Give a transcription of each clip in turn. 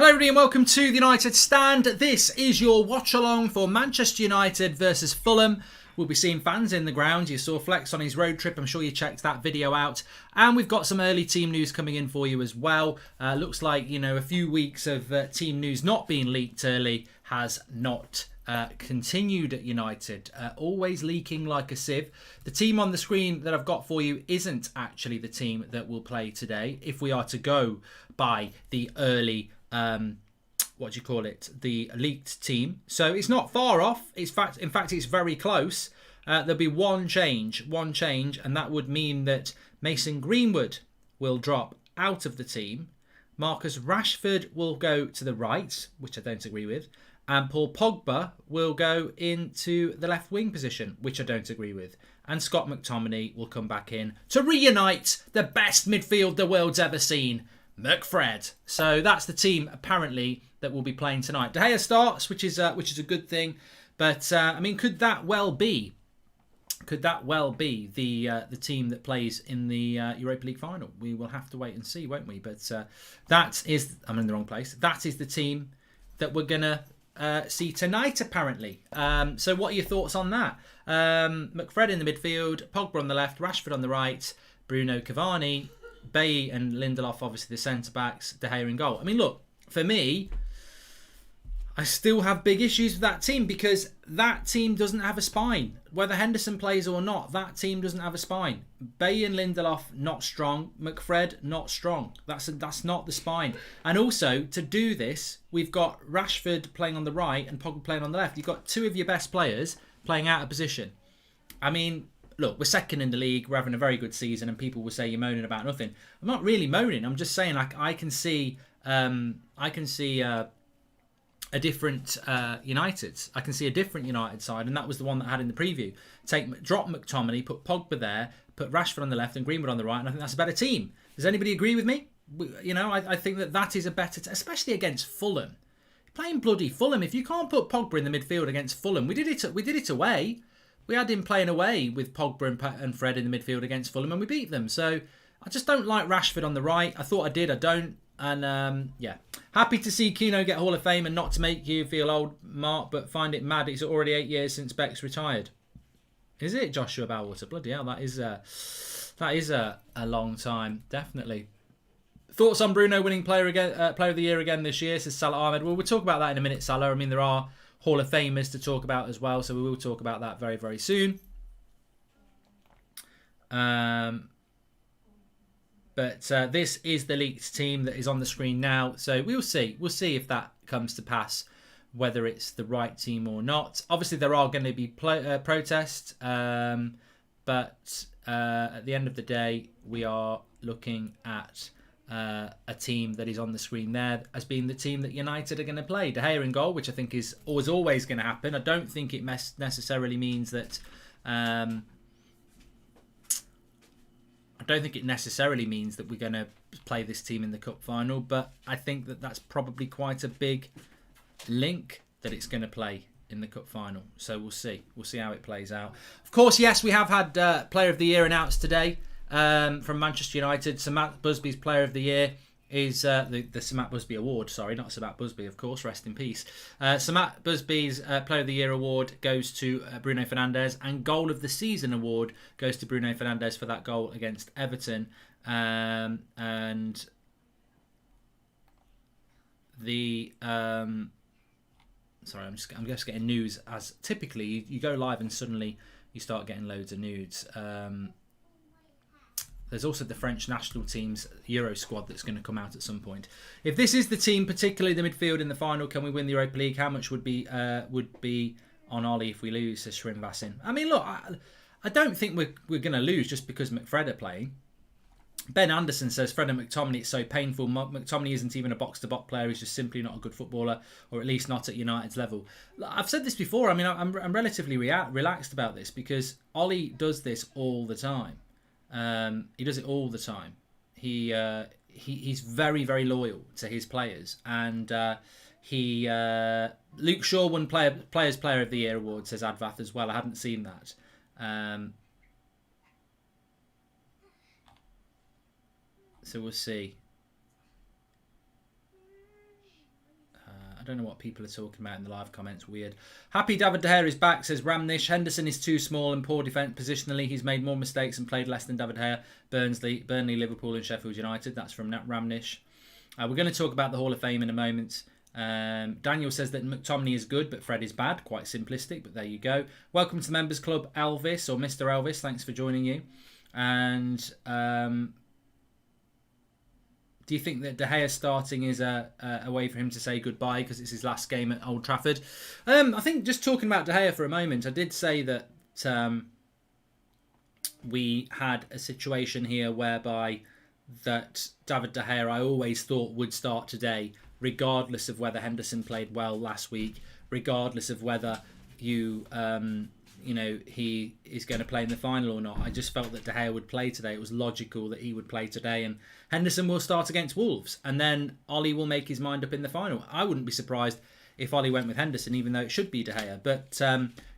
Hello everybody and welcome to the United Stand. This is your watch along for Manchester United versus Fulham. We'll be seeing fans in the ground. You saw Flex on his road trip. I'm sure you checked that video out. And we've got some early team news coming in for you as well. Looks like, a few weeks of team news not being leaked early has not continued at United. Always leaking like a sieve. The team on the screen that I've got for you isn't actually the team that will play today. If we are to go by the early the leaked team. So it's not far off. In fact, it's very close. There'll be one change, and that would mean that Mason Greenwood will drop out of the team. Marcus Rashford will go to the right, which I don't agree with. And Paul Pogba will go into the left wing position, which I don't agree with. And Scott McTominay will come back in to reunite the best midfield the world's ever seen, McFred. So that's the team apparently that will be playing tonight. De Gea starts, which is a good thing, but could that well be the team that plays in the Europa League final? We will have to wait and see, won't we? But I'm in the wrong place. That is the team that we're gonna see tonight, apparently. So what are your thoughts on that? McFred in the midfield, Pogba on the left, Rashford on the right, Bruno Cavani, Bailly and Lindelof, obviously the centre-backs, De Gea in goal. I mean, look, for me, I still have big issues with that team because that team doesn't have a spine. Whether Henderson plays or not, that team doesn't have a spine. Bailly and Lindelof, not strong. McFred, not strong. That's not the spine. And also, to do this, we've got Rashford playing on the right and Pogba playing on the left. You've got two of your best players playing out of position. I mean, look, we're second in the league. We're having a very good season, and people will say you're moaning about nothing. I'm not really moaning. I'm just saying, like, I can see a different United. I can see a different United side, and that was the one that I had in the preview. Drop McTominay, put Pogba there, put Rashford on the left, and Greenwood on the right, and I think that's a better team. Does anybody agree with me? I think that is a better, especially against Fulham. Playing bloody Fulham. If you can't put Pogba in the midfield against Fulham, we did it away. We had him playing away with Pogba and Fred in the midfield against Fulham, and we beat them. So I just don't like Rashford on the right. I thought I did. I don't. And happy to see Keno get Hall of Fame, and not to make you feel old, Mark, but find it mad it's already 8 years since Beck's retired. Is it, Joshua Bellwater? Bloody hell, that is a long time, definitely. Thoughts on Bruno winning Player of the Year again this year, says Salah Ahmed. Well, we'll talk about that in a minute, Salah. I mean, there are Hall of Famers to talk about as well, so we will talk about that very, very soon. But this is the leaked team that is on the screen now, so we'll see. We'll see if that comes to pass, whether it's the right team or not. Obviously, there are going to be protests, but at the end of the day, we are looking at a team that is on the screen there as being the team that United are going to play. De Gea in goal, which I think is always going to happen. I don't think it necessarily means that. I don't think it necessarily means that we're going to play this team in the cup final, but I think that that's probably quite a big link that it's going to play in the cup final. So we'll see. We'll see how it plays out. Of course, yes, we have had Player of the Year announced today from Manchester United. Sir Matt Busby's Player of the Year is the Sir Matt Busby Award. Sorry, not Sir Matt Busby, of course. Rest in peace. Sir Matt Busby's Player of the Year award goes to Bruno Fernandes, and Goal of the Season award goes to Bruno Fernandes for that goal against Everton. And the sorry, I'm just getting news. As typically, you go live and suddenly you start getting loads of nudes. There's also the French national team's Euro squad that's going to come out at some point. If this is the team, particularly the midfield in the final, can we win the Europa League? How much would be on Ollie if we lose, says Shrim Vassin. I mean, look, I don't think we're going to lose just because McFred are playing. Ben Anderson says, Fred and McTominay, it's so painful. McTominay isn't even a box-to-box player. He's just simply not a good footballer, or at least not at United's level. I've said this before. I mean, I'm relatively relaxed about this because Ollie does this all the time. He does it all the time. He's very, very loyal to his players, and Luke Shaw won Players Player of the Year award, says Advath as well. I hadn't seen that. So we'll see. don't know what people are talking about in the live comments. Weird. Happy David De Gea is back, says Ramnish. Henderson is too small and poor defence positionally. He's made more mistakes and played less than David De Gea. Burnley, Liverpool and Sheffield United. That's from Ramnish. We're going to talk about the Hall of Fame in a moment. Daniel says that McTominay is good, but Fred is bad. Quite simplistic, but there you go. Welcome to the Members Club, Elvis, or Mr. Elvis. Thanks for joining you. And do you think that De Gea starting is a way for him to say goodbye because it's his last game at Old Trafford? I think just talking about De Gea for a moment, I did say that we had a situation here whereby that David De Gea I always thought would start today, regardless of whether Henderson played well last week, regardless of whether he is going to play in the final or not. I just felt that De Gea would play today. It was logical that he would play today, and Henderson will start against Wolves, and then Ollie will make his mind up in the final. I wouldn't be surprised if Ollie went with Henderson, even though it should be De Gea. But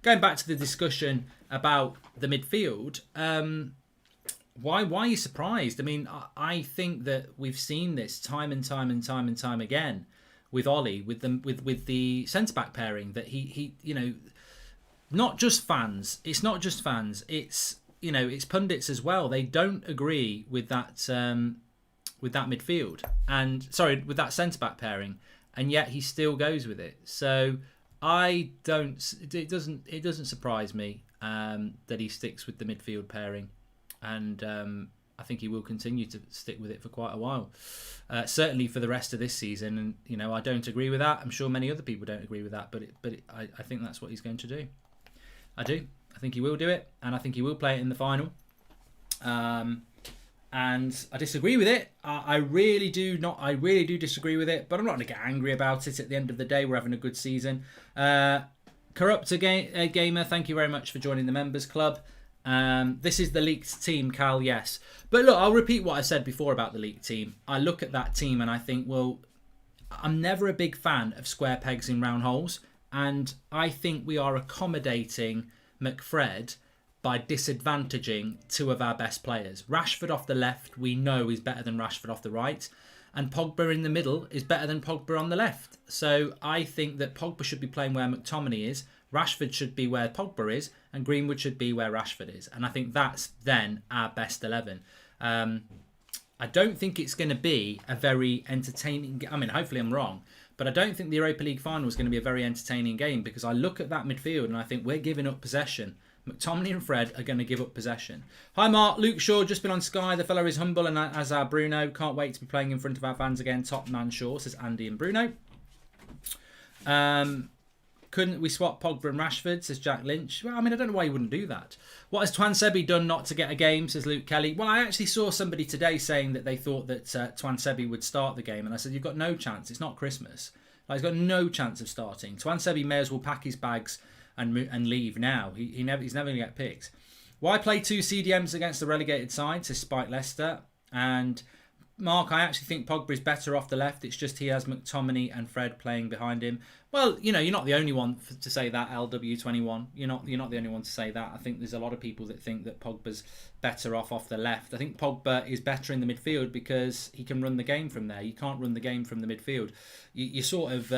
going back to the discussion about the midfield, why are you surprised? I mean, I think that we've seen this time and time again with Ollie, with the centre-back pairing, that he not just fans. It's not just fans. It's it's pundits as well. They don't agree with that midfield with that centre back pairing, and yet he still goes with it. So it doesn't surprise me that he sticks with the midfield pairing, and I think he will continue to stick with it for quite a while, certainly for the rest of this season. And I don't agree with that. I'm sure many other people don't agree with that, but I think that's what he's going to do. I do. I think he will do it, and I think he will play it in the final. And I disagree with it. I really do disagree with it, but I'm not going to get angry about it. At the end of the day, we're having a good season. Corruptor Gamer, thank you very much for joining the Members Club. This is the leaked team, Cal, yes. But look, I'll repeat what I said before about the leaked team. I look at that team and I think, well, I'm never a big fan of square pegs in round holes. And I think we are accommodating McFred by disadvantaging two of our best players. Rashford off the left, we know is better than Rashford off the right. And Pogba in the middle is better than Pogba on the left. So I think that Pogba should be playing where McTominay is, Rashford should be where Pogba is, and Greenwood should be where Rashford is. And I think that's then our best 11. I don't think it's going to be a very entertaining... I mean, hopefully I'm wrong. But I don't think the Europa League final is going to be a very entertaining game, because I look at that midfield and I think we're giving up possession. McTominay and Fred are going to give up possession. Hi Mark, Luke Shaw just been on Sky. The fella is humble, and as are Bruno. Can't wait to be playing in front of our fans again. Top man Shaw, says Andy and Bruno. Couldn't we swap Pogba and Rashford, says Jack Lynch. Well, I mean, I don't know why you wouldn't do that. What has Twan Sebi done not to get a game, says Luke Kelly. Well, I actually saw somebody today saying that they thought that Twan Sebi would start the game, and I said, you've got no chance. It's not Christmas. He's got no chance of starting. Twan Sebi may as well pack his bags and leave now. He's never going to get picked. Why play two CDMs against the relegated side, says Spike Leicester. And Mark, I actually think Pogba is better off the left. It's just he has McTominay and Fred playing behind him. Well, you're not the only one to say that, LW21. You're not the only one to say that. I think there's a lot of people that think that Pogba's better off the left. I think Pogba is better in the midfield because he can run the game from there. You can't run the game from the midfield. You sort of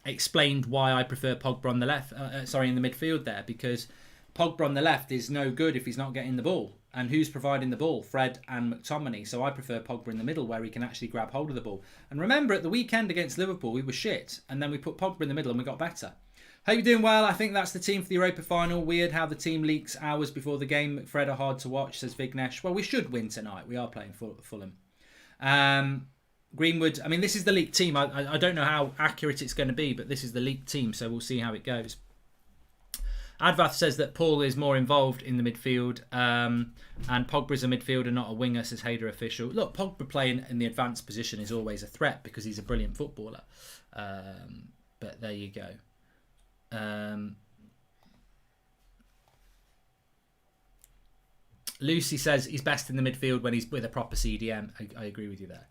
explained why I prefer Pogba on the left. In the midfield there, because Pogba on the left is no good if he's not getting the ball. And who's providing the ball? Fred and McTominay. So I prefer Pogba in the middle, where he can actually grab hold of the ball. And remember, at the weekend against Liverpool, we were shit. And then we put Pogba in the middle and we got better. Hope you're doing well. I think that's the team for the Europa final. Weird how the team leaks hours before the game. McFred are hard to watch, says Vignesh. Well, we should win tonight. We are playing Fulham. Greenwood, I mean, this is the leaked team. I don't know how accurate it's going to be, but this is the leaked team. So we'll see how it goes. Advath says that Paul is more involved in the midfield, and Pogba's a midfielder, not a winger, says Hader Official. Look, Pogba playing in the advanced position is always a threat because he's a brilliant footballer. But there you go. Lucy says he's best in the midfield when he's with a proper CDM. I agree with you there.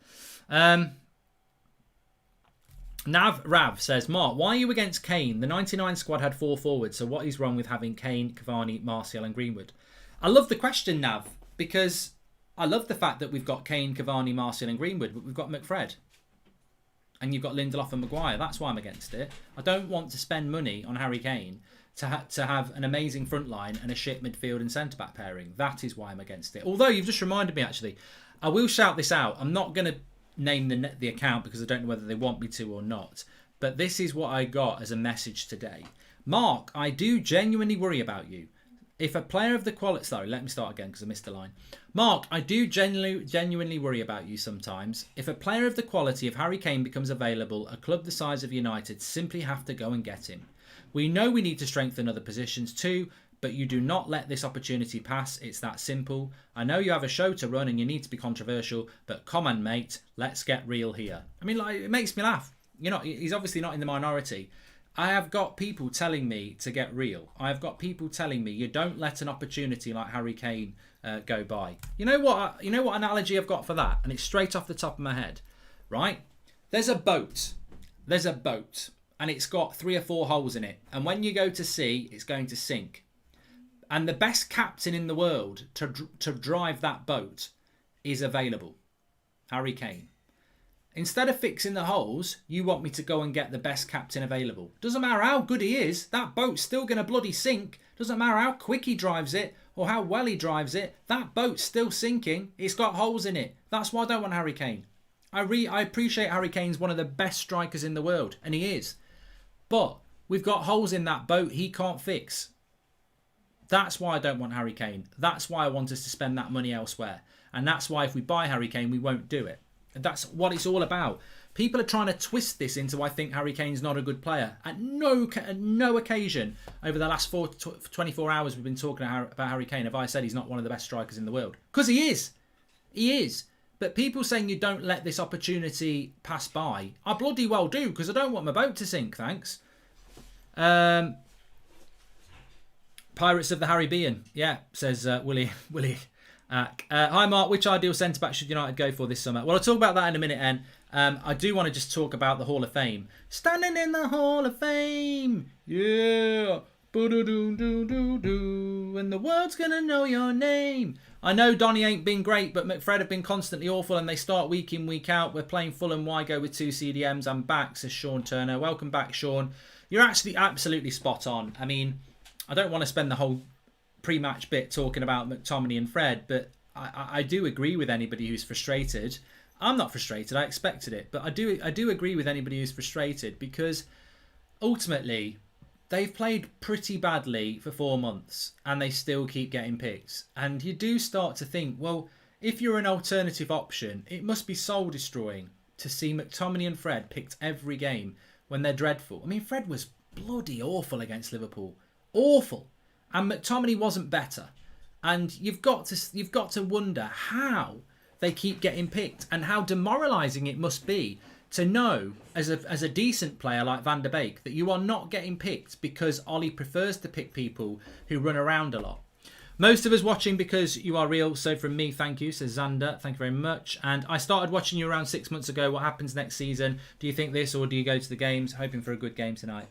Nav Rav says, Mark, why are you against Kane? The 99 squad had 4 forwards, so what is wrong with having Kane, Cavani, Martial and Greenwood? I love the question, Nav, because I love the fact that we've got Kane, Cavani, Martial and Greenwood, but we've got McFred. and you've got Lindelof and Maguire. That's why I'm against it. I don't want to spend money on Harry Kane to have an amazing front line and a shit midfield and centre-back pairing. That is why I'm against it. Although you've just reminded me, actually, I will shout this out. I'm not going to name the account because I don't know whether they want me to or not. But this is what I got as a message today. Mark, I do genuinely worry about you. If a player of the quality... Sorry, let me start again because I missed the line. Mark, I do genuinely worry about you sometimes. If a player of the quality of Harry Kane becomes available, a club the size of United simply have to go and get him. We know we need to strengthen other positions too, but you do not let this opportunity pass. It's that simple. I know you have a show to run and you need to be controversial, but come on, mate, let's get real here. I mean, like, it makes me laugh. You know, he's obviously not in the minority. I have got people telling me to get real. I've got people telling me you don't let an opportunity like Harry Kane go by. You know what analogy I've got for that? And it's straight off the top of my head, right? There's a boat. And it's got 3 or 4 holes in it. And when you go to sea, it's going to sink. And the best captain in the world to drive that boat is available. Harry Kane. Instead of fixing the holes, you want me to go and get the best captain available. Doesn't matter how good he is, that boat's still going to bloody sink. Doesn't matter how quick he drives it or how well he drives it, that boat's still sinking. It's got holes in it. That's why I don't want Harry Kane. I appreciate Harry Kane's one of the best strikers in the world, and he is. But we've got holes in that boat he can't fix. That's why I don't want Harry Kane. That's why I want us to spend that money elsewhere. And that's why if we buy Harry Kane, we won't do it. That's what it's all about. People are trying to twist this into I think Harry Kane's not a good player. At no occasion over the last 24 hours we've been talking about Harry Kane have I said he's not one of the best strikers in the world. Because he is. He is. But people saying you don't let this opportunity pass by, I bloody well do, because I don't want my boat to sink, thanks. Pirates of the Caribbean. Yeah, says Willie. Hi Mark, which ideal centre-back should United go for this summer? Well, I'll talk about that in a minute, and I do want to just talk about the Hall of Fame. Standing in the Hall of Fame, yeah, boo-doo-doo-doo-doo-doo, and the world's going to know your name. I know Donny ain't been great, but McFred have been constantly awful, and they start week in, week out. We're playing Fulham, why go with 2 CDMs? I'm back, says Sean Turner. Welcome back, Sean. You're actually absolutely spot on. I mean, I don't want to spend the whole pre-match bit talking about McTominay and Fred, but I do agree with anybody who's frustrated. I'm not frustrated, I expected it, but I do agree with anybody who's frustrated, because ultimately they've played pretty badly for 4 months and they still keep getting picked. And you do start to think, well, if you're an alternative option, it must be soul destroying to see McTominay and Fred picked every game when they're dreadful. I mean, Fred was bloody awful against Liverpool. Awful. And McTominay wasn't better. And you've got to wonder how they keep getting picked and how demoralising it must be to know as a decent player like Van der Beek that you are not getting picked because Ollie prefers to pick people who run around a lot. Most of us watching because you are real. So from me, thank you, says Xander. Thank you very much. And I started watching you around 6 months ago. What happens next season? Do you think this, or do you go to the games? Hoping for a good game tonight.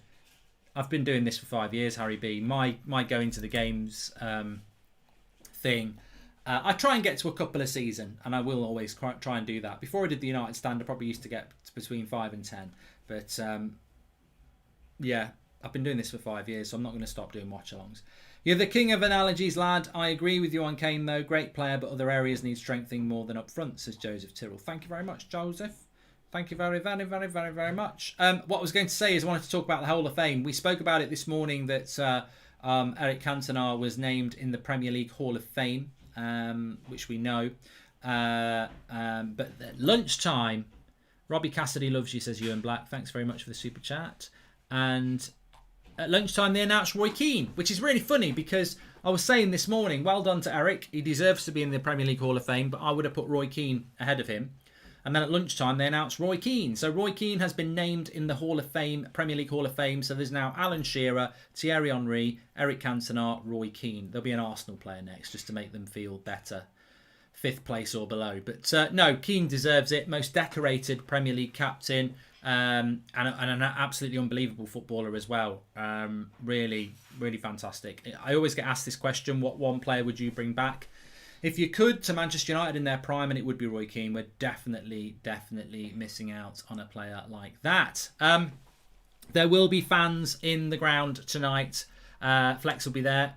I've been doing this for 5 years, Harry B. My going to the games thing. I try and get to a couple a season, and I will always try and do that. Before I did the United stand, I probably used to get between 5 and 10. But yeah, I've been doing this for 5 years, so I'm not going to stop doing watch-alongs. You're the king of analogies, lad. I agree with you on Kane, though. Great player, but other areas need strengthening more than up front, says Joseph Tyrrell. Thank you very much, Joseph. Thank you very, very, very, very, very much. What I was going to say is I wanted to talk about the Hall of Fame. We spoke about it this morning that Eric Cantona was named in the Premier League Hall of Fame, which we know. But at lunchtime, Robbie Cassidy loves you, says Ewan Black. Thanks very much for the super chat. And at lunchtime, they announced Roy Keane, which is really funny because I was saying this morning, well done to Eric. He deserves to be in the Premier League Hall of Fame, but I would have put Roy Keane ahead of him. And then at lunchtime, they announced Roy Keane. So Roy Keane has been named in the Hall of Fame, Premier League Hall of Fame. So there's now Alan Shearer, Thierry Henry, Eric Cantona, Roy Keane. There'll be an Arsenal player next just to make them feel better. 5th place or below. But no, Keane deserves it. Most decorated Premier League captain. And an absolutely unbelievable footballer as well. Really, really fantastic. I always get asked this question, what one player would you bring back? If you could, to Manchester United in their prime, and it would be Roy Keane, we're definitely missing out on a player like that. There will be fans in the ground tonight. Flex will be there.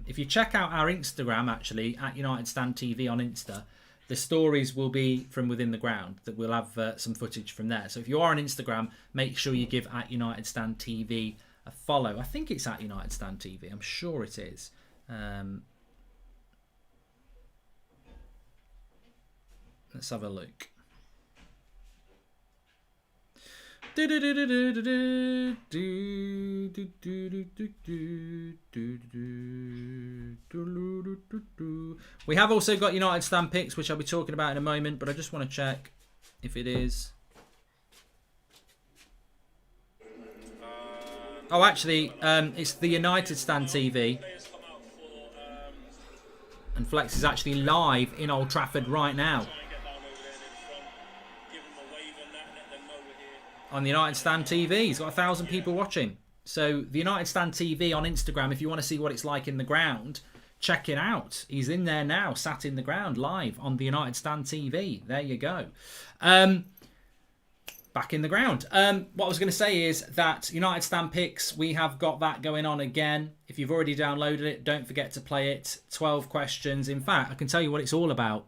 If you check out our Instagram, actually, at United Stand TV on Insta, the stories will be from within the ground, that we'll have some footage from there. So if you are on Instagram, make sure you give at United Stand TV a follow. I think it's at United Stand TV. I'm sure it is. Let's have a look. We have also got United Stand picks, which I'll be talking about in a moment, but I just want to check if it is. Oh, actually, it's the United Stand TV. And Flex is actually live in Old Trafford right now. On the United Stand TV. He's got 1,000 people watching. So the United Stand TV on Instagram, if you want to see what it's like in the ground, check it out. He's in there now, sat in the ground, live on the United Stand TV. There you go. Back in the ground. What I was going to say is that United Stand Picks, we have got that going on again. If you've already downloaded it, don't forget to play it. 12 questions. In fact, I can tell you what it's all about.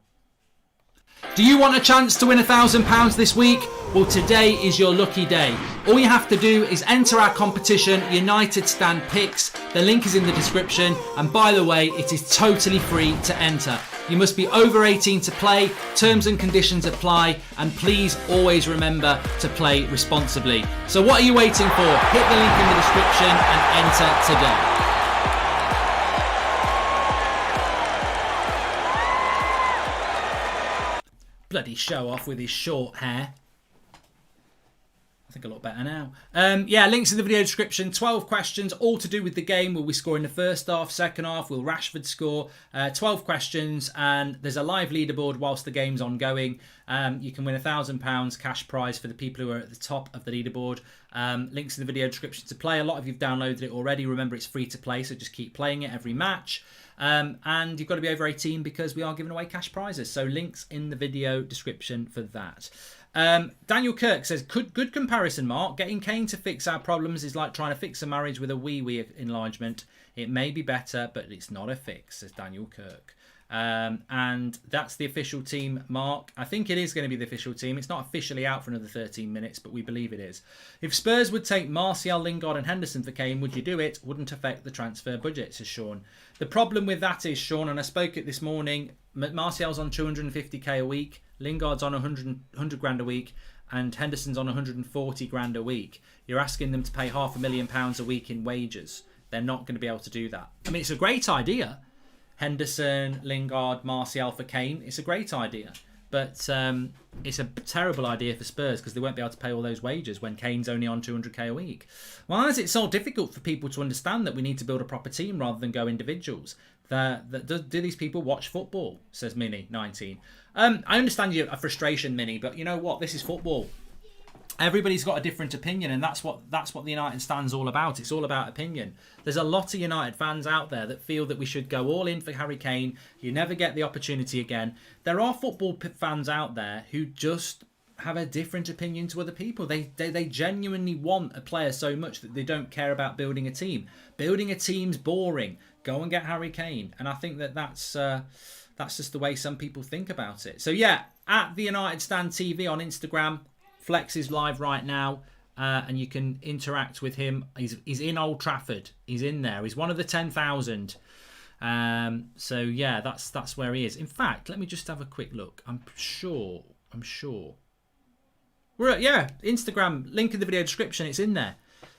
Do you want a chance to win £1,000 this week? Well, today is your lucky day. All you have to do is enter our competition, United Stand Picks. The link is in the description. And by the way, it is totally free to enter. You must be over 18 to play. Terms and conditions apply. And please always remember to play responsibly. So what are you waiting for? Hit the link in the description and enter today. Bloody show off with his short hair. I think I look better now. Yeah, links in the video description. 12 questions, all to do with the game. Will we score in the first half, second half? Will Rashford score? 12 questions, and there's a live leaderboard whilst the game's ongoing. You can win £1,000 cash prize for the people who are at the top of the leaderboard. Links in the video description to play. A lot of you've downloaded it already. Remember, it's free to play, so just keep playing it every match. And you've got to be over 18 because we are giving away cash prizes. So links in the video description for that. Daniel Kirk says, good comparison, Mark. Getting Kane to fix our problems is like trying to fix a marriage with a wee enlargement. It may be better, but it's not a fix, says Daniel Kirk. And that's the official team, Mark. I think it is going to be the official team. It's not officially out for another 13 minutes, but we believe it is. If Spurs would take Martial, Lingard and Henderson for Kane, would you do it? Wouldn't affect the transfer budget, says Sean. The problem with that is, Sean, and I spoke it this morning, Martial's on 250k a week, Lingard's on 100 grand a week, and Henderson's on 140 grand a week. You're asking them to pay £500,000 a week in wages. They're not going to be able to do that. I mean, it's a great idea. Henderson, Lingard, Martial for Kane. It's a great idea. But it's a terrible idea for Spurs because they won't be able to pay all those wages when Kane's only on 200k a week. Why is it so difficult for people to understand that we need to build a proper team rather than go individuals? Do these people watch football? Says Minnie, 19. I understand your frustration, Minnie, but you know what? This is football. Everybody's got a different opinion, and that's what the United Stand's all about. It's all about opinion. There's a lot of United fans out there that feel that we should go all in for Harry Kane. You never get the opportunity again. There are football fans out there who just have a different opinion to other people. They genuinely want a player so much that they don't care about building a team. Building a team's boring. Go and get Harry Kane. And I think that's just the way some people think about it. So yeah, at the United Stand TV on Instagram. Flex is live right now, and you can interact with him. He's in Old Trafford. He's in there. He's one of the 10,000. So yeah, that's where he is. In fact, let me just have a quick look. I'm sure. Yeah, Instagram link in the video description. It's in there.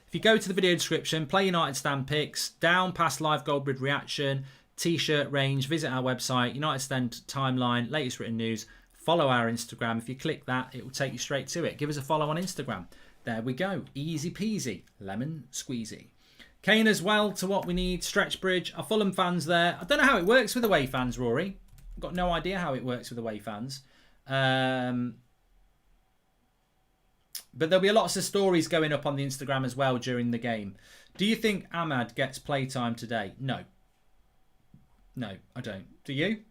If you go to the video description, play United Stand Picks, down past live Goldbridge reaction, t-shirt range, visit our website, United Stand timeline, latest written news. Follow our Instagram. If you click that, it will take you straight to it. Give us a follow on Instagram. There we go. Easy peasy. Lemon squeezy. Kane as well to what we need. Stretch Bridge. Our Fulham fans there. I don't know how it works with away fans, Rory. I've got no idea how it works with away fans. But there'll be lots of stories going up on the Instagram as well during the game. Do you think Ahmad gets playtime today? No. No, I don't. Do you?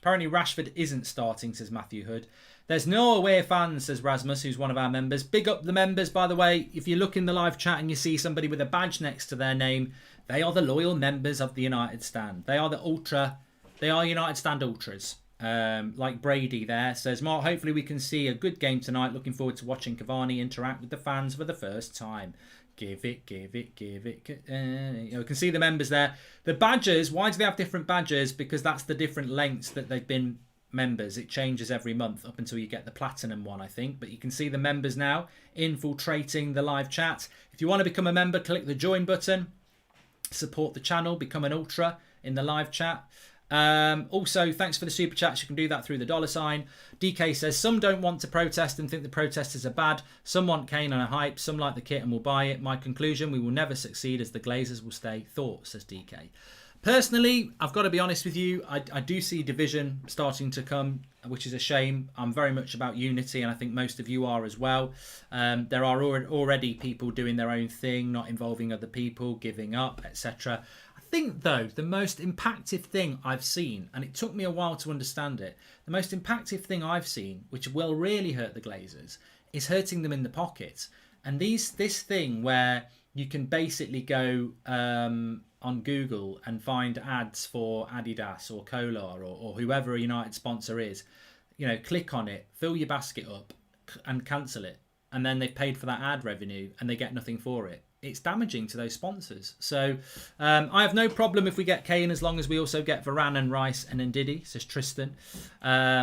Apparently Rashford isn't starting, says Matthew Hood. There's no away fans, says Rasmus, who's one of our members. Big up the members, by the way. If you look in the live chat and you see somebody with a badge next to their name, they are the loyal members of the United Stand. They are United Stand ultras. Like Brady there says, Mark, hopefully we can see a good game tonight. Looking forward to watching Cavani interact with the fans for the first time. Give it. You can see the members there. The badges, why do they have different badges? Because that's the different lengths that they've been members. It changes every month up until you get the platinum one, I think. But you can see the members now infiltrating the live chat. If you want to become a member, click the join button. Support the channel, become an ultra in the live chat. Also, thanks for the super chats. You can do that through the $sign. DK says, some don't want to protest and think the protesters are bad. Some want Kane on a hype. Some like the kit and will buy it. My conclusion, we will never succeed as the Glazers will stay. Thought, says DK. Personally, I've got to be honest with you. I do see division starting to come, which is a shame. I'm very much about unity, and I think most of you are as well. There are already people doing their own thing, not involving other people, giving up, etc. I think, though, the most impactful thing I've seen, and it took me a while to understand it, the most impactful thing I've seen, which will really hurt the Glazers, is hurting them in the pocket. And this thing where you can basically go on Google and find ads for Adidas or Kolar or whoever a United sponsor is, click on it, fill your basket up and cancel it. And then they've paid for that ad revenue and they get nothing for it. It's damaging to those sponsors. So I have no problem if we get Kane as long as we also get Varane and Rice and Ndidi, says Tristan,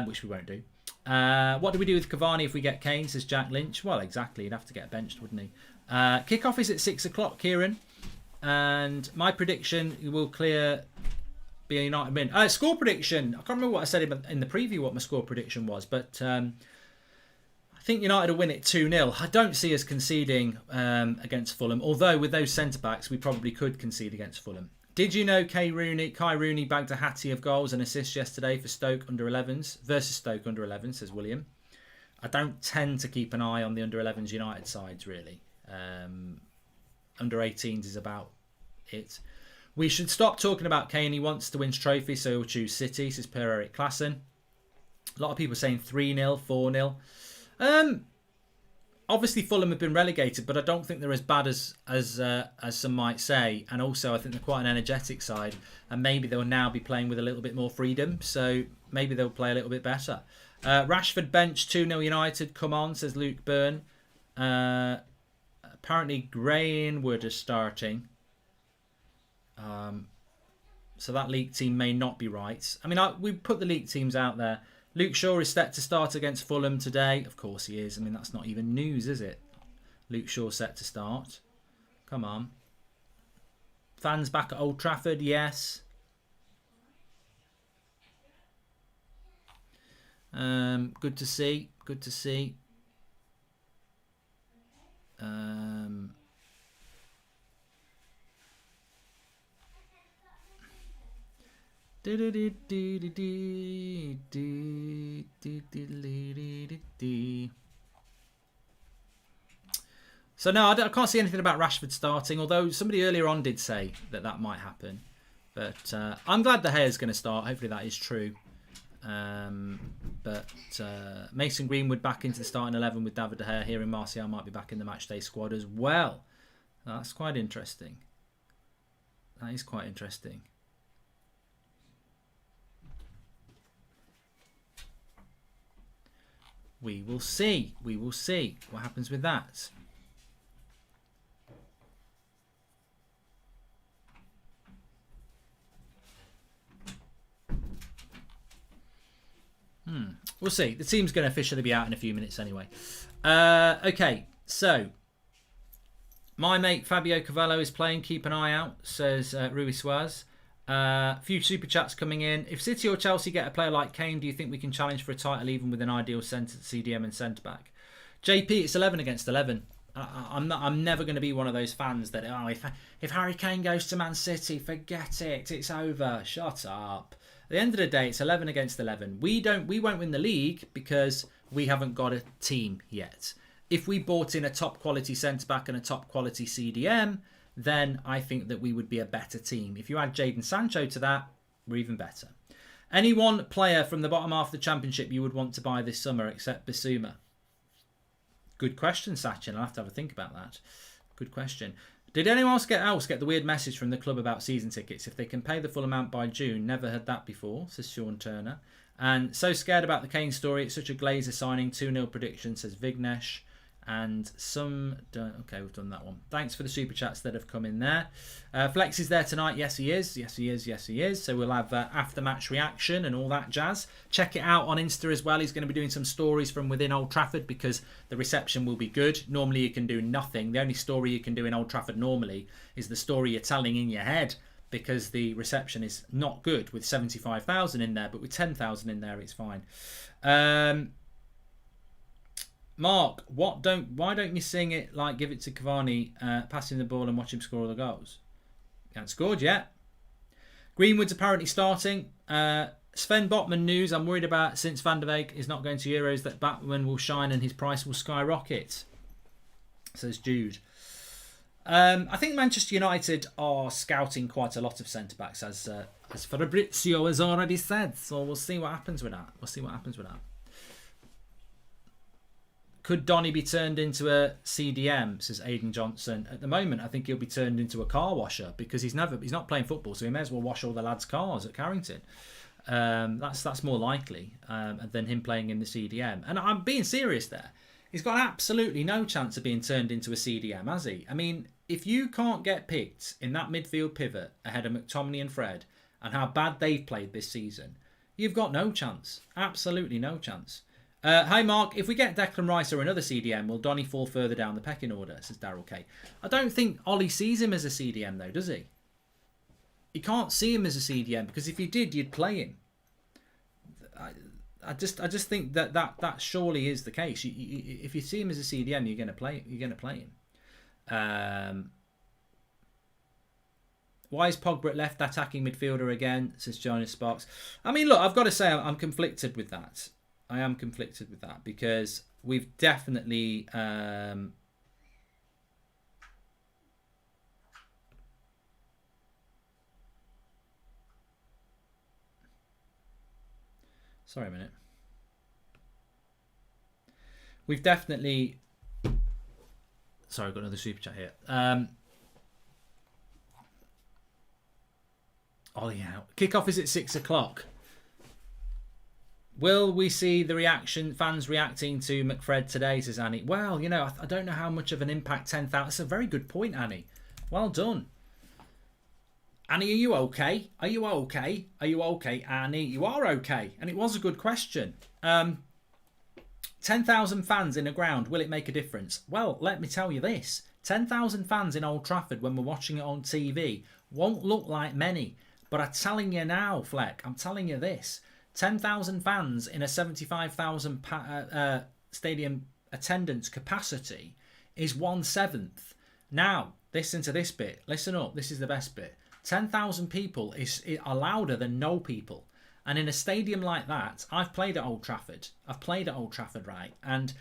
which we won't do. What do we do with Cavani if we get Kane, says Jack Lynch? Well, exactly. He'd have to get benched, wouldn't he? Kickoff is at 6 o'clock, Kieran. And my prediction will be a United win. Score prediction. I can't remember what I said in the preview, what my score prediction was. But I think United will win it 2-0. I don't see us conceding against Fulham. Although with those centre-backs, we probably could concede against Fulham. Did you know Kai Rooney bagged a hattie of goals and assists yesterday for Stoke under-11s? Versus Stoke under-11s, says William. I don't tend to keep an eye on the under-11s United sides, really. Under-18s is about it. We should stop talking about Kane. He wants to win trophies, so he'll choose City, says Per-Erik Klassen. A lot of people saying 3-0, 4-0. Obviously, Fulham have been relegated, but I don't think they're as bad as some might say. And also, I think they're quite an energetic side, and maybe they'll now be playing with a little bit more freedom, so maybe they'll play a little bit better. Rashford bench 2-0 United. Come on, says Luke Byrne. Apparently, Greenwood is starting. So that league team may not be right. I mean, we put the league teams out there. Luke Shaw is set to start against Fulham today. Of course he is. I mean, that's not even news, is it? Luke Shaw set to start. Come on. Fans back at Old Trafford, yes. Good to see. Good to see. So no, I can't see anything about Rashford starting, although somebody earlier on did say that might happen. But I'm glad De Gea's going to start. Hopefully that is true. But Mason Greenwood back into the starting 11 with David De Gea here, and Martial might be back in the matchday squad as well. That's quite interesting. That is quite interesting. We will see. We will see what happens with that. We'll see. The team's going to officially be out in a few minutes anyway. Okay, so my mate Fabio Cavallo is playing. Keep an eye out, says Rui Suarez. Few super chats coming in. If City or Chelsea get a player like Kane, do you think we can challenge for a title even with an ideal CDM and centre back? JP, it's 11 against 11. I'm never going to be one of those fans that if Harry Kane goes to Man City, forget it. It's over. Shut up. At the end of the day, it's 11 against 11. We won't win the league because we haven't got a team yet. If we bought in a top quality centre back and a top quality CDM, then I think that we would be a better team. If you add Jadon Sancho to that, we're even better. Any one player from the bottom half of the Championship you would want to buy this summer except Bissouma? Good question, Sachin. I'll have to have a think about that. Good question. Did anyone else get the weird message from the club about season tickets? If they can pay the full amount by June, never had that before, says Sean Turner. And so scared about the Kane story. It's such a Glazer signing. 2-0 prediction, says Vignesh. And some don't. Okay, we've done that one. Thanks for the super chats that have come in there. Flex is there tonight. Yes, he is. Yes, he is. Yes, he is. So we'll have after match reaction and all that jazz. Check it out on Insta as well. He's going to be doing some stories from within Old Trafford because the reception will be good. Normally you can do nothing. The only story you can do in Old Trafford normally is the story you're telling in your head because the reception is not good with 75,000 in there, but with 10,000 in there it's fine. Mark, why don't you sing it like Give It to Cavani, passing the ball and watch him score all the goals? He hasn't scored yet. Greenwood's apparently starting. Sven Botman news, I'm worried about since Van der Beek is not going to Euros that Batman will shine and his price will skyrocket, says Jude. I think Manchester United are scouting quite a lot of centre-backs, as Fabrizio has already said. So we'll see what happens with that. Could Donny be turned into a CDM, says Aidan Johnson. At the moment, I think he'll be turned into a car washer because he's not playing football, so he may as well wash all the lads' cars at Carrington. That's more likely than him playing in the CDM. And I'm being serious there. He's got absolutely no chance of being turned into a CDM, has he? I mean, if you can't get picked in that midfield pivot ahead of McTominay and Fred and how bad they've played this season, you've got no chance. Absolutely no chance. Hi Mark, if we get Declan Rice or another CDM, will Donny fall further down the pecking order, says Daryl K. I don't think Ollie sees him as a CDM though, does he? He can't see him as a CDM because if he did, you'd play him. I just think that surely is the case. If you see him as a CDM, you're going to play him. Why is Pogba left attacking midfielder again, says Jonas Sparks. I mean, look, I've got to say I'm conflicted with that. I am conflicted with that because we've definitely sorry a minute. We've definitely sorry, I've got another super chat here. Oh yeah, kickoff is at 6 o'clock. Will we see the reaction, fans reacting to McFred today, says Annie. Well, you know, I don't know how much of an impact 10,000... That's a very good point, Annie. Well done. Annie, are you okay? Are you okay? Are you okay, Annie? You are okay. And it was a good question. 10,000 fans in a ground, will it make a difference? Well, let me tell you this. 10,000 fans in Old Trafford when we're watching it on TV won't look like many. But I'm telling you now, Fleck, I'm telling you this. 10,000 fans in a 75,000 stadium attendance capacity is 1/7. Now, listen to this bit. Listen up. This is the best bit. 10,000 people are louder than no people. And in a stadium like that, I've played at Old Trafford. Right? And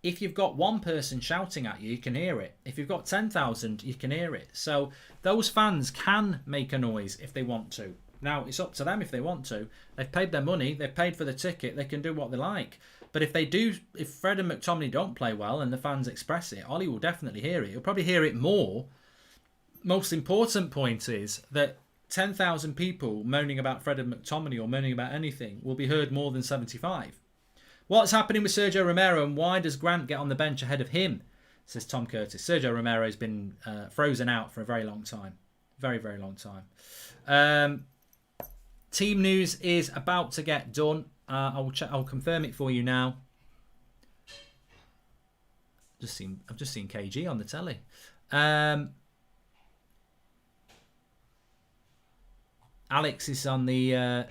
if you've got one person shouting at you, you can hear it. If you've got 10,000, you can hear it. So those fans can make a noise if they want to. Now, it's up to them if they want to. They've paid their money. They've paid for the ticket. They can do what they like. But if Fred and McTominay don't play well and the fans express it, Ollie will definitely hear it. He'll probably hear it more. Most important point is that 10,000 people moaning about Fred and McTominay or moaning about anything will be heard more than 75. What's happening with Sergio Romero and why does Grant get on the bench ahead of him? Says Tom Curtis. Sergio Romero's been frozen out for a very long time. Very, very long time. Team news is about to get done. I'll confirm it for you now. I've just seen KG on the telly. Alex is on the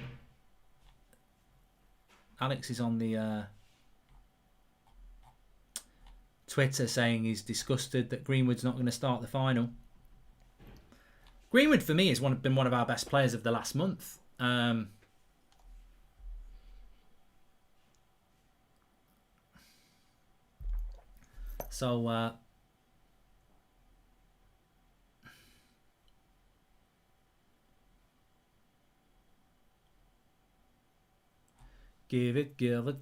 Twitter saying he's disgusted that Greenwood's not going to start the final. Greenwood for me has been one of our best players of the last month. So Give it to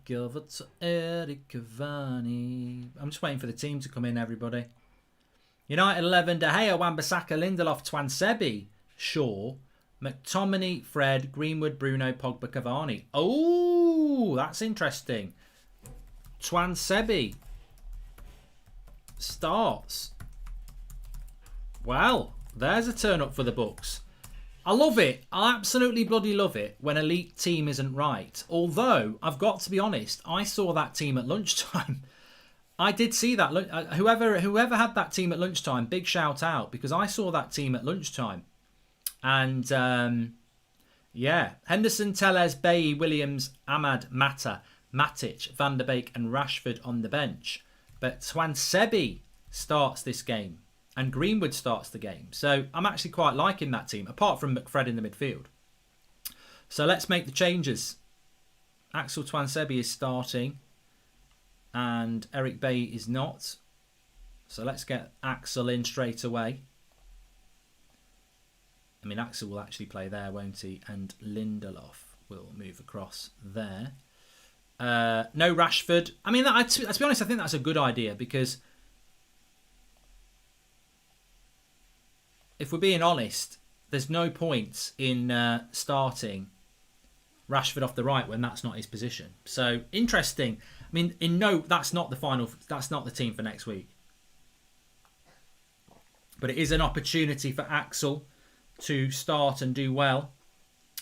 Eric Cavani. I'm just waiting for the team to come in, everybody. United 11, De Gea, Wan-Bissaka, Lindelof, Twansebi, Shaw, McTominay, Fred, Greenwood, Bruno, Pogba, Cavani. Oh, that's interesting. Twansebi starts. Well, there's a turn up for the books. I love it. I absolutely bloody love it when a elite team isn't right. Although, I've got to be honest, I saw that team at lunchtime. I did see that. Whoever had that team at lunchtime, big shout out, because I saw that team at lunchtime. And, yeah, Henderson, Telles, Bailly, Williams, Ahmad, Mata, Matic, Van der Beek and Rashford on the bench. But Twansebi starts this game. And Greenwood starts the game. So I'm actually quite liking that team, apart from McFred in the midfield. So let's make the changes. Axel Twansebi is starting. And Eric Bailly is not. So let's get Axel in straight away. I mean, Axel will actually play there, won't he? And Lindelof will move across there. No Rashford. I mean, to be honest, I think that's a good idea because if we're being honest, there's no point in starting Rashford off the right when that's not his position. So interesting. I mean, that's not the final. That's not the team for next week. But it is an opportunity for Axel to start and do well.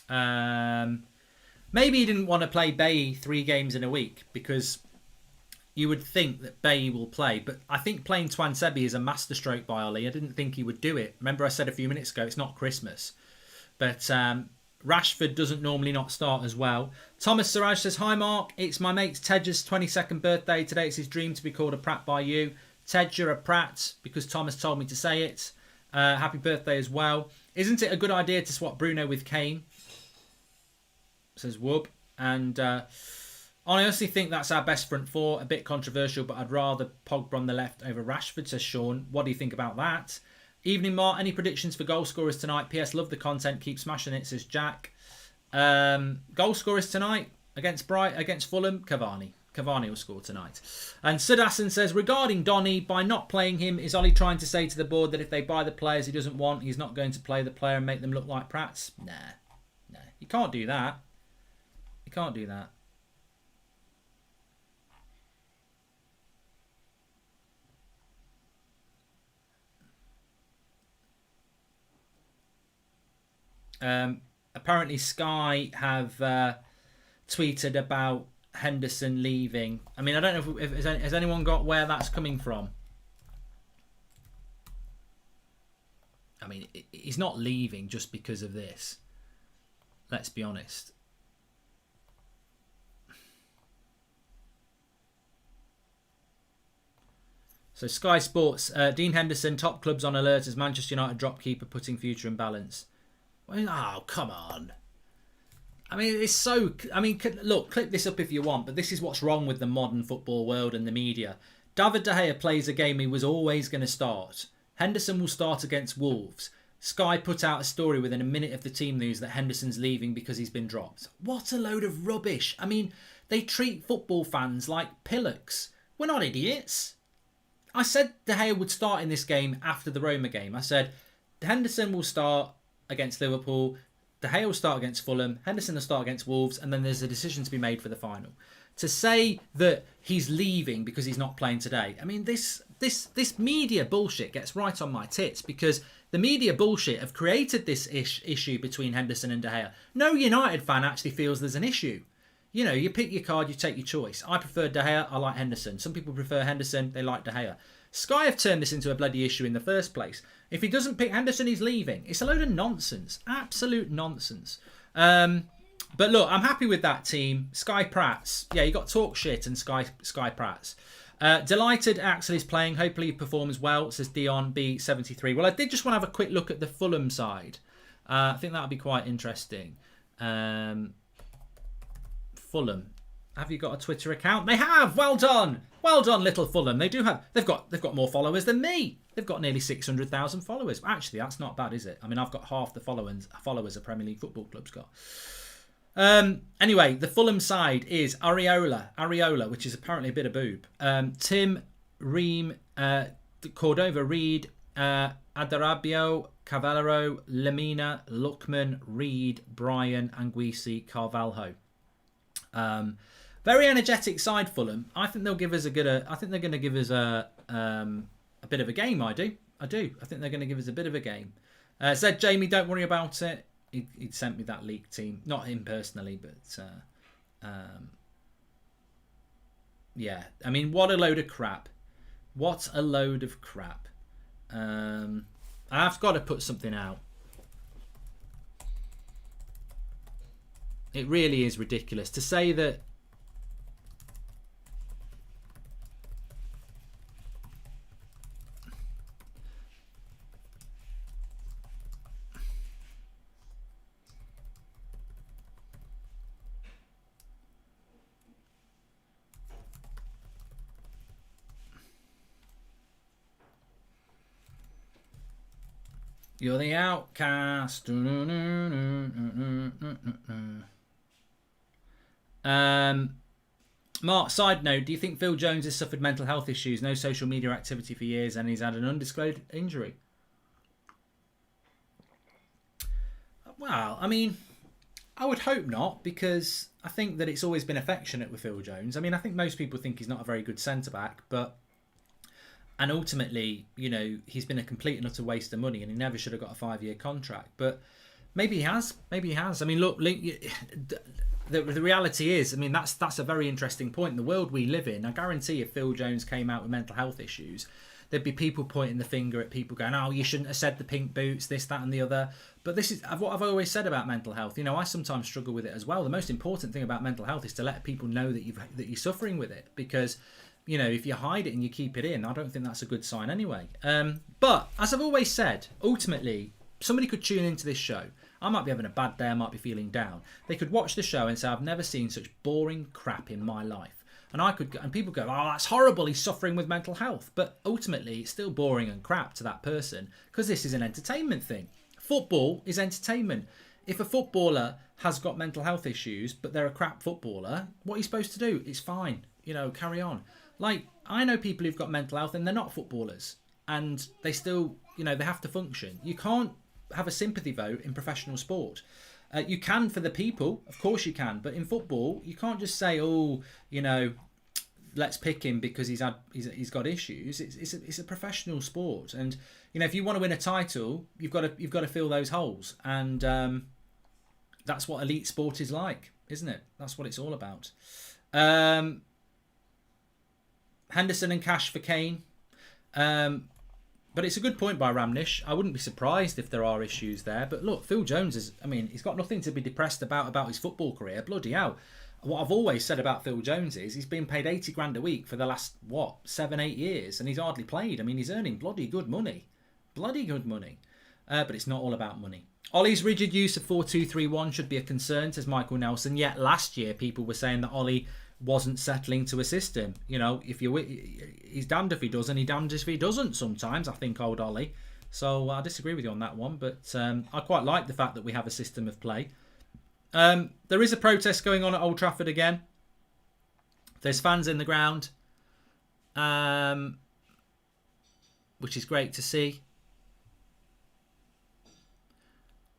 Maybe he didn't want to play Bailly 3 games in a week because you would think that Bailly will play. But I think playing Twansebi is a masterstroke by Ollie. I didn't think he would do it. Remember I said a few minutes ago, it's not Christmas. But Rashford doesn't normally not start as well. Thomas Siraj says, hi Mark, it's my mate Tedge's 22nd birthday today. It's his dream to be called a Pratt by you. Ted, you're a Pratt because Thomas told me to say it. Happy birthday as well. Isn't it a good idea to swap Bruno with Kane? Says Wub. And I honestly think that's our best front four. A bit controversial, but I'd rather Pogba on the left over Rashford, says Sean. What do you think about that? Evening, Mark. Any predictions for goal scorers tonight? PS, love the content. Keep smashing it, says Jack. Goal scorers tonight against Fulham, Cavani. Cavani will score tonight. And Sudasan says, regarding Donny, by not playing him, is Ollie trying to say to the board that if they buy the players he doesn't want, he's not going to play the player and make them look like Prats? Nah. You can't do that. You can't do that. Apparently Sky have tweeted about Henderson leaving. I mean, I don't know if has anyone got where that's coming from. I mean, he's not leaving just because of this. Let's be honest. So Sky Sports, Dean Henderson, top clubs on alert as Manchester United drop keeper putting future in balance. Oh, come on. I mean, it's so... I mean, look, clip this up if you want, but this is what's wrong with the modern football world and the media. David De Gea plays a game he was always going to start. Henderson will start against Wolves. Sky put out a story within a minute of the team news that Henderson's leaving because he's been dropped. What a load of rubbish. I mean, they treat football fans like pillocks. We're not idiots. I said De Gea would start in this game after the Roma game. I said Henderson will start against Liverpool, De Gea will start against Fulham, Henderson will start against Wolves, and then there's a decision to be made for the final. To say that he's leaving because he's not playing today, I mean, this media bullshit gets right on my tits because the media bullshit have created this issue between Henderson and De Gea. No United fan actually feels there's an issue. You know, you pick your card, you take your choice. I prefer De Gea, I like Henderson. Some people prefer Henderson, they like De Gea. Sky have turned this into a bloody issue in the first place. If he doesn't pick Henderson, he's leaving. It's a load of nonsense. Absolute nonsense. But look, I'm happy with that team. Sky Prats. Yeah, you got talk shit and Sky Prats. Delighted Axel is playing. Hopefully he performs well, says Dion B73. Well, I did just want to have a quick look at the Fulham side. I think that would be quite interesting. Fulham. Have you got a Twitter account? They have. Well done. Well done, little Fulham. They do have. They've got more followers than me. They've got nearly 600,000 followers. Actually, that's not bad, is it? I mean, I've got half the followers a Premier League football club's got. Anyway, the Fulham side is Areola, which is apparently a bit of boob. Tim, Ream, Cordova, Reed, Adarabio, Cavallero, Lamina, Luckman, Reed, Bryan, Anguisi, Carvalho. Very energetic side, Fulham. I think they'll give us a good. I think they're going to give us a bit of a game. I do. I think they're going to give us a bit of a game. Said Jamie, don't worry about it. He'd sent me that league team, not him personally, but yeah. I mean, what a load of crap. What a load of crap. I've got to put something out. It really is ridiculous to say that. You're the outcast. Mark, side note, do you think Phil Jones has suffered mental health issues, no social media activity for years, and he's had an undisclosed injury? Well, I mean, I would hope not, because I think that it's always been affectionate with Phil Jones. I mean, I think most people think he's not a very good centre-back, and ultimately, you know, he's been a complete and utter waste of money, and he never should have got a 5-year contract. But maybe he has. Maybe he has. I mean, look, the reality is, I mean, that's a very interesting point. In the world we live in, I guarantee if Phil Jones came out with mental health issues, there'd be people pointing the finger at people going, oh, you shouldn't have said the pink boots, this, that and the other. But this is what I've always said about mental health. You know, I sometimes struggle with it as well. The most important thing about mental health is to let people know that you're suffering with it, because you know, if you hide it and you keep it in, I don't think that's a good sign anyway. But as I've always said, ultimately, somebody could tune into this show. I might be having a bad day, I might be feeling down. They could watch the show and say, I've never seen such boring crap in my life. And people go, oh, that's horrible, he's suffering with mental health. But ultimately, it's still boring and crap to that person, because this is an entertainment thing. Football is entertainment. If a footballer has got mental health issues, but they're a crap footballer, what are you supposed to do? It's fine. You know, carry on. Like, I know people who've got mental health and they're not footballers, and they still, you know, they have to function. You can't have a sympathy vote in professional sport. You can for the people, of course you can, but in football, you can't just say, oh, you know, let's pick him because he's got issues. It's a professional sport, and you know, if you want to win a title, you've got to fill those holes, and that's what elite sport is like, isn't it? That's what it's all about. Henderson and Cash for Kane. But it's a good point by Ramnish. I wouldn't be surprised if there are issues there. But look, Phil Jones he's got nothing to be depressed about his football career. Bloody hell. What I've always said about Phil Jones is he's been paid 80 grand a week for the last, 7-8 years. And he's hardly played. I mean, he's earning bloody good money. Bloody good money. But it's not all about money. Ollie's rigid use of 4-2-3-1 should be a concern, says Michael Nelson. Yet last year, people were saying that Ollie wasn't settling to a system. You know, he's damned if he does and he's damned if he doesn't sometimes, I think, old Ollie. So I disagree with you on that one, but I quite like the fact that we have a system of play. There is a protest going on at Old Trafford again. There's fans in the ground, which is great to see.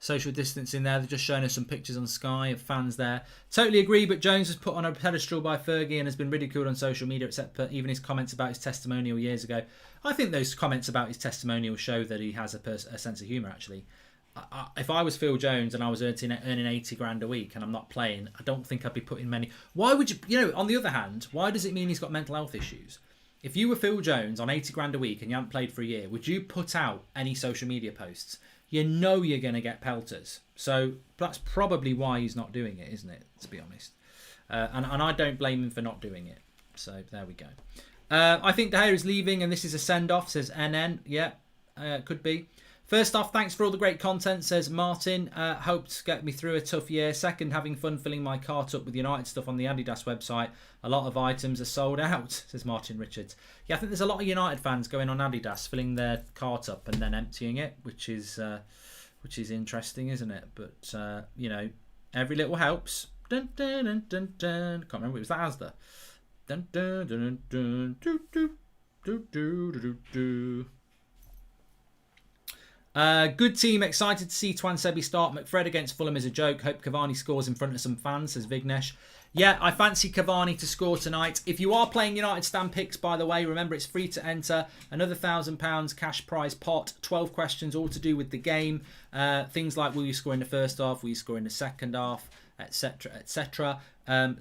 Social distancing there. They're just showing us some pictures on Sky of fans there. Totally agree, but Jones was put on a pedestal by Fergie and has been ridiculed on social media, except for even his comments about his testimonial years ago. I think those comments about his testimonial show that he has a sense of humour, actually. If I was Phil Jones and I was earning 80 grand a week and I'm not playing, I don't think I'd be putting many... Why would you... on the other hand, why does it mean he's got mental health issues? If you were Phil Jones on 80 grand a week and you haven't played for a year, would you put out any social media posts? You know you're going to get pelters. So that's probably why he's not doing it, isn't it? To be honest. And I don't blame him for not doing it. So there we go. I think De Gea is leaving and this is a send-off, says NN. Yeah, could be. First off, thanks for all the great content, says Martin. Hoped to get me through a tough year. Second, having fun filling my cart up with United stuff on the Adidas website. A lot of items are sold out, says Martin Richards. Yeah, I think there's a lot of United fans going on Adidas, filling their cart up and then emptying it, which is interesting, isn't it? But, you know, Every little helps. Dun, dun, dun, dun, dun. Can't remember. It was that Asda. Dun, dun, dun, dun, dun, doo, doo, doo, doo, doo, doo. Good team. Excited to see Twan Sebi start. McFred against Fulham is a joke. Hope Cavani scores in front of some fans, says Vignesh. Yeah, I fancy Cavani to score tonight. If you are playing United Stand Picks, by the way, remember it's free to enter. Another £1,000 cash prize pot. 12 questions, all to do with the game. Things like will you score in the first half, will you score in the second half, etc, etc.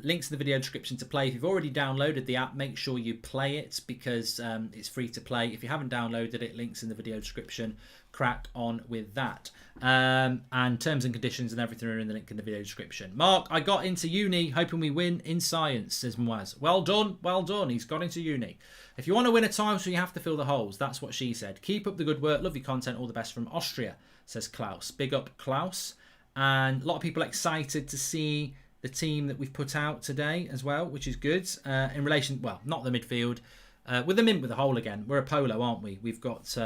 Links in the video description to play. If you've already downloaded the app, make sure you play it because it's free to play. If you haven't downloaded it, links in the video description. Crack on with that. And terms and conditions and everything are in the link in the video description. Mark, I got into uni hoping we win in science, says Mwaz. Well done, well done. He's got into uni. If you want to win a time, so you have to fill the holes. That's what she said. Keep up the good work. Love your content. All the best from Austria, says Klaus. Big up, Klaus. And a lot of people excited to see the team that we've put out today as well, which is good. In relation, well, not the midfield. With the mint with the hole again. We're a polo, aren't we? We've got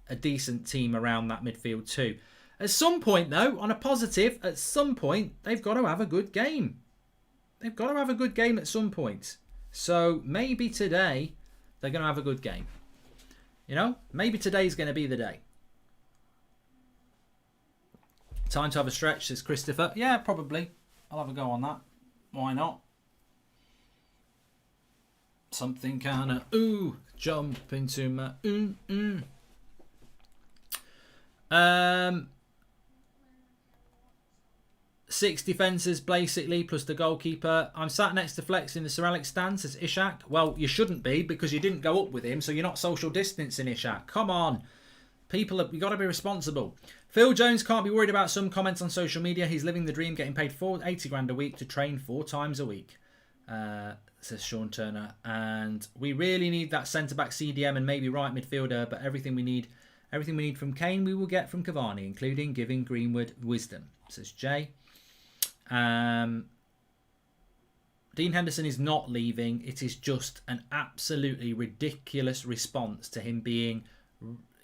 a decent team around that midfield too. At some point, though, on a positive, at some point, they've got to have a good game. They've got to have a good game at some point. So maybe today they're going to have a good game. You know, maybe today's going to be the day. Time to have a stretch, says Christopher. Yeah, probably. I'll have a go on that. Why not? Something kind of, jump into my, 6 defences basically plus the goalkeeper. I'm sat next to Flex in the Sir Alex stand, says Ishak. Well, you shouldn't be because you didn't go up with him, so you're not social distancing, Ishak. Come on. People, you've got to be responsible. Phil Jones can't be worried about some comments on social media. He's living the dream, getting paid 80 grand a week to train 4 times a week, says Sean Turner. And we really need that centre-back CDM and maybe right midfielder, but everything we need from Kane we will get from Cavani, including giving Greenwood wisdom, says Jay. Dean Henderson is not leaving. It is just an absolutely ridiculous response to him being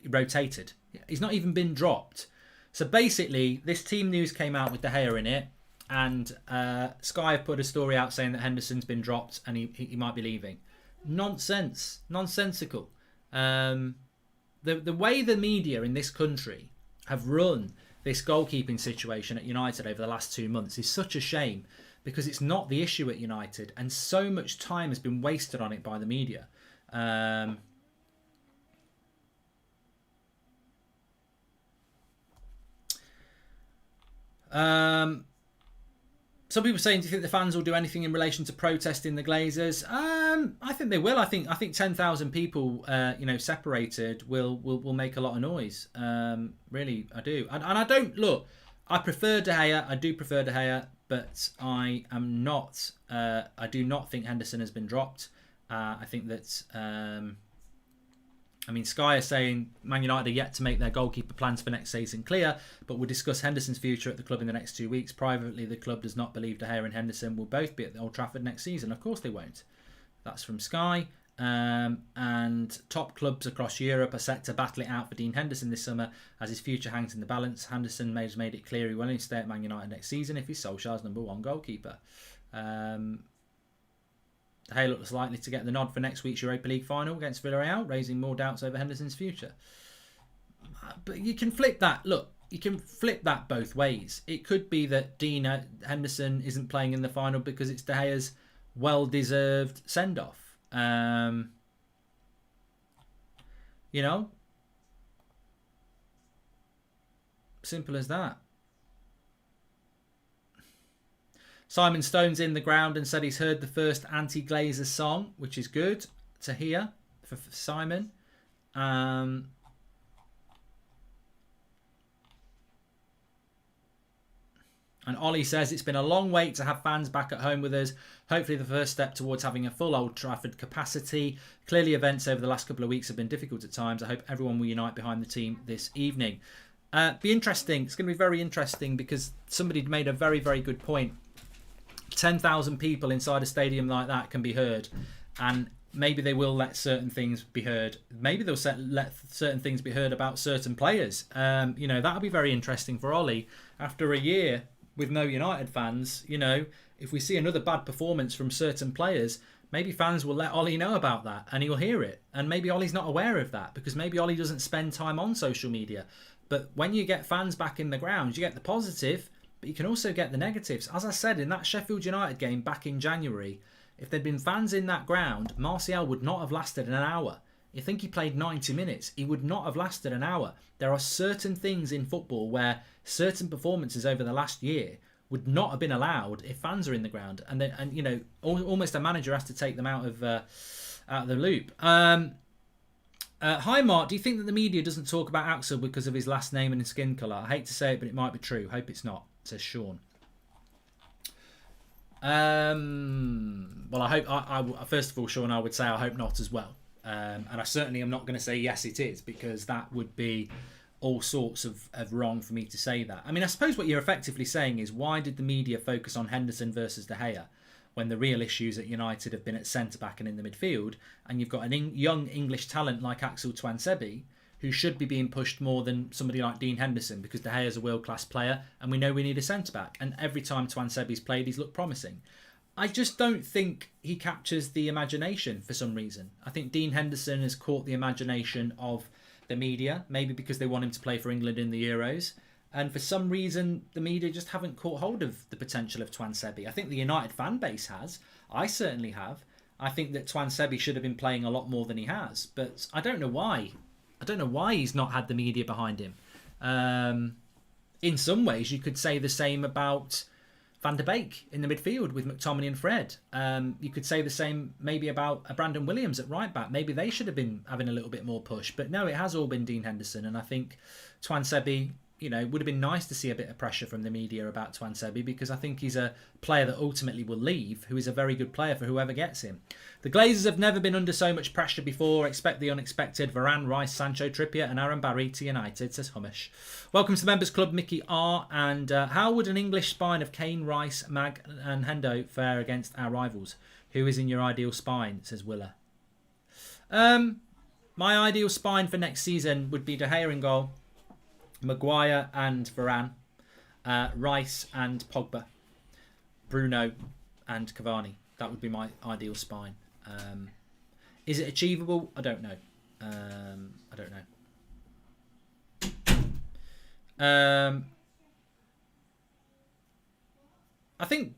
rotated. He's not even been dropped. So basically, this team news came out with De Gea in it, and Sky have put a story out saying that Henderson's been dropped and he might be leaving. Nonsense. Nonsensical. The way the media in this country have run this goalkeeping situation at United over the last 2 months is such a shame because it's not the issue at United and so much time has been wasted on it by the media. Some people saying, do you think the fans will do anything in relation to protesting the Glazers? I think they will. I think 10,000 people, separated will make a lot of noise. Really, I do. And I don't look. I prefer De Gea. I do prefer De Gea, but I am not. I do not think Henderson has been dropped. I think that. Sky is saying Man United are yet to make their goalkeeper plans for next season clear, but will discuss Henderson's future at the club in the next 2 weeks. Privately, the club does not believe De Gea and Henderson will both be at the Old Trafford next season. Of course they won't. That's from Sky. And top clubs across Europe are set to battle it out for Dean Henderson this summer as his future hangs in the balance. Henderson has made it clear he will only stay at Man United next season if he's Solskjaer's #1 goalkeeper. De Gea looks likely to get the nod for next week's Europa League final against Villarreal, raising more doubts over Henderson's future. But you can flip that. Look, you can flip that both ways. It could be that Dean Henderson isn't playing in the final because it's De Gea's well-deserved send-off. Simple as that. Simon Stone's in the ground and said he's heard the first anti-Glazers song, which is good to hear for Simon. And Ollie says it's been a long wait to have fans back at home with us. Hopefully the first step towards having a full Old Trafford capacity. Clearly events over the last couple of weeks have been difficult at times. I hope everyone will unite behind the team this evening. Be interesting. It's going to be very interesting because somebody made a very, very good point. 10,000 people inside a stadium like that can be heard, and maybe they will let certain things be heard. Maybe they'll let certain things be heard about certain players. That'll be very interesting for Ollie after a year with no United fans, if we see another bad performance from certain players, maybe fans will let Ollie know about that and he'll hear it. And maybe Ollie's not aware of that because maybe Ollie doesn't spend time on social media. But when you get fans back in the ground, you get the positive, but you can also get the negatives. As I said, in that Sheffield United game back in January, if there'd been fans in that ground, Martial would not have lasted an hour. You think he played 90 minutes. He would not have lasted an hour. There are certain things in football where certain performances over the last year would not have been allowed if fans are in the ground. And almost a manager has to take them out of the loop. Hi, Mark. Do you think that the media doesn't talk about Axel because of his last name and his skin colour? I hate to say it, but it might be true. Hope it's not, says Sean. Well, I hope. First of all, Sean, I would say I hope not as well. And I certainly am not going to say yes, it is, because that would be all sorts of wrong for me to say that. I mean, I suppose what you're effectively saying is, why did the media focus on Henderson versus De Gea when the real issues at United have been at centre-back and in the midfield, and you've got an young English talent like Axel Tuanzebe, who should be being pushed more than somebody like Dean Henderson, because De Gea is a world-class player and we know we need a centre-back. And every time Tuanzebe's played, he's looked promising. I just don't think he captures the imagination for some reason. I think Dean Henderson has caught the imagination of the media, maybe because they want him to play for England in the Euros. And for some reason, the media just haven't caught hold of the potential of Tuanzebe. I think the United fan base has. I certainly have. I think that Tuanzebe should have been playing a lot more than he has. But I don't know why. I don't know why he's not had the media behind him. In some ways, you could say the same about Van der Beek in the midfield with McTominay and Fred. You could say the same maybe about Brandon Williams at right back. Maybe they should have been having a little bit more push. But no, it has all been Dean Henderson. And I think Tuanzebe, it would have been nice to see a bit of pressure from the media about Tuanzebe, because I think he's a player that ultimately will leave, who is a very good player for whoever gets him. The Glazers have never been under so much pressure before. Expect the unexpected. Varane, Rice, Sancho, Trippier and Aaron Barry to United, says Humish. Welcome to the Members Club, Mickey R. And how would an English spine of Kane, Rice, Mag and Hendo fare against our rivals? Who is in your ideal spine, says Willa. My ideal spine for next season would be De Gea in goal, Maguire and Varane, Rice and Pogba, Bruno and Cavani. That would be my ideal spine. Is it achievable? I don't know. I think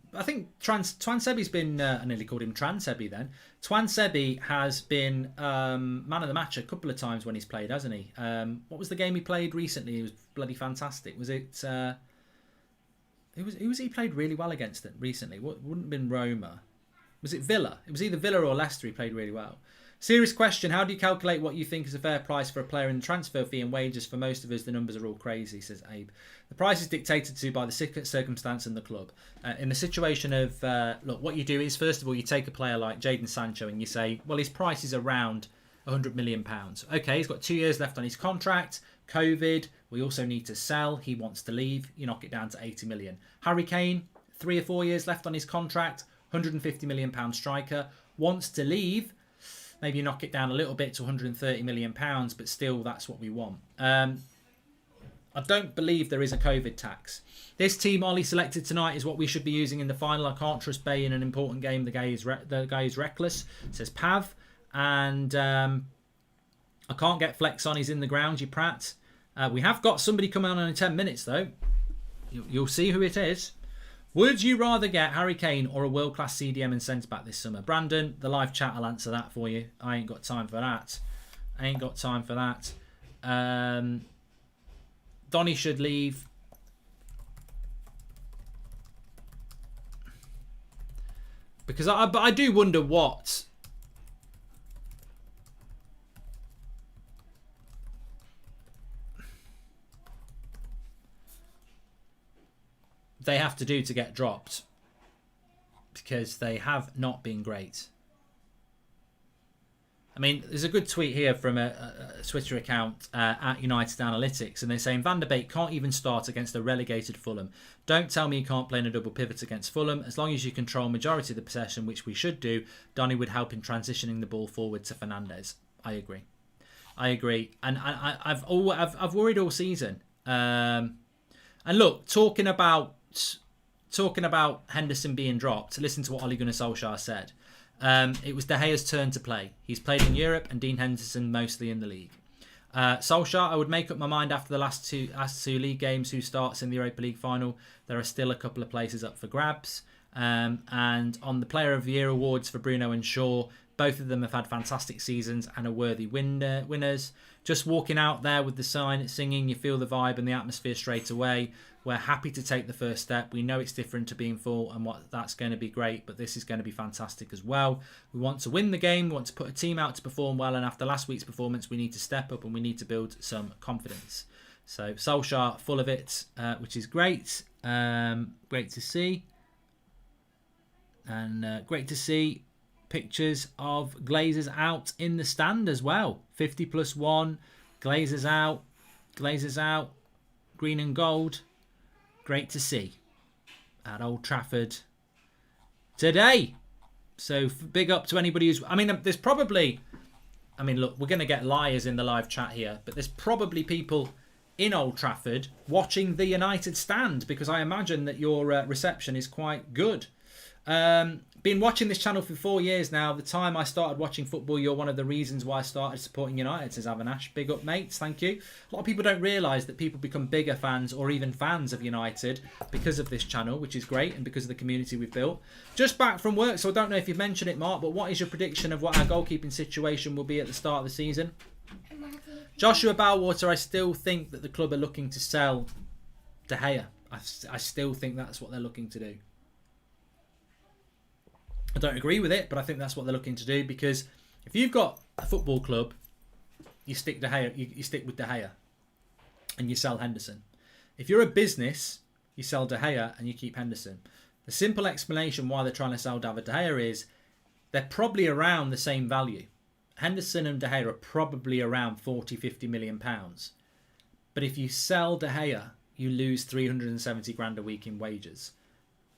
Tuanzebe's been. I nearly called him Transebe then. Tuanzebe has been man of the match a couple of times when he's played, hasn't he? What was the game he played recently? It was bloody fantastic. Was it? Who was he played really well against it recently? Wouldn't have been Roma. Was it Villa? It was either Villa or Leicester. He played really well. Serious question. How do you calculate what you think is a fair price for a player in the transfer fee and wages? For most of us, the numbers are all crazy, says Abe. The price is dictated to by the circumstance and the club. In the situation of, look, what you do is, first of all, you take a player like Jadon Sancho and you say, well, his price is around £100 million. Okay, he's got 2 years left on his contract. COVID, we also need to sell. He wants to leave. You knock it down to 80 million. Harry Kane, 3 or 4 years left on his contract. £150 million striker. Wants to leave. Maybe you knock it down a little bit to £130 million, but still, that's what we want. I don't believe there is a COVID tax. This team Ollie selected tonight is what we should be using in the final. I can't trust Bay in an important game. The guy is reckless, says Pav. And I can't get Flex on. He's in the ground, you prat. We have got somebody coming on in 10 minutes, though. You'll see who it is. Would you rather get Harry Kane or a world-class CDM and centre-back this summer? Brandon, the live chat will answer that for you. I ain't got time for that. Donny should leave. Because I do wonder what they have to do to get dropped, because they have not been great. I mean, there's a good tweet here from a Twitter account at United Analytics, and they're saying Van der Beek can't even start against a relegated Fulham. Don't tell me he can't play in a double pivot against Fulham. As long as you control majority of the possession, which we should do, Donny would help in transitioning the ball forward to Fernandes. I agree, and I've worried all season. And look, talking about talking about Henderson being dropped, listen to what Ole Gunnar Solskjaer said. It was De Gea's turn to play. He's played in Europe and Dean Henderson mostly in the league. Solskjaer, I would make up my mind after the last two league games who starts in the Europa League final. There are still a couple of places up for grabs. And on the Player of the Year awards for Bruno and Shaw, both of them have had fantastic seasons and are worthy winners. Just walking out there with the sign singing, you feel the vibe and the atmosphere straight away. We're happy to take the first step. We know it's different to being full and that's going to be great, but this is going to be fantastic as well. We want to win the game. We want to put a team out to perform well, and after last week's performance, we need to step up and we need to build some confidence. So Solskjaer, full of it, which is great. Great to see. And great to see pictures of Glazers out in the stand as well. 50+1, Glazers out, green and gold. Great to see at Old Trafford today. So big up to anybody who's... I mean, there's probably... I mean, look, we're going to get liars in the live chat here, but there's probably people in Old Trafford watching the United stand, because I imagine that your reception is quite good. Been watching this channel for 4 years now. The time I started watching football, you're one of the reasons why I started supporting United, says Avanash. Big up, mates. Thank you. A lot of people don't realise that people become bigger fans or even fans of United because of this channel, which is great, and because of the community we've built. Just back from work, so I don't know if you've mentioned it, Mark, but what is your prediction of what our goalkeeping situation will be at the start of the season? Joshua Bowwater, I still think that the club are looking to sell De Gea. I still think that's what they're looking to do. I don't agree with it, but I think that's what they're looking to do, because if you've got a football club, you stick De Gea, you stick with De Gea and you sell Henderson. If you're a business, you sell De Gea and you keep Henderson. The simple explanation why they're trying to sell David De Gea is they're probably around the same value. Henderson and De Gea are probably around 40-50 million pounds. But if you sell De Gea, you lose 370 grand a week in wages.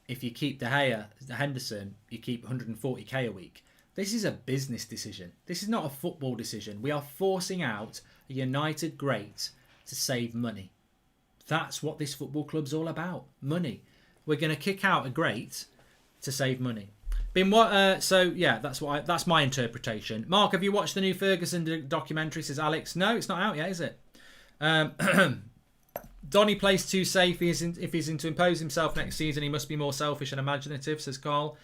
If you keep De Gea, Henderson, you keep 140k a week. This is a business decision. This is not a football decision. We are forcing out a United great to save money. That's what this football club's all about. Money. We're going to kick out a great to save money. So yeah, that's my interpretation. Mark, have you watched the new Ferguson documentary? Says Alex. No, it's not out yet, is it? Donny plays too safe. If he's in to impose himself next season, he must be more selfish and imaginative, says Carl.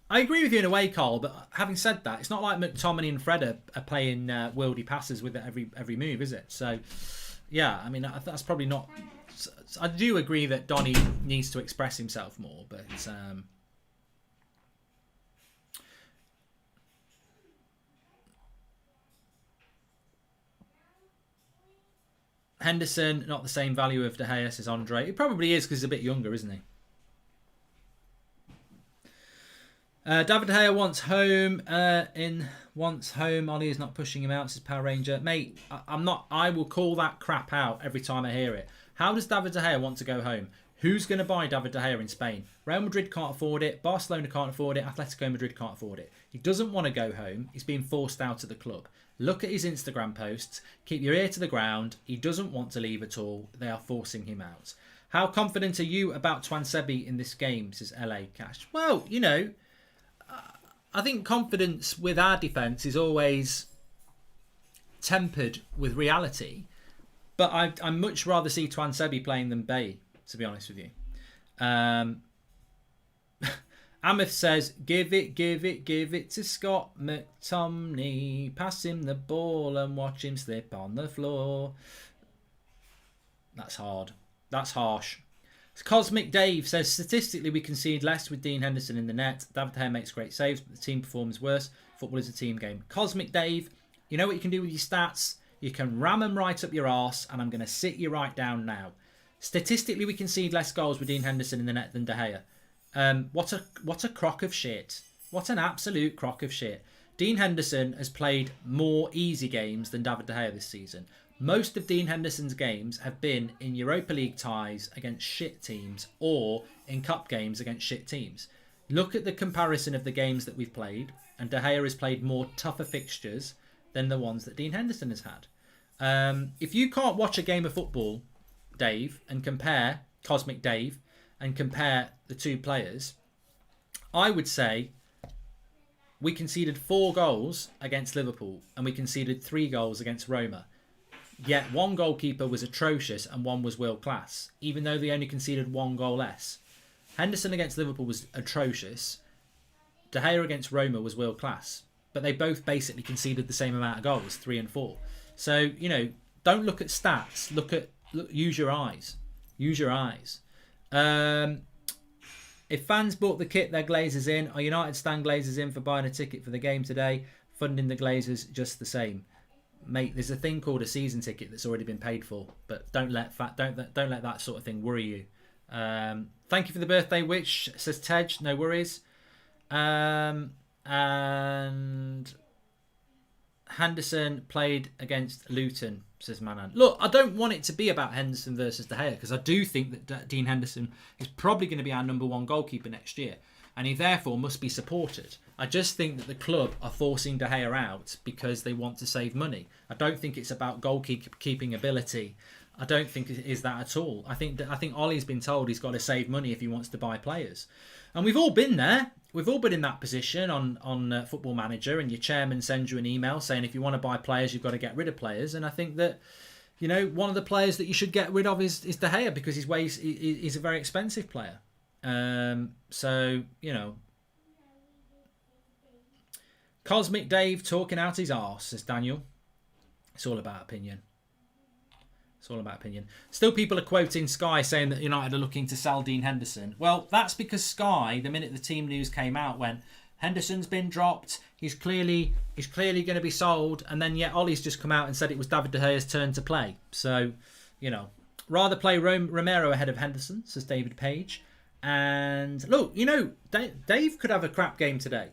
I agree with you in a way, Carl, but having said that, it's not like McTominay and Fred are playing worldy passes with it every move, is it? So, yeah, I mean, that's probably not... I do agree that Donny needs to express himself more, but... Henderson, not the same value of De Gea, says Andre. It probably is because he's a bit younger, isn't he? David De Gea wants home. Wants home. Ollie is not pushing him out, says Power Ranger. Mate, I'm not. I will call that crap out every time I hear it. How does David De Gea want to go home? Who's going to buy David De Gea in Spain? Real Madrid can't afford it. Barcelona can't afford it. Atletico Madrid can't afford it. He doesn't want to go home. He's being forced out of the club. Look at his Instagram posts. Keep your ear to the ground. He doesn't want to leave at all. They are forcing him out. How confident are you about Twansebi in this game, says LA Cash? Well, you know, I think confidence with our defence is always tempered with reality. But I'd much rather see Twansebi playing than Bay, to be honest with you. Amith says, give it to Scott McTominay. Pass him the ball and watch him slip on the floor. That's hard. That's harsh. Cosmic Dave says, statistically we concede less with Dean Henderson in the net. David De Gea makes great saves, but the team performs worse. Football is a team game. Cosmic Dave, you know what you can do with your stats? You can ram them right up your arse, and I'm going to sit you right down now. Statistically, we concede less goals with Dean Henderson in the net than De Gea. What a crock of shit. What an absolute crock of shit. Dean Henderson has played more easy games than David De Gea this season. Most of Dean Henderson's games have been in Europa League ties against shit teams or in cup games against shit teams. Look at the comparison of the games that we've played, and De Gea has played more tougher fixtures than the ones that Dean Henderson has had. If you can't watch a game of football, Dave, and compare Cosmic Dave and compare the two players, I would say we conceded 4 goals against Liverpool and we conceded 3 goals against Roma. Yet one goalkeeper was atrocious and one was world class, even though they only conceded 1 goal less. Henderson against Liverpool was atrocious. De Gea against Roma was world class. But they both basically conceded the same amount of goals, 3 and 4. So, don't look at stats. Use your eyes. Use your eyes. If fans bought the kit, their Glazers in. Are United stand Glazers in for buying a ticket for the game today? Funding the Glazers just the same. Mate, there's a thing called a season ticket that's already been paid for. But don't let that sort of thing worry you. Thank you for the birthday wish, says Tej. No worries. And Henderson played against Luton, says Manan. Look, I don't want it to be about Henderson versus De Gea because I do think that Dean Henderson is probably going to be our number 1 goalkeeper next year and he therefore must be supported. I just think that the club are forcing De Gea out because they want to save money. I don't think it's about goalkeeping ability. I don't think it is that at all. I think Ollie's been told he's got to save money if he wants to buy players. And we've all been there. We've all been in that position on Football Manager, and your chairman sends you an email saying if you want to buy players, you've got to get rid of players. And I think that, one of the players that you should get rid of is De Gea because he's a very expensive player. Cosmic Dave talking out his arse, says Daniel. It's all about opinion. It's all about opinion. Still people are quoting Sky saying that United are looking to sell Dean Henderson. Well, that's because Sky, the minute the team news came out, went, Henderson's been dropped. He's clearly going to be sold. And then yet Ollie's just come out and said it was David De Gea's turn to play. So, rather play Romero ahead of Henderson, says David Page. And look, Dave could have a crap game today.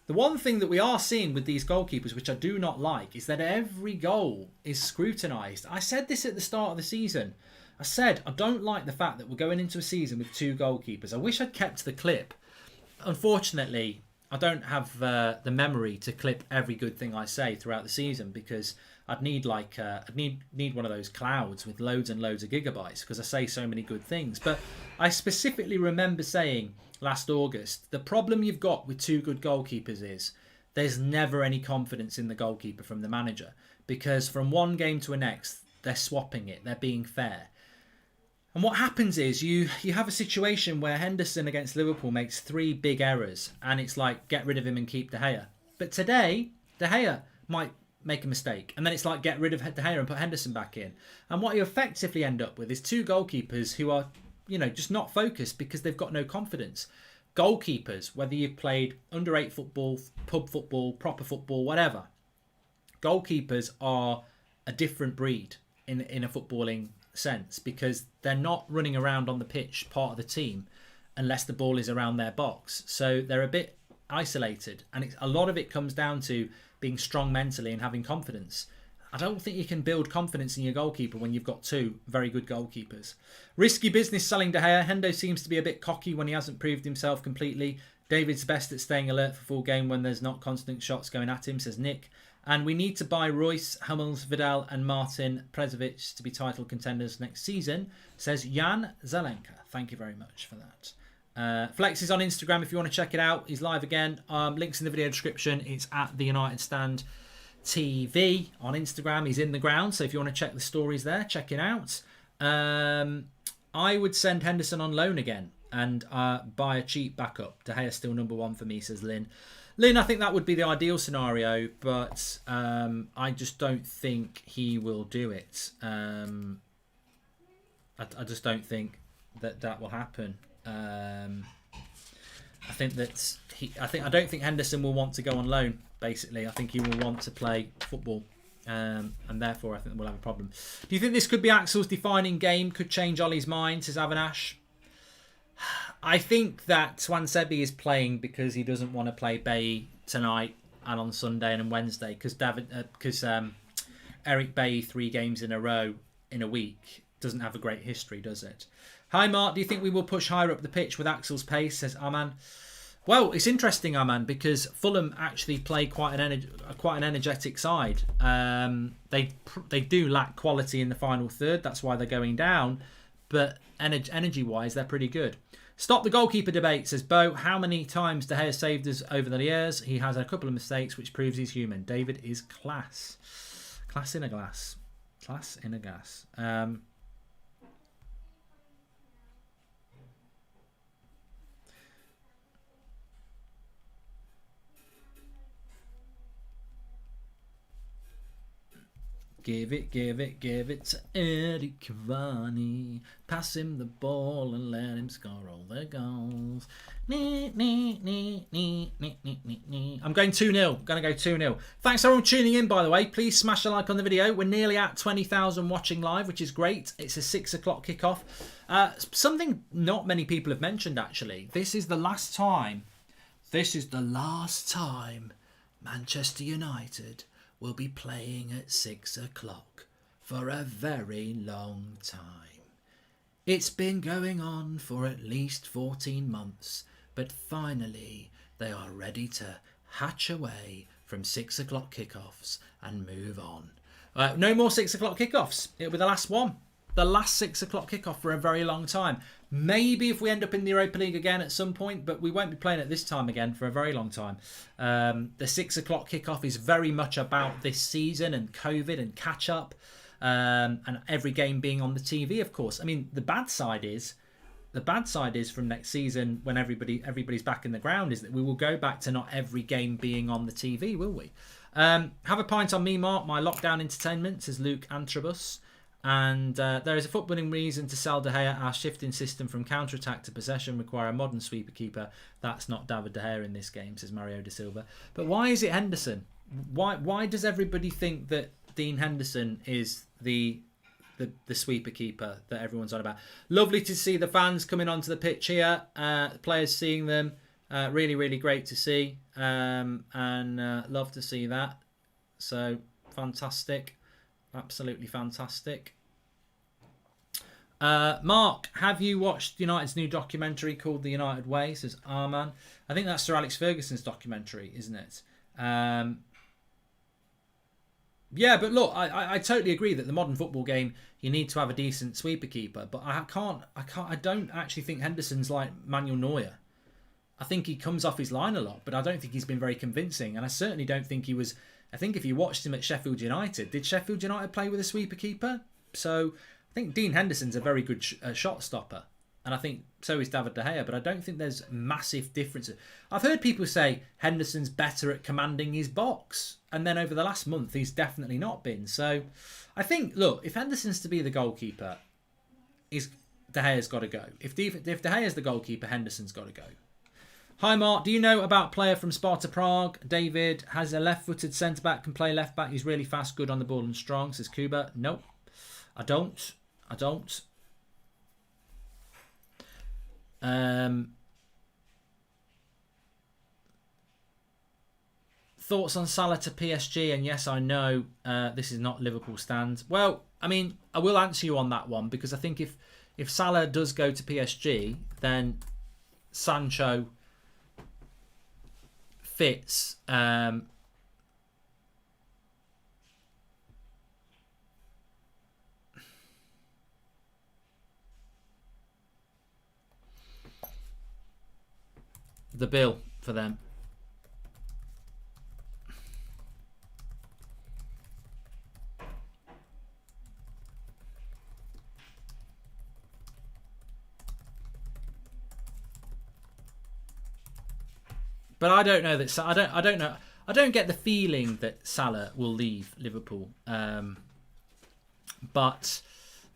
The one thing that we are seeing with these goalkeepers, which I do not like, is that every goal is scrutinised. I said this at the start of the season. I said I don't like the fact that we're going into a season with 2 goalkeepers. I wish I'd kept the clip. Unfortunately, I don't have the memory to clip every good thing I say throughout the season because I'd need need one of those clouds with loads and loads of gigabytes because I say so many good things. But I specifically remember saying last August, the problem you've got with 2 good goalkeepers is there's never any confidence in the goalkeeper from the manager because from one game to the next, they're swapping it. They're being fair. And what happens is you have a situation where Henderson against Liverpool makes 3 big errors and it's like, get rid of him and keep De Gea. But today, De Gea might make a mistake. And then it's like, get rid of De Gea and put Henderson back in. And what you effectively end up with is 2 goalkeepers who are just not focused because they've got no confidence. Goalkeepers, whether you've played under 8 football, pub football, proper football, whatever, goalkeepers are a different breed in a footballing sense because they're not running around on the pitch, part of the team, unless the ball is around their box. So they're a bit isolated, and a lot of it comes down to being strong mentally and having confidence. I don't think you can build confidence in your goalkeeper when you've got 2 very good goalkeepers. Risky business selling De Gea. Hendo seems to be a bit cocky when he hasn't proved himself completely. David's best at staying alert for full game when there's not constant shots going at him, says Nick. And we need to buy Royce, Hummels, Vidal and Martin Prezovic to be title contenders next season, says Jan Zelenka. Thank you very much for that. Flex is on Instagram if you want to check it out. He's live again. Links in the video description. It's at the United Stand TV on Instagram. He's in the ground, so if you want to check the stories there, check it out. I would send Henderson on loan again and buy a cheap backup. De Gea still number 1 for me, says Lynn. Lynn, I think that would be the ideal scenario, but I just don't think he will do it. I just don't think that will happen. I don't think Henderson will want to go on loan. Basically, I think he will want to play football, and therefore I think we'll have a problem. Do you think this could be Axel's defining game? Could change Ollie's mind, says Avanash. I think that Swansebi is playing because he doesn't want to play Bailly tonight and on Sunday and on Wednesday because Eric Bailly 3 games in a row in a week doesn't have a great history, does it? Hi Mark, do you think we will push higher up the pitch with Axel's pace, says Aman. Well, it's interesting, Aman, because Fulham actually play quite an energetic side. They do lack quality in the final third. That's why they're going down. but energy-wise, they're pretty good. Stop the goalkeeper debate, says Bo. How many times De Gea saved us over the years? He has a couple of mistakes, which proves he's human. David is class. Class in a glass. Class in a gas. Give it to Eddie Cavani. Pass him the ball and let him score all the goals. I'm going 2-0. Going to go 2-0. Thanks everyone for tuning in, by the way. Please smash a like on the video. We're nearly at 20,000 watching live, which is great. It's a 6 o'clock kickoff. Something not many people have mentioned, actually. This is the last time Manchester United will be playing at 6 o'clock for a very long time. It's been going on for at least 14 months, but finally they are ready to hatch away from 6 o'clock kickoffs and move on. No more 6 o'clock kickoffs. It'll be the last one. The last 6 o'clock kickoff for a very long time. Maybe if we end up in the Europa League again at some point, but we won't be playing it this time again for a very long time. The 6 o'clock kickoff is very much about this season and COVID and catch up, and every game being on the TV, of course. I mean, the bad side is from next season, when everybody's back in the ground, is that we will go back to not every game being on the TV, will we? Have a pint on me, Mark. My lockdown entertainment, says Luke Antrobus. And there is a footballing reason to sell De Gea. Our shifting system from counter-attack to possession require a modern sweeper keeper. That's not David De Gea in this game, says Mario De Silva. But why is it Henderson? Why does everybody think that Dean Henderson is the sweeper keeper that everyone's on about? Lovely to see the fans coming onto the pitch here. The players seeing them. Really, really great to see. And love to see that. So, fantastic. Absolutely fantastic. Mark, have you watched United's new documentary called The United Way? Says Arman. I think that's Sir Alex Ferguson's documentary, isn't it? Yeah, but look, I totally agree that the modern football game, you need to have a decent sweeper keeper, but I don't actually think Henderson's like Manuel Neuer. I think he comes off his line a lot, but I don't think he's been very convincing, and I certainly don't think he was. I think if you watched him at Sheffield United, did Sheffield United play with a sweeper keeper? So I think Dean Henderson's a very good shot stopper. And I think so is David De Gea, but I don't think there's massive differences. I've heard people say Henderson's better at commanding his box. And then over the last month, he's definitely not been. So I think, look, if Henderson's to be the goalkeeper, De Gea's got to go. If De Gea's the goalkeeper, Henderson's got to go. Hi Mark, do you know about player from Sparta Prague? David has a left-footed centre-back, can play left-back. He's really fast, good on the ball and strong, says Kuba. Nope, I don't. Thoughts on Salah to PSG? And yes, I know this is not Liverpool stand. Well, I mean, I will answer you on that one, because I think if Salah does go to PSG, then Sancho fits the bill for them. But I don't know that. I don't know. I don't get the feeling that Salah will leave Liverpool. But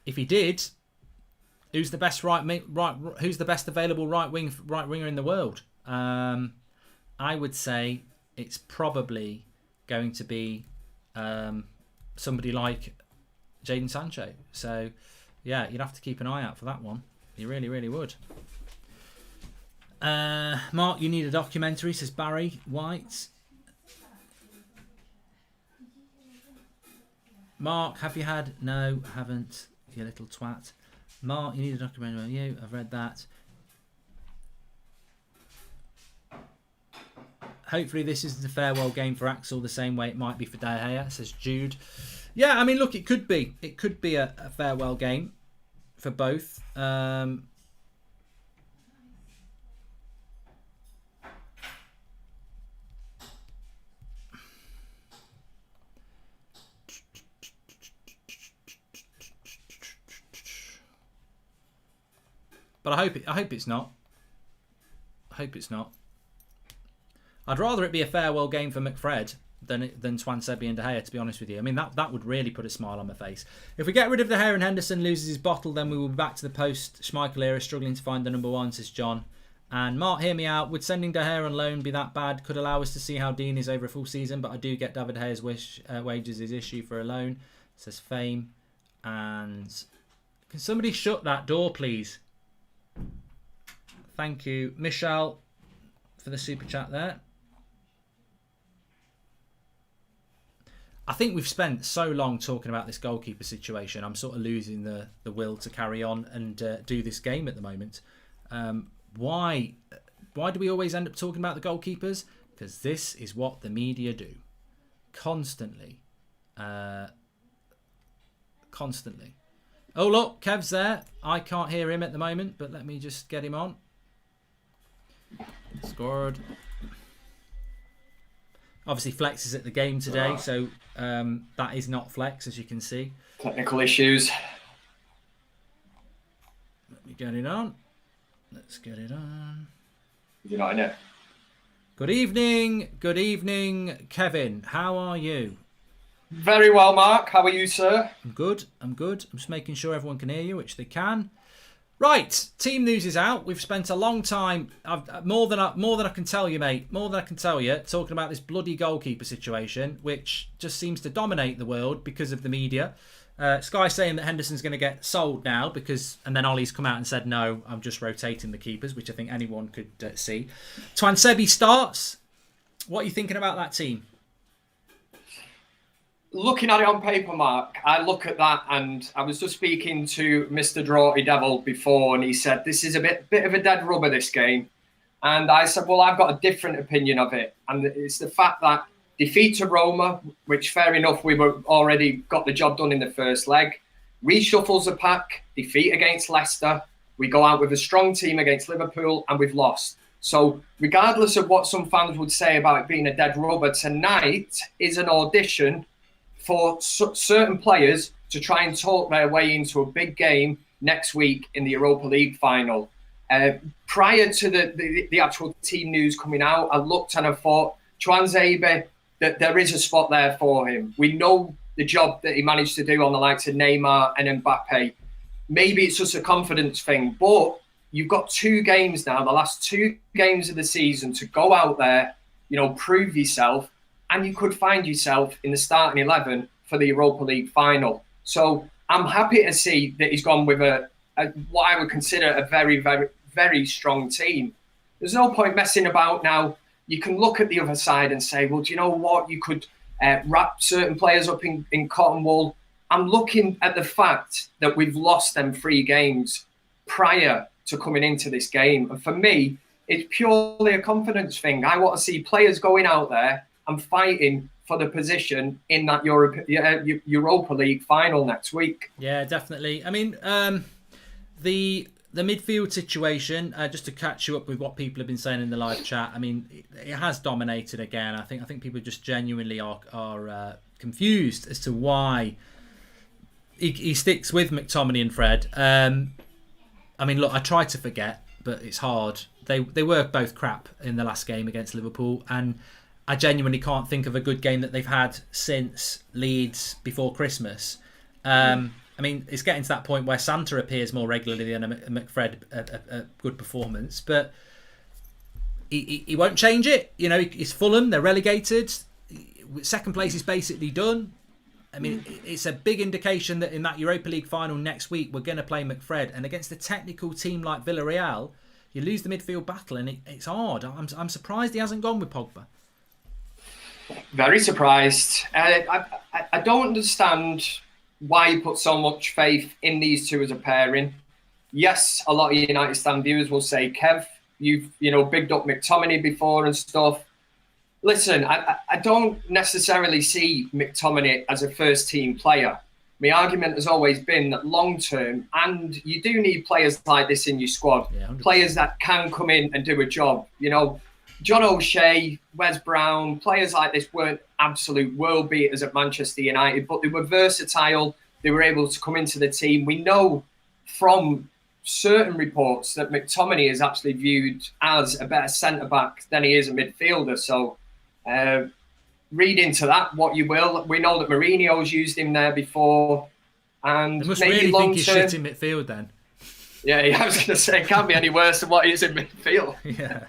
if he did, who's the best who's the best available right winger in the world? I would say it's probably going to be somebody like Jadon Sancho. So yeah, you'd have to keep an eye out for that one. You really, really would. Mark, you need a documentary, says Barry White. Mark, have you had? No, haven't. You little twat. Mark, you need a documentary about you. I've read that. Hopefully this isn't a farewell game for Axel the same way it might be for De Gea, says Jude. Yeah, I mean, look, it could be. It could be a farewell game for both. But I hope it's not. I hope it's not. I'd rather it be a farewell game for McFred than Twansebi and De Gea, to be honest with you. I mean, that would really put a smile on my face. If we get rid of De Gea and Henderson loses his bottle, then we will be back to the post-Schmeichel era, struggling to find the number one, says John. And Mark, hear me out. Would sending De Gea on loan be that bad? Could allow us to see how Dean is over a full season, but I do get David De Gea's wages is issue for a loan, says Fame. And can somebody shut that door, please? Thank you, Michelle, for the super chat there. I think we've spent so long talking about this goalkeeper situation. I'm sort of losing the will to carry on and do this game at the moment. Why do we always end up talking about the goalkeepers? Because this is what the media do. Constantly. Constantly. Oh, look, Kev's there. I can't hear him at the moment, but let me just get him on. Scored. Obviously, Flex is at the game today, so that is not Flex, as you can see. Technical issues. Let me get it on. Let's get it on. You're not in it. Good evening, Kevin. How are you? Very well, Mark. How are you, sir? I'm good. I'm just making sure everyone can hear you, which they can. Right, team news is out. We've spent a long time, more than I can tell you, mate. More than I can tell you, talking about this bloody goalkeeper situation, which just seems to dominate the world because of the media. Sky saying that Henderson's going to get sold now and then Ollie's come out and said, no, I'm just rotating the keepers, which I think anyone could see. Twansebi starts. What are you thinking about that team? Looking at it on paper, Mark, I look at that, and I was just speaking to Mr. Draughty Devil before, and he said, this is a bit of a dead rubber, this game. And I said, well, I've got a different opinion of it. And it's the fact that defeat to Roma, which fair enough, we were already got the job done in the first leg. Reshuffles the pack, defeat against Leicester. We go out with a strong team against Liverpool, and we've lost. So regardless of what some fans would say about it being a dead rubber, tonight is an audition for certain players to try and talk their way into a big game next week in the Europa League final. Prior to the actual team news coming out, I looked and I thought, Twansebi, that there is a spot there for him. We know the job that he managed to do on the likes of Neymar and Mbappe. Maybe it's just a confidence thing, but you've got 2 games now, the last 2 games of the season, to go out there, prove yourself, and you could find yourself in the starting 11 for the Europa League final. So I'm happy to see that he's gone with what I would consider a very, very, very strong team. There's no point messing about now. You can look at the other side and say, well, do you know what? You could wrap certain players up in cotton wool. I'm looking at the fact that we've lost them 3 games prior to coming into this game. And for me, it's purely a confidence thing. I want to see players going out there and fighting for the position in that Europa League final next week. Yeah, definitely. I mean, the midfield situation, just to catch you up with what people have been saying in the live chat, I mean, it has dominated again. I think people just genuinely are confused as to why he sticks with McTominay and Fred. I mean, look, I try to forget, but it's hard. They were both crap in the last game against Liverpool, and I genuinely can't think of a good game that they've had since Leeds before Christmas. I mean, it's getting to that point where Santa appears more regularly than a McFred, a good performance, but he won't change it. It's Fulham, they're relegated. Second place is basically done. I mean, it's a big indication that in that Europa League final next week, we're going to play McFred. And against a technical team like Villarreal, you lose the midfield battle, and it's hard. I'm surprised he hasn't gone with Pogba. Very surprised. I don't understand why you put so much faith in these two as a pairing. Yes, a lot of United stand viewers will say, Kev, you've bigged up McTominay before and stuff. Listen, I don't necessarily see McTominay as a first team player. my argument has always been that long term, and you do need players like this in your squad, players that can come in and do a job. You know, John O'Shea, Wes Brown, players like this weren't absolute world beaters at Manchester United, but they were versatile. They were able to come into the team. We know from certain reports that McTominay is actually viewed as a better centre-back than he is a midfielder. So read into that what you will. We know that Mourinho's used him there before. And they must maybe really think he's long-term, shit in midfield then. Yeah, I was going to say, it can't be any worse than what he is in midfield. Yeah.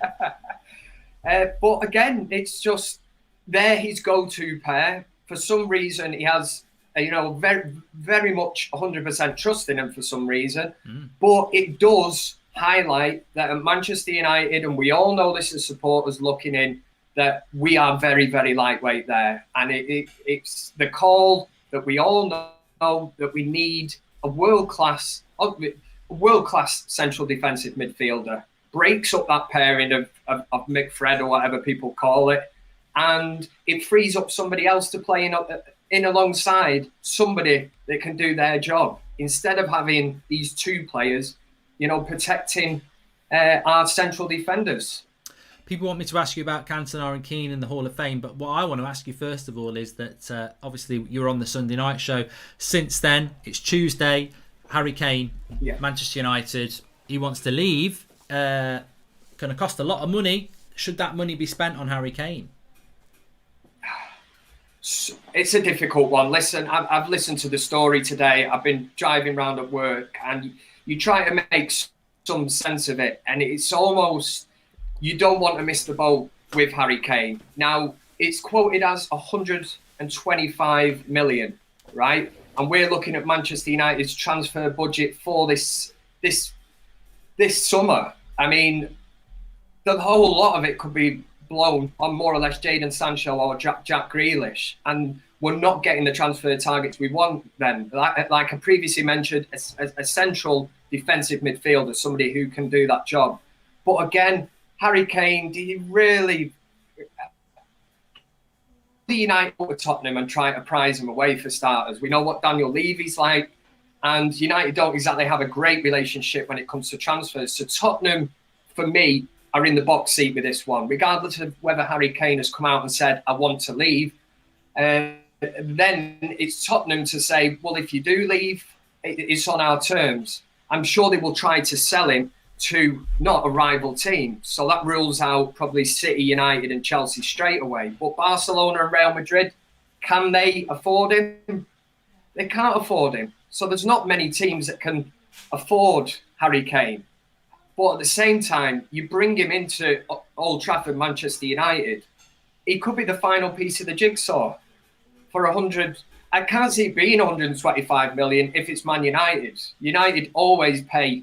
But again, it's just they're his go-to pair. For some reason, he has, very, very much 100% trust in him for some reason. But it does highlight that at Manchester United, and we all know this as supporters looking in, that we are very, very lightweight there. And it's the call that we all know that we need a world-class central defensive midfielder. Breaks up that pairing of McFred or whatever people call it, and it frees up somebody else to play in alongside somebody that can do their job, instead of having these two players, protecting our central defenders. People want me to ask you about Cantona and Keane in the Hall of Fame, but what I want to ask you first of all is that obviously you were on the Sunday night show. Since then, it's Tuesday. Harry Kane, Manchester United, he wants to leave. Going to cost a lot of money. Should that money be spent on Harry Kane? It's a difficult one. Listen, I've listened to the story today. I've been driving around at work, and you try to make some sense of it, and it's almost, you don't want to miss the boat with Harry Kane. Now, it's quoted as 125 million, right? And we're looking at Manchester United's transfer budget for this summer. I mean, the whole lot of it could be blown on more or less Jadon Sancho or Jack Grealish, and we're not getting the transfer targets we want then. Like I previously mentioned, a central defensive midfielder, somebody who can do that job. But again, Harry Kane, do you really... The United with Tottenham and try to prize him away for starters. We know what Daniel Levy's like, and United don't exactly have a great relationship when it comes to transfers. So Tottenham, for me, are in the box seat with this one, regardless of whether Harry Kane has come out and said, I want to leave. Then it's Tottenham to say, well, if you do leave, it's on our terms. I'm sure they will try to sell him to not a rival team. So that rules out probably City, United and Chelsea straight away. But Barcelona and Real Madrid, can they afford him? They can't afford him. So there's not many teams that can afford Harry Kane. But at the same time, you bring him into Old Trafford, Manchester United, he could be the final piece of the jigsaw for 100. I can't see it being 125 million if it's Man United. United always pay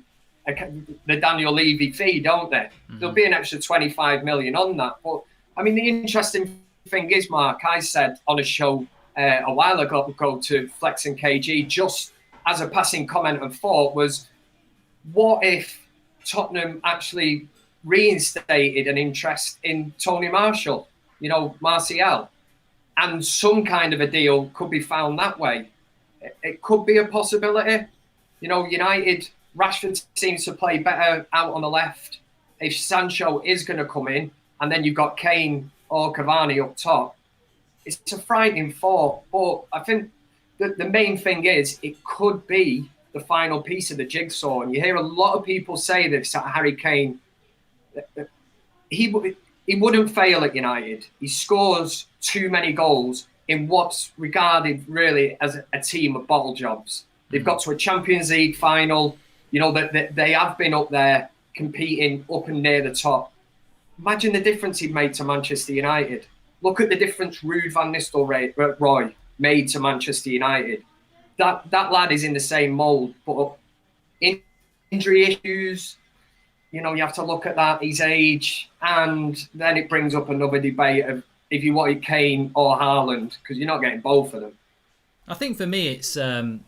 the Daniel Levy fee, don't they? There'll be an extra 25 million on that. But I mean, the interesting thing is, Mark, I said on a show a while ago to Flex and KG, just as a passing comment and thought, was what if Tottenham actually reinstated an interest in Tony Marshall, Martial, and some kind of a deal could be found that way. It could be a possibility. United, Rashford seems to play better out on the left. If Sancho is going to come in, and then you've got Kane or Cavani up top, it's a frightening thought. But I think that the main thing is it could be the final piece of the jigsaw. And you hear a lot of people say this at Harry Kane. He wouldn't fail at United. He scores too many goals in what's regarded really as a team of bottle jobs. They've got to a Champions League final. They have been up there competing up and near the top. Imagine the difference he'd made to Manchester United. Look at the difference Ruud van Nistelrooy made to Manchester United. That lad is in the same mould, but injury issues, you have to look at that, his age, and then it brings up another debate of if you wanted Kane or Haaland, because you're not getting both of them. I think for me it's, and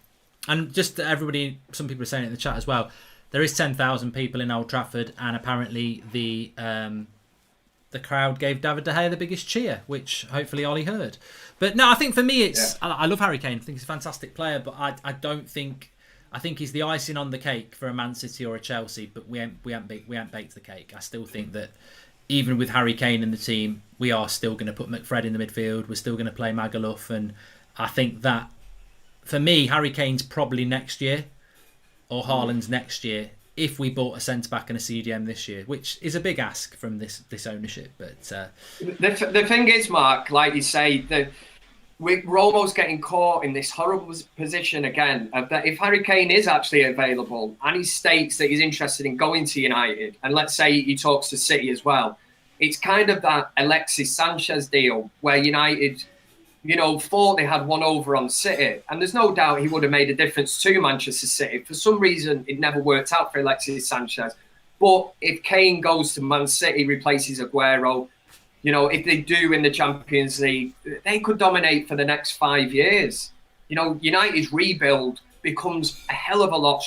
just everybody, some people are saying it in the chat as well, there is 10,000 people in Old Trafford, and apparently the the crowd gave David De Gea the biggest cheer, which hopefully Ollie heard. But no, I think for me, I love Harry Kane. I think he's a fantastic player, but I don't think. I think he's the icing on the cake for a Man City or a Chelsea, but we ain't baked the cake. I still think that even with Harry Kane in the team, we are still going to put McFred in the midfield. We're still going to play Magaluf, and I think that for me, Harry Kane's probably next year or Haaland's next year if we bought a centre back and a CDM this year, which is a big ask from this ownership. But the thing is, Mark, like you say, we're almost getting caught in this horrible position again that if Harry Kane is actually available and he states that he's interested in going to United, and let's say he talks to City as well, it's kind of that Alexis Sanchez deal where United, thought they had one over on City, and there's no doubt he would have made a difference to Manchester City. For some reason, it never worked out for Alexis Sanchez. But if Kane goes to Man City, replaces Aguero, if they do in the Champions League, they could dominate for the next 5 years. United's rebuild becomes a hell of a lot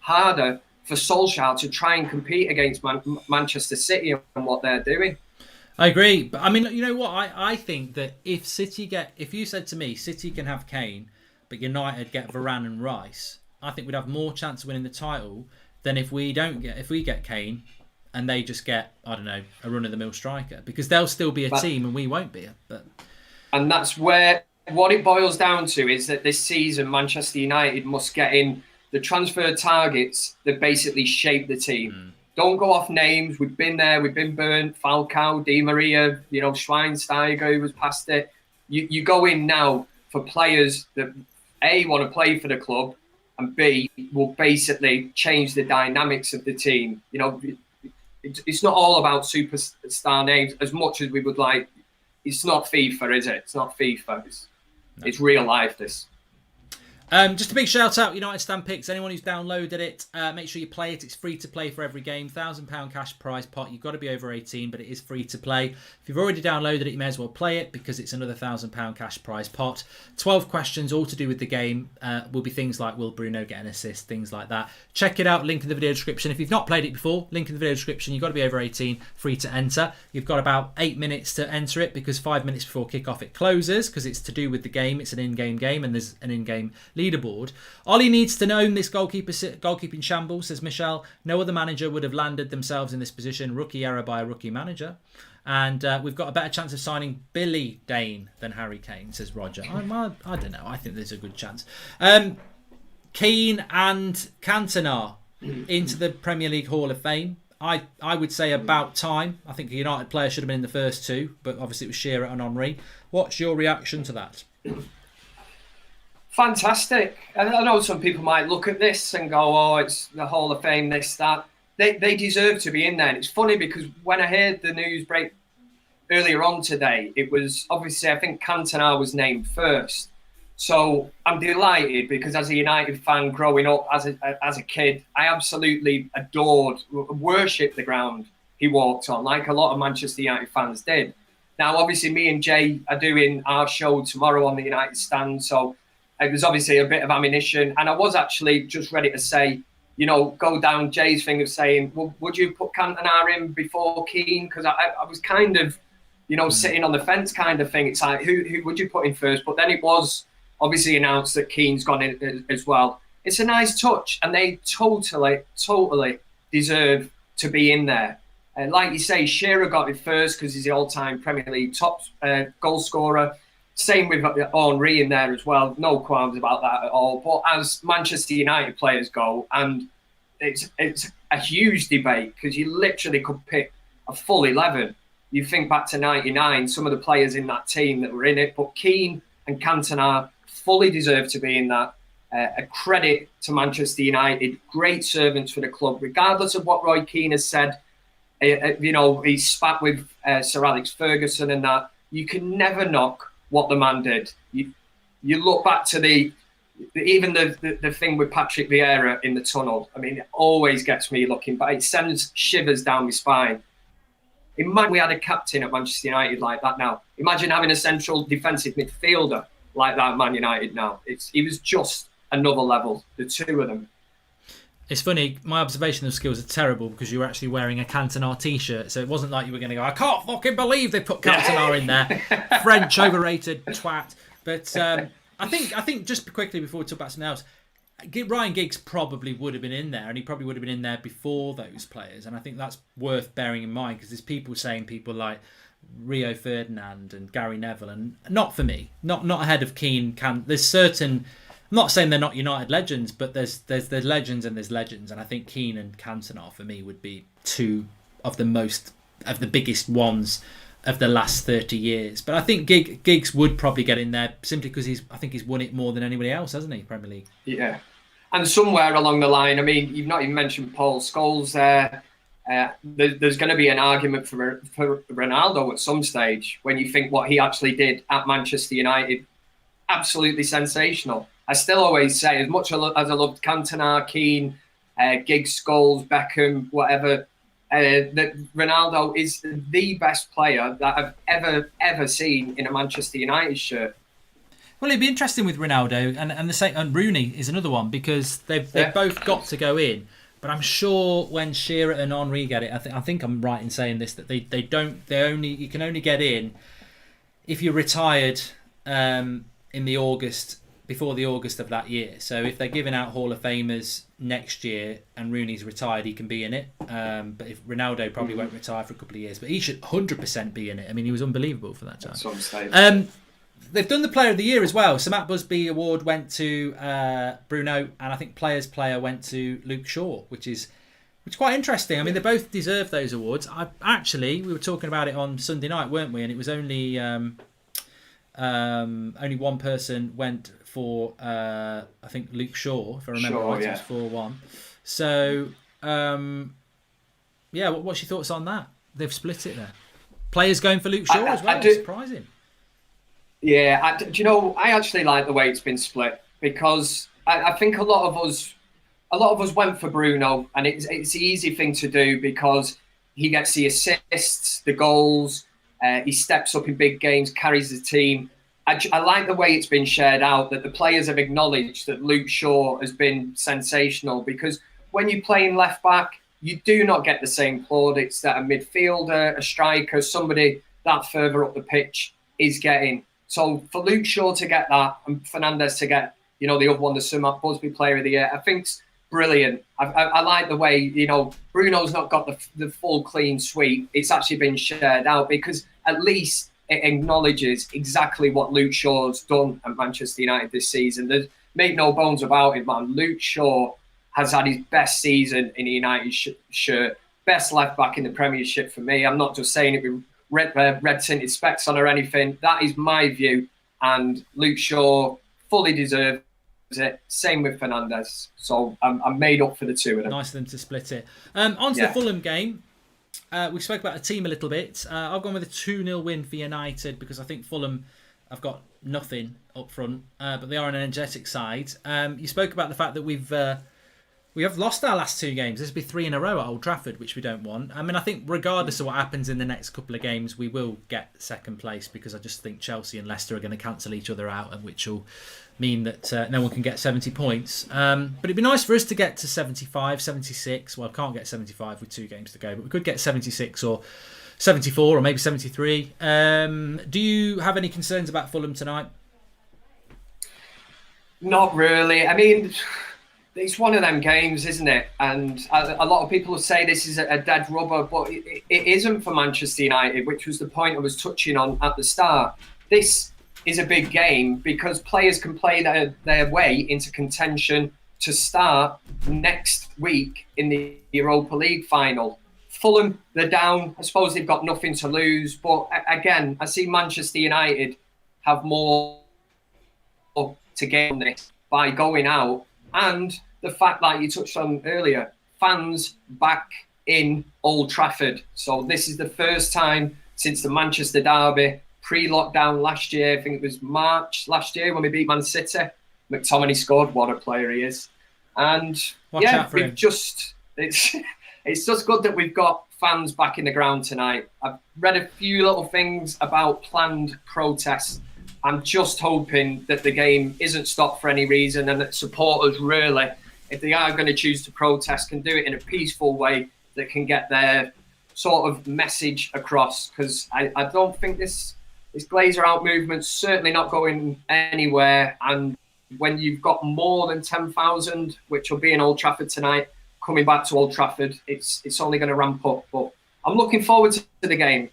harder for Solskjaer to try and compete against Manchester City and what they're doing. I agree. But I mean, you know what? I think that if you said to me, City can have Kane, but United get Varane and Rice, I think we'd have more chance of winning the title than if we get Kane and they just get, I don't know, a run-of-the-mill striker, because they'll still be a team and we won't be. And that's where what it boils down to is that this season Manchester United must get in the transfer targets that basically shape the team. Don't go off names. We've been there. We've been burnt. Falcao, Di Maria, Schweinsteiger, who was past it. You go in now for players that A, want to play for the club, and B, will basically change the dynamics of the team. It's not all about superstar names as much as we would like. It's not FIFA, is it? It's not FIFA. It's real life, this. Just a big shout out, United Stand Picks. Anyone who's downloaded it, make sure you play it. It's free to play for every game. £1,000 cash prize pot. You've got to be over 18, but it is free to play. If you've already downloaded it, you may as well play it because it's another £1,000 cash prize pot. 12 questions, all to do with the game. Will be things like, will Bruno get an assist? Things like that. Check it out. Link in the video description. If you've not played it before, link in the video description. You've got to be over 18, free to enter. You've got about 8 minutes to enter it because 5 minutes before kickoff it closes because it's to do with the game. It's an in-game game and there's an in-game leaderboard. Ollie needs to own this goalkeeping shambles, says Michelle. No other manager would have landed themselves in this position. Rookie error by a rookie manager. And we've got a better chance of signing Billy Dane than Harry Kane, says Roger. I don't know. I think there's a good chance. Keane and Cantona into the Premier League Hall of Fame. I would say about time. I think a United player should have been in the first two, but obviously it was Shearer and Henry. What's your reaction to that? Fantastic. I know some people might look at this and go, oh, it's the Hall of Fame, this, that. They deserve to be in there. And it's funny because when I heard the news break earlier on today, it was obviously, I think Cantona was named first. So I'm delighted because as a United fan growing up as a kid, I absolutely adored, worshipped the ground he walked on, like a lot of Manchester United fans did. Now, obviously, me and Jay are doing our show tomorrow on the United Stand, so it was obviously a bit of ammunition. And I was actually just ready to say, go down Jay's thing of saying, well, would you put Cantona in before Keane? Because I was kind of, sitting on the fence kind of thing. It's like, who would you put in first? But then it was obviously announced that Keane's gone in as well. It's a nice touch, and they totally deserve to be in there. Like you say, Shearer got it first because he's the all-time Premier League top goal scorer. Same with Henry in there as well. No qualms about that at all. But as Manchester United players go, and it's a huge debate because you literally could pick a full 11. You think back to '99, some of the players in that team that were in it, but Keane and Cantona fully deserve to be in that. A credit to Manchester United, great servants for the club, regardless of what Roy Keane has said. He spat with Sir Alex Ferguson and that. You can never knock what the man did. You look back to the thing with Patrick Vieira in the tunnel. I mean, it always gets me looking back. It sends shivers down my spine. Imagine we had a captain at Manchester United like that now. Imagine having a central defensive midfielder like that at Man United now. He was just another level, the two of them. It's funny, my observational skills are terrible because you were actually wearing a Cantona t-shirt, so it wasn't like you were going to go, I can't fucking believe they put Cantona in there. French overrated twat. But I think just quickly before we talk about something else, Ryan Giggs probably would have been in there, and he probably would have been in there before those players, and I think that's worth bearing in mind because there's people saying people like Rio Ferdinand and Gary Neville, and not for me, not ahead of Keane. There's certain, I'm not saying they're not United legends, but there's legends and there's legends, and I think Keane and Cantona for me would be two of the biggest ones of the last 30 years. But I think Giggs would probably get in there simply because I think he's won it more than anybody else, hasn't he, Premier League? Yeah, and somewhere along the line, I mean, you've not even mentioned Paul Scholes there. There's going to be an argument for Ronaldo at some stage when you think what he actually did at Manchester United, absolutely sensational. I still always say, as much as I loved Cantona, Keane, Giggs, Scholes, Beckham, whatever, that Ronaldo is the best player that I've ever seen in a Manchester United shirt. Well, it'd be interesting with Ronaldo and Rooney is another one because they've both got to go in. But I'm sure when Shearer and Henry get it, I think I'm right in saying this, that you can only get in if you're retired before the August of that year. So if they're giving out Hall of Famers next year and Rooney's retired, he can be in it. But if Ronaldo probably won't retire for a couple of years, but he should 100% be in it. I mean, he was unbelievable for that time. That's what I'm saying. They've done the Player of the Year as well. So Matt Busby Award went to Bruno, and I think Players Player went to Luke Shaw, which is quite interesting. I mean, they both deserve those awards. We were talking about it on Sunday night, weren't we? And it was only one person went for I think Luke Shaw, if I remember right. It was 4-1. So what's your thoughts on that? They've split it there. Players going for Luke Shaw as well. Surprising. Yeah, do you know, I actually like the way it's been split because I think a lot of us went for Bruno, and it's the easy thing to do because he gets the assists, the goals, he steps up in big games, carries the team. I like the way it's been shared out, that the players have acknowledged that Luke Shaw has been sensational, because when you play in left back, you do not get the same plaudits that a midfielder, a striker, somebody that further up the pitch is getting. So for Luke Shaw to get that and Fernandes to get, the other one, the Matt Busby Player of the Year, I think's brilliant. I like the way, Bruno's not got the full clean sweep. It's actually been shared out because at least it acknowledges exactly what Luke Shaw's done at Manchester United this season. There's make no bones about it, man. Luke Shaw has had his best season in a United shirt, best left back in the Premiership for me. I'm not just saying it with red tinted specs on or anything. That is my view, and Luke Shaw fully deserves it. Same with Fernandes. So I'm made up for the two of them. Nice of them to split it. On to the Fulham game. We spoke about the team a little bit. I've gone with a 2-0 win for United because I think Fulham have got nothing up front, but they are an energetic side. You spoke about the fact that we have lost our last 2 games. This will be 3 in a row at Old Trafford, which we don't want. I mean, I think regardless of what happens in the next couple of games, we will get second place because I just think Chelsea and Leicester are going to cancel each other out, and which will mean that no one can get 70 points. But it'd be nice for us to get to 75, 76. Well, I can't get 75 with 2 games to go, but we could get 76 or 74 or maybe 73. Do you have any concerns about Fulham tonight? Not really. I mean, it's one of them games, isn't it? And a lot of people say this is a dead rubber, but it isn't for Manchester United, which was the point I was touching on at the start. This is a big game because players can play their way into contention to start next week in the Europa League final. Fulham, they're down. I suppose they've got nothing to lose. But again, I see Manchester United have more to gain this by going out. And the fact that you touched on earlier, fans back in Old Trafford. So this is the first time since the Manchester derby, pre-lockdown last year. I think it was March last year when we beat Man City. McTominay scored. What a player he is. And it's just good that we've got fans back in the ground tonight. I've read a few little things about planned protests. I'm just hoping that the game isn't stopped for any reason and that supporters really if they are going to choose to protest, can do it in a peaceful way that can get their sort of message across. Because I don't think this Glazer out movement's certainly not going anywhere. And when you've got more than 10,000, which will be in Old Trafford tonight, coming back to Old Trafford, it's only going to ramp up. But I'm looking forward to the game,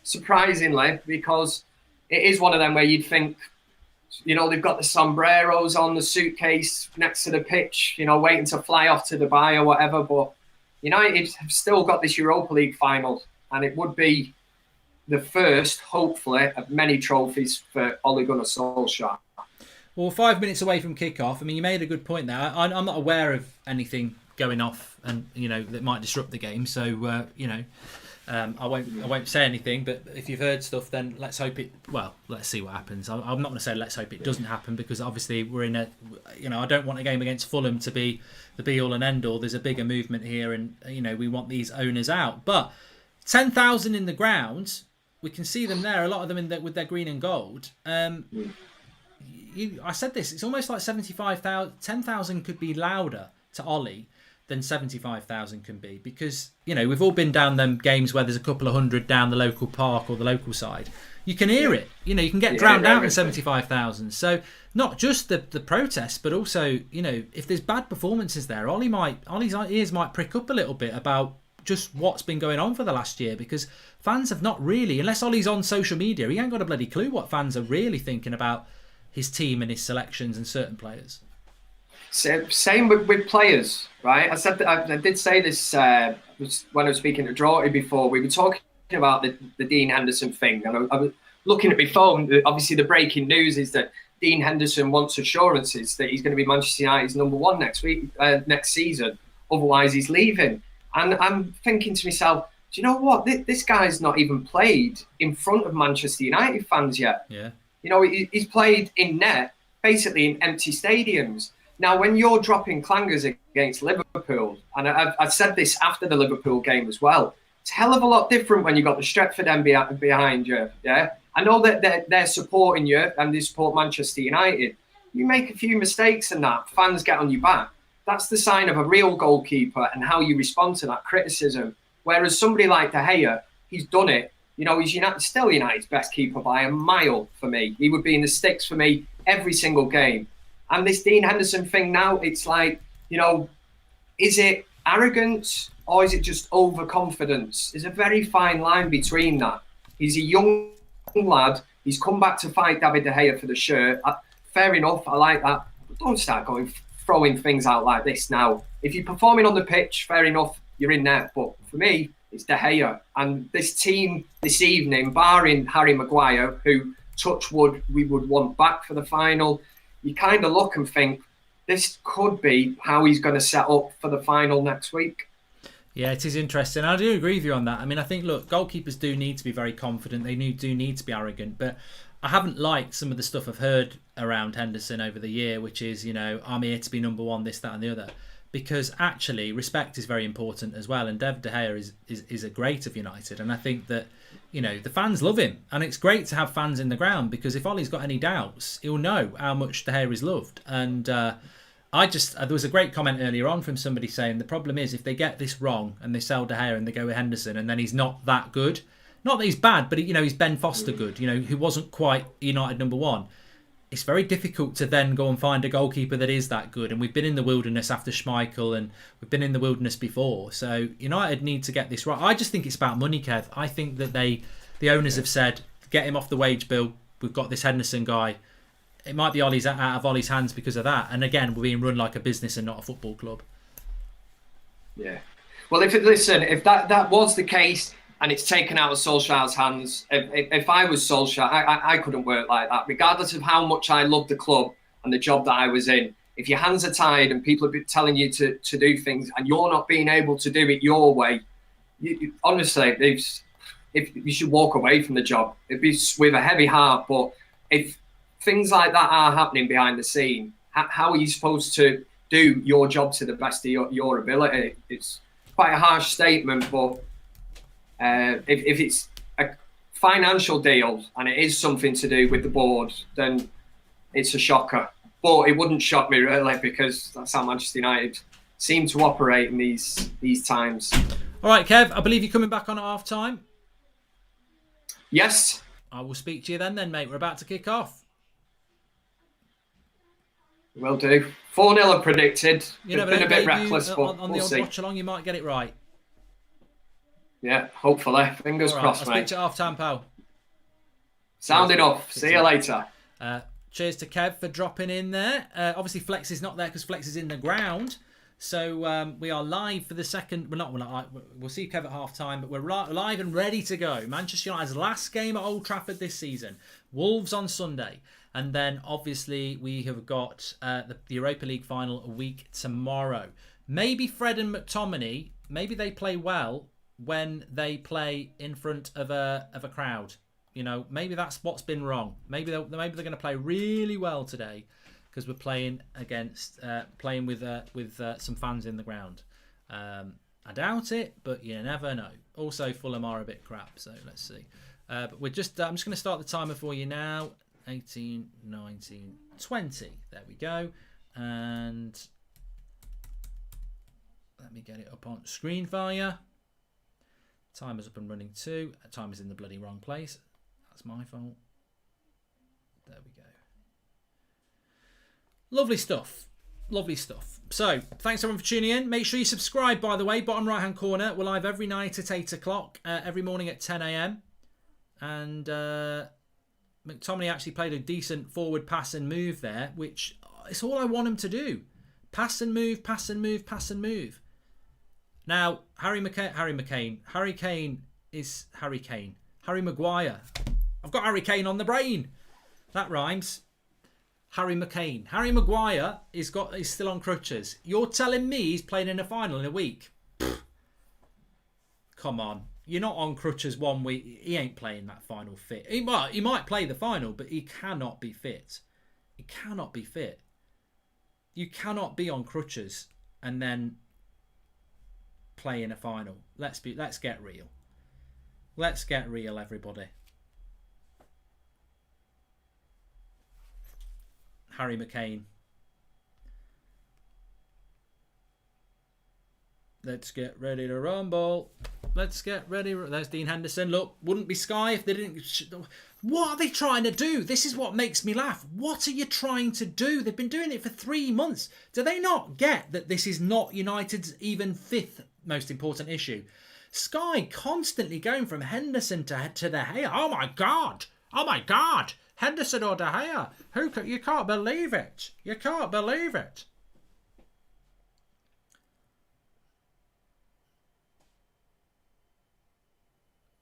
surprisingly, because it is one of them where you'd think, you know, they've got the sombreros on the suitcase next to the pitch, you know, waiting to fly off to Dubai or whatever. But United have still got this Europa League final, and it would be the first, hopefully, of many trophies for Ole Gunnar Solskjaer. Well, 5 minutes away from kickoff. I mean, you made a good point there. I'm not aware of anything going off, and that might disrupt the game. So I won't say anything. But if you've heard stuff, then let's hope it. Well, let's see what happens. I'm not going to say let's hope it doesn't happen, because obviously we're in a. I don't want a game against Fulham to be the be all and end all. There's a bigger movement here, and we want these owners out. But 10,000 in the ground, we can see them there. A lot of them with their green and gold. I said this. It's almost like 75,000. 10,000 could be louder to Ollie than 75,000 can be, because we've all been down them games where there's a couple of hundred down the local park or the local side. You can hear it. You can get drowned out in 75,000. So not just the protest, but also if there's bad performances there, Ollie's ears might prick up a little bit about just what's been going on for the last year, because fans have not really, unless Ollie's on social media, he ain't got a bloody clue what fans are really thinking about his team and his selections and certain players. Same with players, right? I did say this when I was speaking to Draughty before. We were talking about the Dean Henderson thing, and I was looking at my phone. Obviously, the breaking news is that Dean Henderson wants assurances that he's going to be Manchester United's #1 next season. Otherwise, he's leaving. And I'm thinking to myself, do you know what? This guy's not even played in front of Manchester United fans yet. Yeah. He's played in net, basically in empty stadiums. Now, when you're dropping clangers against Liverpool, and I said this after the Liverpool game as well, it's a hell of a lot different when you've got the Stretford end behind you. Yeah, I know that they're supporting you and they support Manchester United. You make a few mistakes and that, fans get on your back. That's the sign of a real goalkeeper and how you respond to that criticism. Whereas somebody like De Gea, he's done it. He's still United's best keeper by a mile for me. He would be in the sticks for me every single game. And this Dean Henderson thing now, it's like, is it arrogance or is it just overconfidence? There's a very fine line between that. He's a young lad. He's come back to fight David De Gea for the shirt. Fair enough. I like that. But don't start throwing things out like this now. If you're performing on the pitch, fair enough, you're in there. But for me, it's De Gea. And this team this evening, barring Harry Maguire, who, touch wood, we would want back for the final, you kind of look and think, this could be how he's going to set up for the final next week. Yeah, it is interesting. I do agree with you on that. I mean, I think, look, goalkeepers do need to be very confident. They do need to be arrogant. But I haven't liked some of the stuff I've heard around Henderson over the year, which is, I'm here to be #1, this, that and the other. Because actually, respect is very important as well. And David De Gea is a great of United. And I think that, the fans love him. And it's great to have fans in the ground, because if Ollie's got any doubts, he'll know how much De Gea is loved. And there was a great comment earlier on from somebody saying the problem is if they get this wrong and they sell De Gea and they go with Henderson and then he's not that good. Not that he's bad, but he's Ben Foster good, who wasn't quite United #1. It's very difficult to then go and find a goalkeeper that is that good. And we've been in the wilderness after Schmeichel, and we've been in the wilderness before. So United need to get this right. I just think it's about money, Kev. I think that the owners have said, get him off the wage bill. We've got this Henderson guy. It might be out of Ollie's hands because of that. And again, we're being run like a business and not a football club. Yeah. Well, if that was the case, and it's taken out of Solskjaer's hands. If I was Solskjaer, I couldn't work like that. Regardless of how much I loved the club and the job that I was in, if your hands are tied and people are telling you to do things and you're not being able to do it your way, honestly, if you should walk away from the job. It'd be with a heavy heart. But if things like that are happening behind the scene, how are you supposed to do your job to the best of your ability? It's quite a harsh statement, but if it's a financial deal and it is something to do with the board, then it's a shocker. But it wouldn't shock me really, because that's how Manchester United seem to operate in these times. All right, Kev, I believe you're coming back on at half time. Yes. I will speak to you then, mate. We're about to kick off. Will do. 4-0 are predicted. You know, been a bit reckless, but on the we'll old see. watch along, you might get it right. Yeah, hopefully. Fingers crossed, I'll mate. speak to you at half time, pal. Sound enough. See you later. Cheers to Kev for dropping in there. Obviously, Flex is not there because Flex is in the ground. So we are live for the second. We'll see Kev at half time, but we're live and ready to go. Manchester United's last game at Old Trafford this season. Wolves on Sunday. And then, obviously, we have got the Europa League final a week tomorrow. Maybe Fred and McTominay, maybe they play well when they play in front of a crowd. You know, maybe that's what's been wrong. Maybe they're going to play really well today because we're playing with some fans in the ground. I doubt it, but you never know. Also, Fulham are a bit crap, so let's see. But I'm just going to start the timer for you now. 18, 19, 20. There we go. And let me get it up on screen for you. Timer's up and running too. Timer's in the bloody wrong place. That's my fault. There we go. Lovely stuff. Lovely stuff. So, thanks everyone for tuning in. Make sure you subscribe, by the way. Bottom right-hand corner. We're live every night at 8 o'clock. Every morning at 10 a.m. And McTominay actually played a decent forward pass and move there, which it's all I want him to do. Pass and move, pass and move, pass and move. Now, Harry Kane is Harry Kane. Harry Maguire. I've got Harry Kane on the brain. That rhymes. Harry McCain. Harry Maguire is still on crutches. You're telling me he's playing in a final in a week? Pfft. Come on. You're not on crutches 1 week. He ain't playing that final fit. He might play the final, but he cannot be fit. He cannot be fit. You cannot be on crutches and then play in a final. Let's get real. Let's get real, everybody. Harry McCain. Let's get ready to rumble. Let's get ready. There's Dean Henderson. Look, wouldn't be Sky if they didn't. What are they trying to do? This is what makes me laugh. What are you trying to do? They've been doing it for 3 months. Do they not get that this is not United's even 5th most important issue? Sky constantly going from Henderson to De Gea. Oh my God. Oh my God. Henderson or De Gea. You can't believe it. You can't believe it.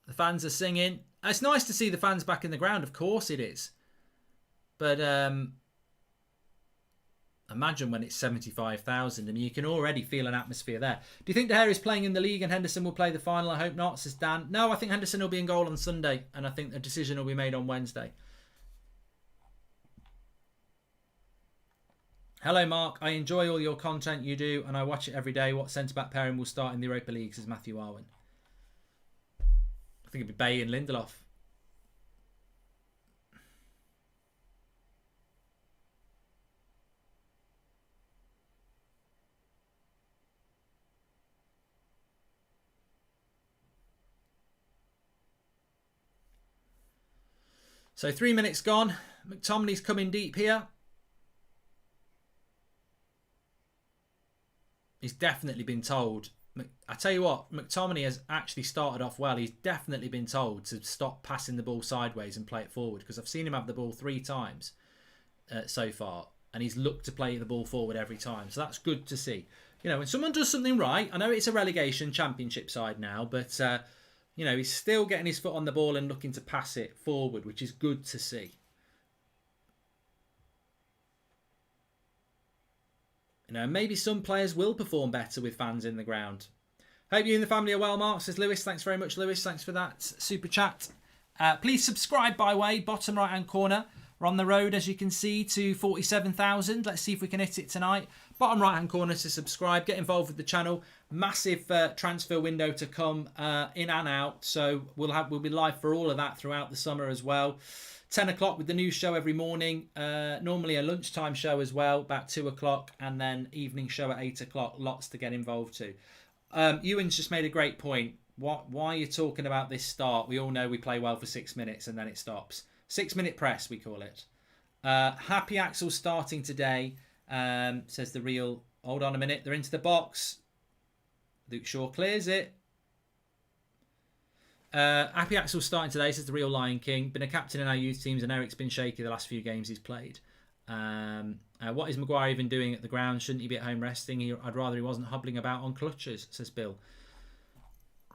The fans are singing. It's nice to see the fans back in the ground. Of course it is. But imagine when it's 75,000. I mean, you can already feel an atmosphere there. Do you think De Gea is playing in the league and Henderson will play the final? I hope not, says Dan. No, I think Henderson will be in goal on Sunday. And I think the decision will be made on Wednesday. Hello, Mark. I enjoy all your content you do and I watch it every day. What centre-back pairing will start in the Europa League, says Matthew Arwen. I think it'd be Bay and Lindelof. So 3 minutes gone. McTominay's coming deep here. He's definitely been told. I tell you what, McTominay has actually started off well. He's definitely been told to stop passing the ball sideways and play it forward, because I've seen him have the ball 3 times so far, and he's looked to play the ball forward every time. So that's good to see. You know, when someone does something right, I know it's a relegation championship side now, but you know, he's still getting his foot on the ball and looking to pass it forward, which is good to see. You know, maybe some players will perform better with fans in the ground. Hope you and the family are well, Mark, says Lewis. Thanks very much, Lewis. Thanks for that super chat. Please subscribe, by the way, bottom right-hand corner. We're on the road, as you can see, to 47,000. Let's see if we can hit it tonight. Bottom right-hand corner to subscribe. Get involved with the channel. Massive transfer window to come in and out. So we'll be live for all of that throughout the summer as well. 10 o'clock with the news show every morning. Normally a lunchtime show as well, about 2 o'clock, and then evening show at 8 o'clock. Lots to get involved to. Ewan's just made a great point. Why are you talking about this start? We all know we play well for 6 minutes and then it stops. 6-minute press, we call it. Happy Axel starting today, says the real. Hold on a minute. They're into the box. Luke Shaw clears it. Happy Axel starting today, says the real Lion King. Been a captain in our youth teams and Eric's been shaky the last few games he's played. What is Maguire even doing at the ground? Shouldn't he be at home resting? I'd rather he wasn't hobbling about on crutches, says Bill.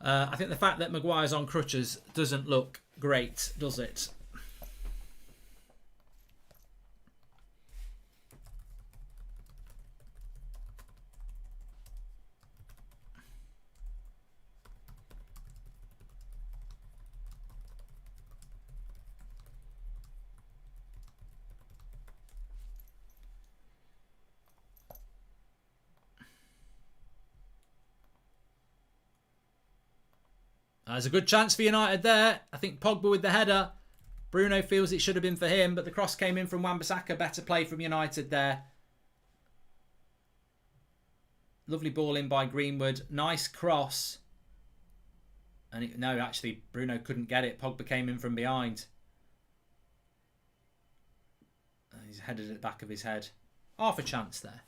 I think the fact that Maguire's on crutches doesn't look great, does it? There's a good chance for United there. I think Pogba with the header. Bruno feels it should have been for him, but the cross came in from Wan-Bissaka. Better play from United there. Lovely ball in by Greenwood. Nice cross. And no, actually, Bruno couldn't get it. Pogba came in from behind. He's headed at the back of his head. Half a chance there.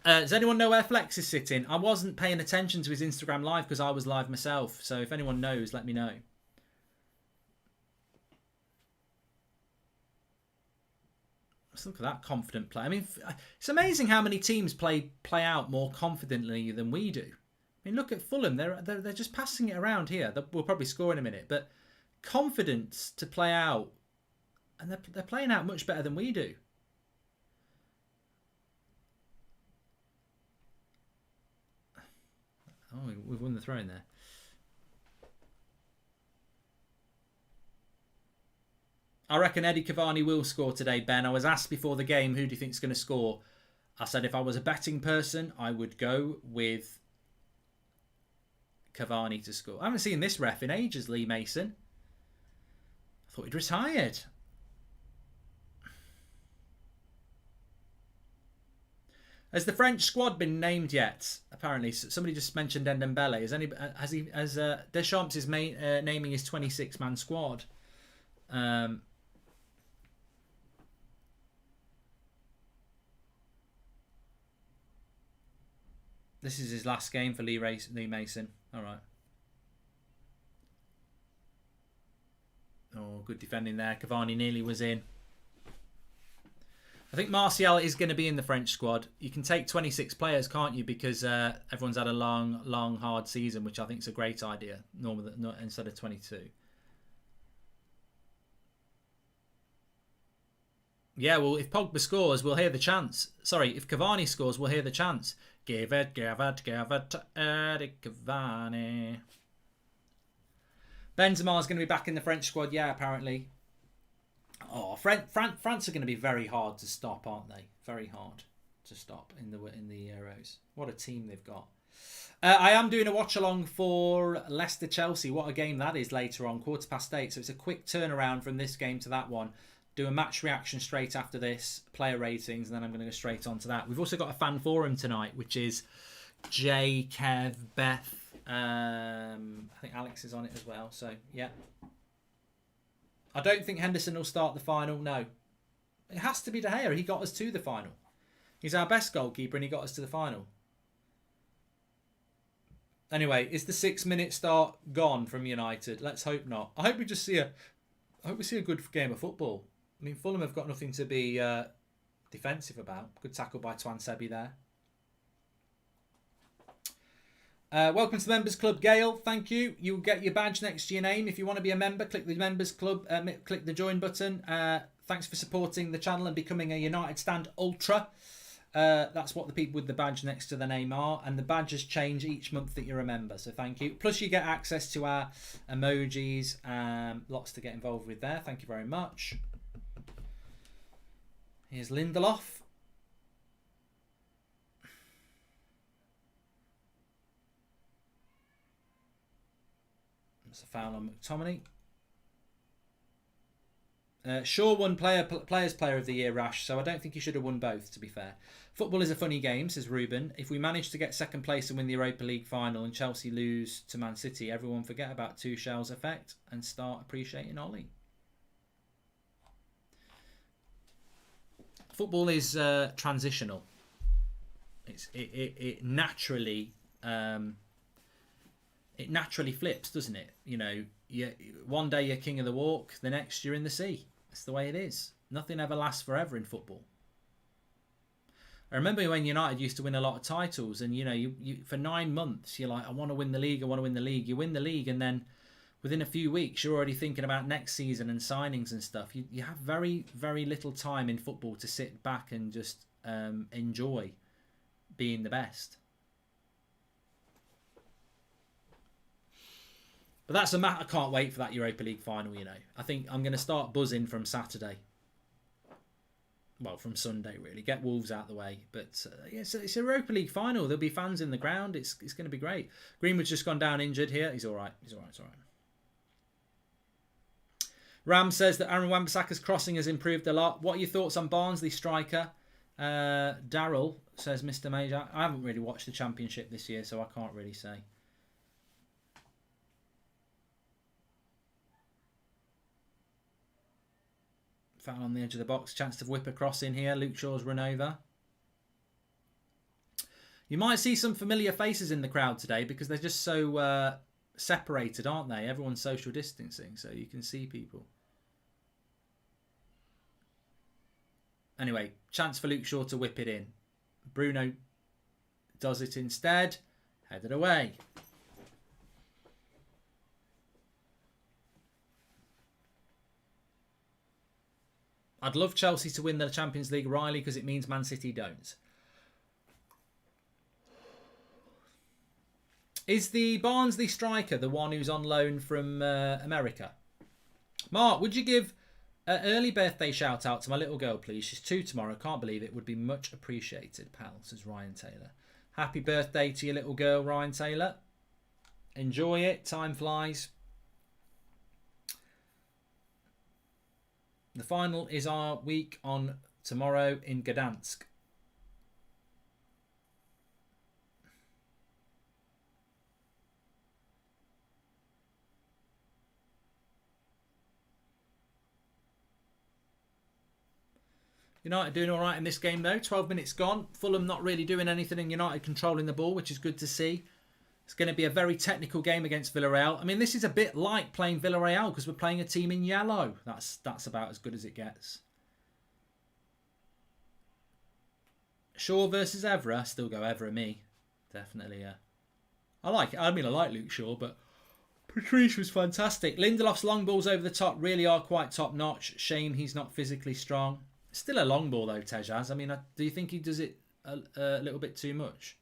Does anyone know where Flex is sitting? I wasn't paying attention to his Instagram live because I was live myself. So if anyone knows, let me know. Let's look at that confident play. I mean, it's amazing how many teams play out more confidently than we do. I mean, look at Fulham. They're just passing it around here. We'll probably score in a minute. But confidence to play out. And they're playing out much better than we do. Oh, we've won the throw in there. I reckon Eddie Cavani will score today, Ben. I was asked before the game, who do you think is going to score? I said if I was a betting person, I would go with Cavani to score. I haven't seen this ref in ages, Lee Mason. I thought he'd retired. Has the French squad been named yet? Apparently, somebody just mentioned Ndembele. Has Deschamps is naming his 26-man squad? This is his last game for Lee Mason. All right. Oh, good defending there. Cavani nearly was in. I think Martial is going to be in the French squad. You can take 26 players, can't you? Because everyone's had a long, hard season, which I think is a great idea. Instead of 22. Yeah, well, if Pogba scores, we'll hear the chants. Sorry, if Cavani scores, we'll hear the chants. Give it to Eric Cavani. Benzema's going to be back in the French squad, yeah, apparently. Oh, France are going to be very hard to stop, aren't they? Very hard to stop in the Euros. What a team they've got. I am doing a watch along for Leicester Chelsea. What a game that is later on, 8:15. So it's a quick turnaround from this game to that one. Do a match reaction straight after this, player ratings, and then I'm going to go straight on to that. We've also got a fan forum tonight, which is Jay, Kev, Beth. I think Alex is on it as well. So yeah. I don't think Henderson will start the final. No. It has to be De Gea. He got us to the final. He's our best goalkeeper and he got us to the final. Anyway, is the 6-minute start gone from United? Let's hope not. I hope we see a good game of football. I mean, Fulham have got nothing to be defensive about. Good tackle by Twan Sebi there. Welcome to the Members Club, Gail. Thank you. You'll get your badge next to your name. If you want to be a member, click the Members Club, click the join button. Thanks for supporting the channel and becoming a United Stand Ultra. That's what the people with the badge next to their name are. And the badges change each month that you're a member. So thank you. Plus you get access to our emojis. Lots to get involved with there. Thank you very much. Here's Lindelof. That's a foul on McTominay. Shaw won Players Player of the Year, Rash, so I don't think he should have won both, to be fair. Football is a funny game, says Ruben. If we manage to get second place and win the Europa League final and Chelsea lose to Man City, everyone forget about Tuchel's effect and start appreciating Ollie. Football is transitional. It naturally flips, doesn't it? You know, one day you're king of the walk, the next you're in the sea. That's the way it is. Nothing ever lasts forever in football. I remember when United used to win a lot of titles, and you know, you for 9 months you're like, I want to win the league, I want to win the league. You win the league, and then within a few weeks you're already thinking about next season and signings and stuff. You have very, very little time in football to sit back and just enjoy being the best. But that's a matter. I can't wait for that Europa League final, you know. I think I'm going to start buzzing from Saturday. Well, from Sunday, really. Get Wolves out of the way. But it's a Europa League final. There'll be fans in the ground. It's going to be great. Greenwood's just gone down injured here. He's all right. It's all right. Ram says that Aaron Wan-Bissaka's crossing has improved a lot. What are your thoughts on Barnsley striker? Daryl, says Mr. Major. I haven't really watched the Championship this year, so I can't really say. Foul on the edge of the box. Chance to whip a cross in here. Luke Shaw's run over. You might see some familiar faces in the crowd today because they're just so separated, aren't they? Everyone's social distancing, so you can see people. Anyway, chance for Luke Shaw to whip it in. Bruno does it instead. Headed away. I'd love Chelsea to win the Champions League, Riley, because it means Man City don't. Is the Barnsley striker the one who's on loan from America? Mark, would you give an early birthday shout out to my little girl, please? She's 2 tomorrow. Can't believe it. Would be much appreciated, pal, says Ryan Taylor. Happy birthday to your little girl, Ryan Taylor. Enjoy it. Time flies. The final is our week on tomorrow in Gdansk. United doing all right in this game though. 12 minutes gone. Fulham not really doing anything and United controlling the ball, which is good to see. It's going to be a very technical game against Villarreal. I mean, this is a bit like playing Villarreal because we're playing a team in yellow. That's about as good as it gets. Shaw versus Evra. Still go Evra, me. Definitely, yeah. I like it. I mean, I like Luke Shaw, but Patrice was fantastic. Lindelof's long balls over the top really are quite top-notch. Shame he's not physically strong. Still a long ball, though, Tejaz. I mean, do you think he does it a little bit too much?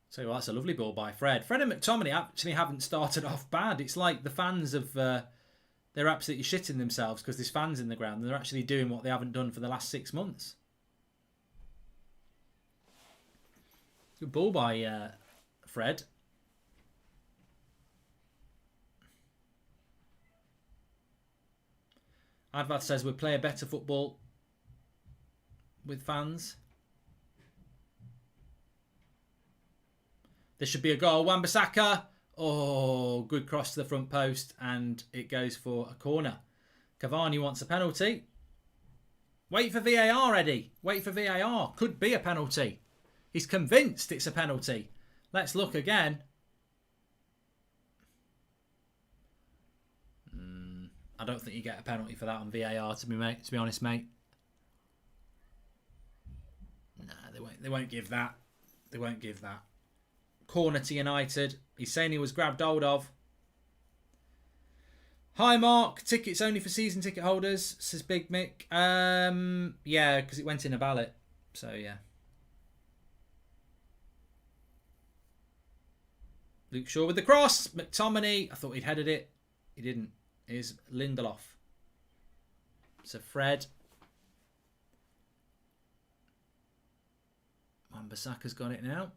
So that's a lovely ball by Fred. Fred and McTominay actually haven't started off bad. It's like the fans of they're absolutely shitting themselves because there's fans in the ground and they're actually doing what they haven't done for the last 6 months. Good ball by Fred. Advat says we play a better football with fans. There should be a goal. Wan-Bissaka. Oh, good cross to the front post. And it goes for a corner. Cavani wants a penalty. Wait for VAR, Eddie. Wait for VAR. Could be a penalty. He's convinced it's a penalty. Let's look again. I don't think you get a penalty for that on VAR, to be honest, mate. Nah, they won't give that. They won't give that. Corner to United. He's saying he was grabbed hold of. Hi Mark, tickets only for season ticket holders, says Big Mick. Yeah, because it went in a ballot. So yeah. Luke Shaw with the cross. McTominay. I thought he'd headed it. He didn't. Is Lindelof. So Fred. Wan-Bissaka's got it now.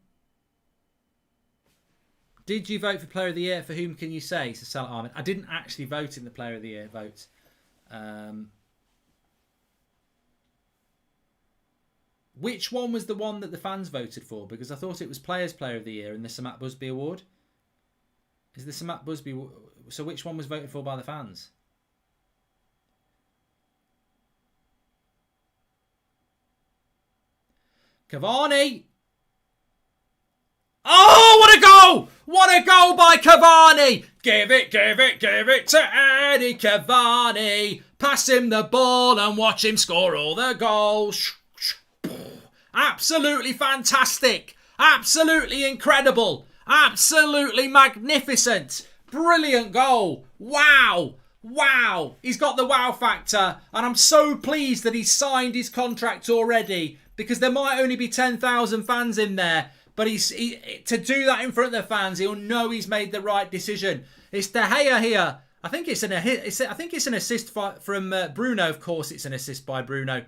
Did you vote for Player of the Year? For whom can you say? So Salah Ahmed. I didn't actually vote in the Player of the Year vote. Which one was the one that the fans voted for? Because I thought it was Players Player of the Year in the Sir Matt Busby Award. Is the Sir Matt Busby... So which one was voted for by the fans? Cavani! Oh, what a goal! What a goal by Cavani! Give it to Eddie Cavani. Pass him the ball and watch him score all the goals. Absolutely fantastic. Absolutely incredible. Absolutely magnificent. Brilliant goal. Wow. Wow. He's got the wow factor. And I'm so pleased that he's signed his contract already, because there might only be 10,000 fans in there. But to do that in front of the fans, he'll know he's made the right decision. It's De Gea here. I think it's an assist from Bruno. Of course, it's an assist by Bruno.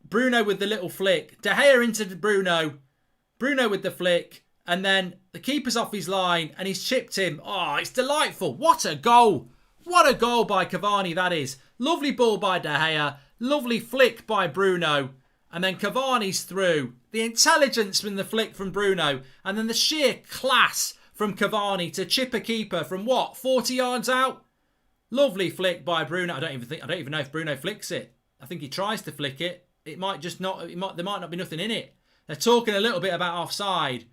Bruno with the little flick. De Gea into Bruno. Bruno with the flick. And then the keeper's off his line and he's chipped him. Oh, it's delightful. What a goal. What a goal by Cavani that is. Lovely ball by De Gea. Lovely flick by Bruno. And then Cavani's through. The intelligence from the flick from Bruno. And then the sheer class from Cavani to chip a keeper from what? 40 yards out? Lovely flick by Bruno. I don't even know if Bruno flicks it. I think he tries to flick it. It might just not. There might not be nothing in it. They're talking a little bit about offside.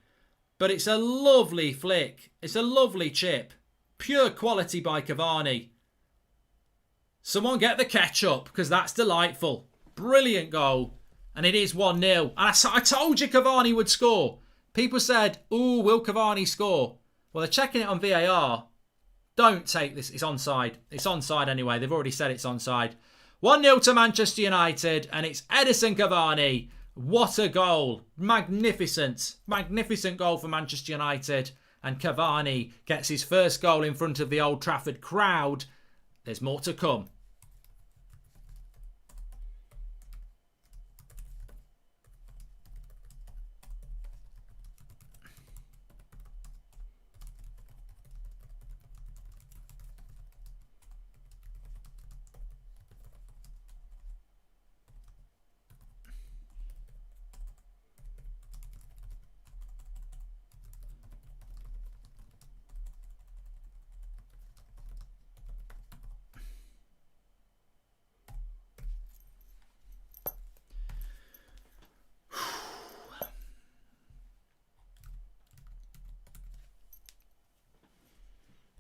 But it's a lovely flick. It's a lovely chip. Pure quality by Cavani. Someone get the ketchup, because that's delightful. Brilliant goal. And it is 1-0. And I told you Cavani would score. People said, ooh, will Cavani score? Well, they're checking it on VAR. Don't take this. It's onside. It's onside anyway. They've already said it's onside. 1-0 to Manchester United. And it's Edison Cavani. What a goal. Magnificent. Magnificent goal for Manchester United. And Cavani gets his first goal in front of the Old Trafford crowd. There's more to come.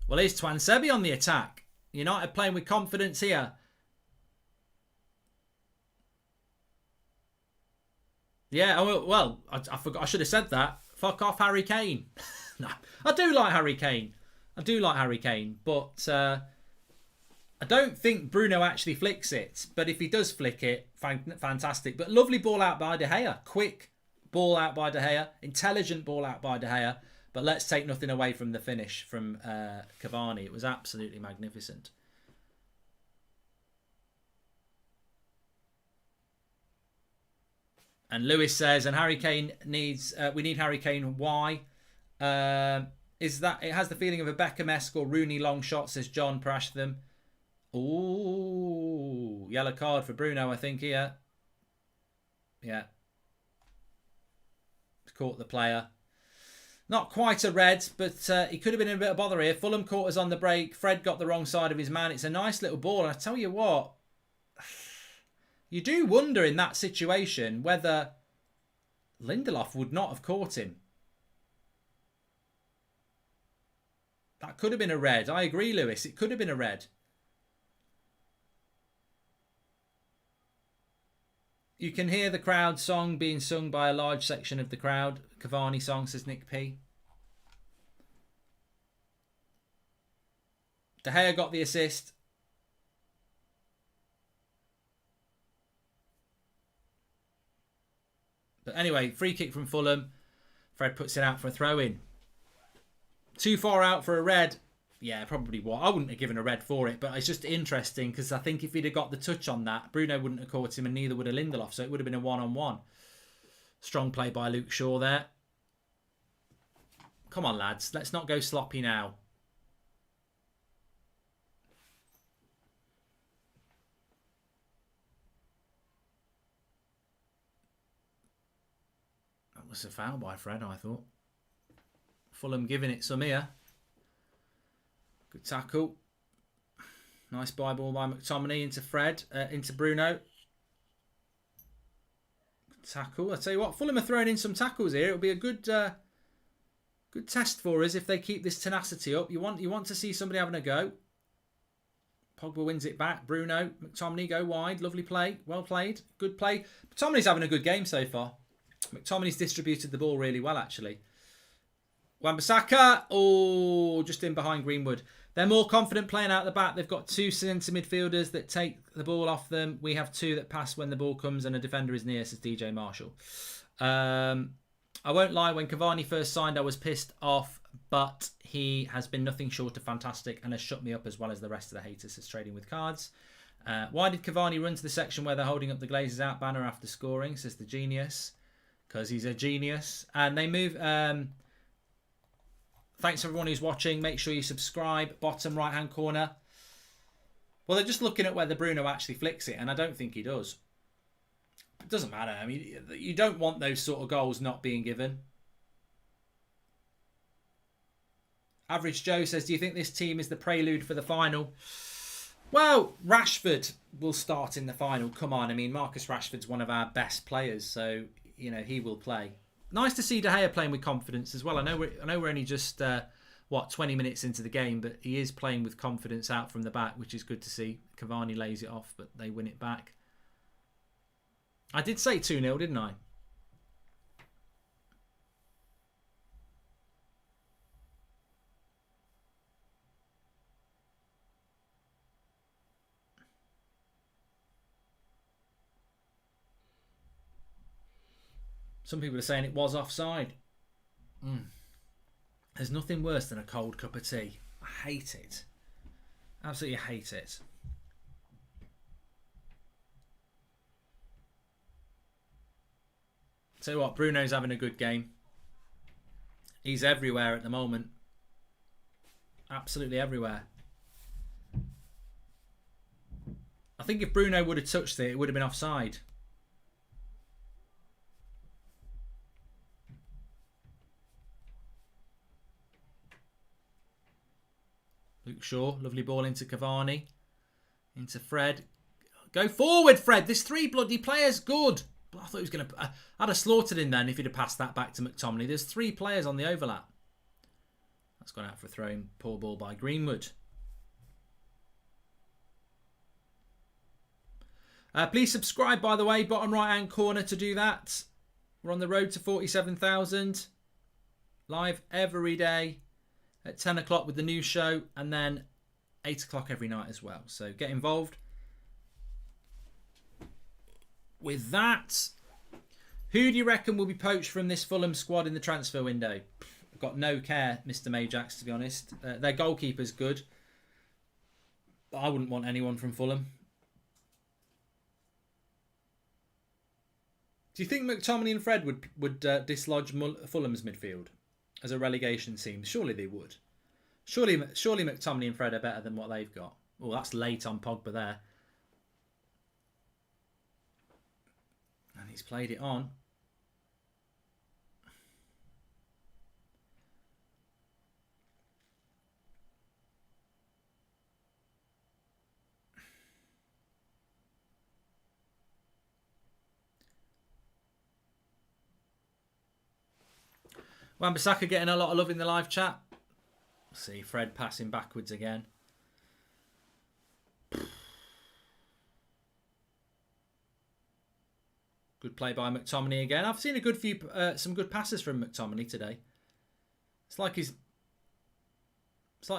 Well, here's Twan Sebi on the attack. United playing with confidence here. Yeah, well, I forgot. I should have said that. Fuck off, Harry Kane. No, I do like Harry Kane. But I don't think Bruno actually flicks it. But if he does flick it, fantastic. But lovely ball out by De Gea. Quick ball out by De Gea. Intelligent ball out by De Gea. But let's take nothing away from the finish from Cavani. It was absolutely magnificent. And Lewis says, and Harry Kane needs, we need Harry Kane. Why? Is that, it has the feeling of a Beckham-esque or Rooney long shot, says John Prashtham. Ooh, yellow card for Bruno, I think, here. Yeah. Caught the player. Not quite a red, but he could have been in a bit of bother here. Fulham caught us on the break. Fred got the wrong side of his man. It's a nice little ball. And I tell you what, you do wonder in that situation whether Lindelof would not have caught him. That could have been a red. I agree, Lewis. It could have been a red. You can hear the crowd song being sung by a large section of the crowd. Cavani song, says Nick P. De Gea got the assist. But anyway, free kick from Fulham. Fred puts it out for a throw-in. Too far out for a red. Yeah, probably what. I wouldn't have given a red for it, but it's just interesting because I think if he'd have got the touch on that, Bruno wouldn't have caught him and neither would have Lindelof, so it would have been a one-on-one. Strong play by Luke Shaw there. Come on, lads. Let's not go sloppy now. That was a foul by Fred, I thought. Fulham giving it some here. Good tackle. Nice bye ball by McTominay into Fred, into Bruno. Good tackle. I tell you what, Fulham are throwing in some tackles here. It'll be a good good test for us if they keep this tenacity up. You want to see somebody having a go. Pogba wins it back. Bruno, McTominay go wide. Lovely play. Well played. Good play. McTominay's having a good game so far. McTominay's distributed the ball really well, actually. Wan-Bissaka. Oh, just in behind Greenwood. They're more confident playing out the back. They've got two centre midfielders that take the ball off them. We have two that pass when the ball comes and a defender is near, says DJ Marshall. I won't lie, when Cavani first signed, I was pissed off, but he has been nothing short of fantastic and has shut me up as well as the rest of the haters, says Trading with Cards. Why did Cavani run to the section where they're holding up the Glazers out banner after scoring, says the Genius. Because he's a genius. And they move... Thanks everyone who's watching. Make sure you subscribe. Bottom right hand corner. Well, they're just looking at whether Bruno actually flicks it, and I don't think he does. It doesn't matter. I mean, you don't want those sort of goals not being given. Average Joe says, do you think this team is the prelude for the final? Well, Rashford will start in the final. Come on. I mean, Marcus Rashford's one of our best players, so, you know, he will play. Nice to see De Gea playing with confidence as well. I know we're only just 20 minutes into the game, but he is playing with confidence out from the back, which is good to see. Cavani lays it off, but they win it back. I did say 2-0, didn't I? Some people are saying it was offside. There's nothing worse than a cold cup of tea. I hate it. Absolutely hate it. Tell you what, Bruno's having a good game. He's everywhere at the moment. Absolutely everywhere. I think if Bruno would have touched it, it would have been offside. Luke Shaw, lovely ball into Cavani. Into Fred. Go forward, Fred. There's three bloody players. Good. I thought he was going to... I'd have slaughtered him then if he'd have passed that back to McTominay. There's three players on the overlap. That's gone out for a throw-in. Poor ball by Greenwood. Please subscribe, by the way. Bottom right-hand corner to do that. We're on the road to 47,000. Live every day at 10 o'clock with the new show, and then 8 o'clock every night as well. So get involved. With that, who do you reckon will be poached from this Fulham squad in the transfer window? I've got no care, Mr. Majax, to be honest. Their goalkeeper's good, but I wouldn't want anyone from Fulham. Do you think McTominay and Fred would dislodge Fulham's midfield as a relegation team? Surely they would. Surely McTominay and Fred are better than what they've got. Oh, that's late on Pogba there. And he's played it on. Wan-Bissaka getting a lot of love in the live chat. See Fred passing backwards again. Good play by McTominay again. I've seen a good few, some good passes from McTominay today. It's like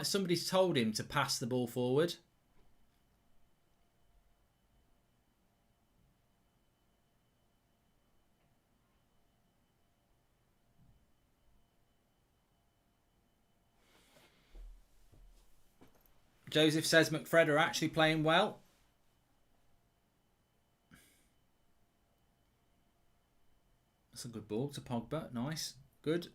somebody's told him to pass the ball forward. Joseph says McFred are actually playing well. That's a good ball to Pogba. Nice. Good.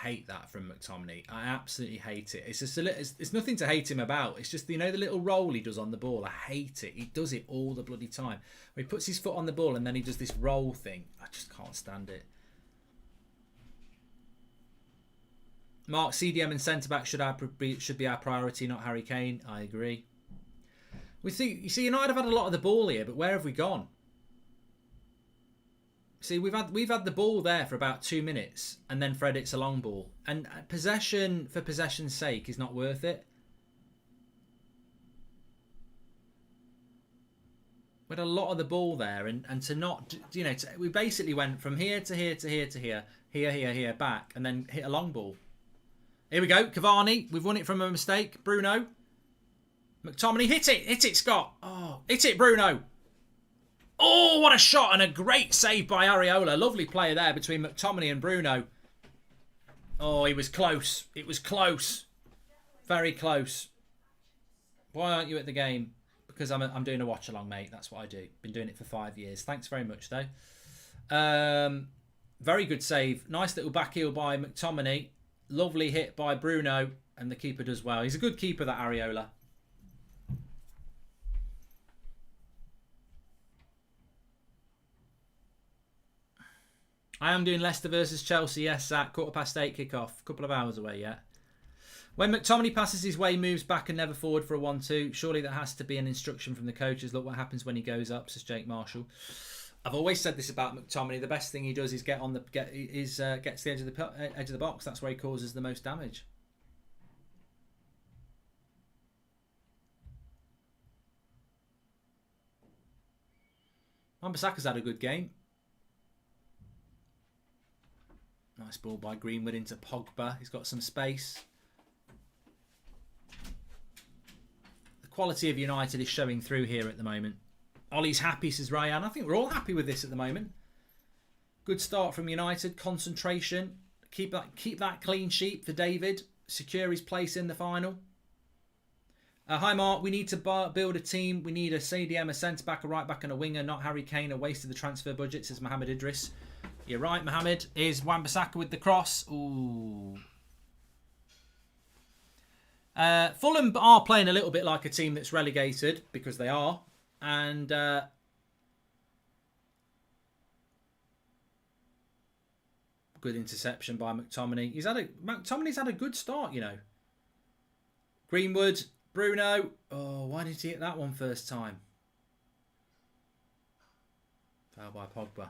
hate that from McTominay. I absolutely hate it. It's just it's nothing to hate him about. It's just, you know, the little roll he does on the ball. I hate it. He does it all the bloody time. Where he puts his foot on the ball and then he does this roll thing. I just can't stand it. Mark, CDM and centre-back should be our priority, not Harry Kane. I agree. You see, United have had a lot of the ball here, but where have we gone? See, we've had the ball there for about 2 minutes, and then Fred, it's a long ball. And possession for possession's sake is not worth it. We had a lot of the ball there, and to not, you know, we basically went from here to here to here to here, here, back, and then hit a long ball. Here we go, Cavani. We've won it from a mistake. Bruno. McTominay, hit it, Scott. Oh, hit it, Bruno. Oh, what a shot and a great save by Areola. Lovely play there between McTominay and Bruno. Oh, he was close. It was close. Very close. Why aren't you at the game? Because I'm doing a watch along, mate. That's what I do. Been doing it for 5 years. Thanks very much, though. Very good save. Nice little back heel by McTominay. Lovely hit by Bruno. And the keeper does well. He's a good keeper, that Areola. I am doing Leicester versus Chelsea. Yes, at 8:15 kickoff. A couple of hours away yet. When McTominay passes his way, moves back and never forward for a 1-2, surely that has to be an instruction from the coaches. Look what happens when he goes up, says Jake Marshall. I've always said this about McTominay. The best thing he does is gets to the edge of the box. That's where he causes the most damage. Wan-Bissaka's had a good game. Nice ball by Greenwood into Pogba. He's got some space. The quality of United is showing through here at the moment. Ollie's happy, says Ryan. I think we're all happy with this at the moment. Good start from United. Concentration. Keep that clean sheet for David. Secure his place in the final. Hi, Mark. We need to build a team. We need a CDM, a centre-back, a right-back and a winger, not Harry Kane. A waste of the transfer budget, says Mohammed Idris. You're right, Mohammed. Is Wan-Bissaka with the cross? Ooh. Fulham are playing a little bit like a team that's relegated, because they are. And good interception by McTominay. McTominay's had a good start, you know. Greenwood, Bruno. Oh, why did he hit that one first time? Foul by Pogba.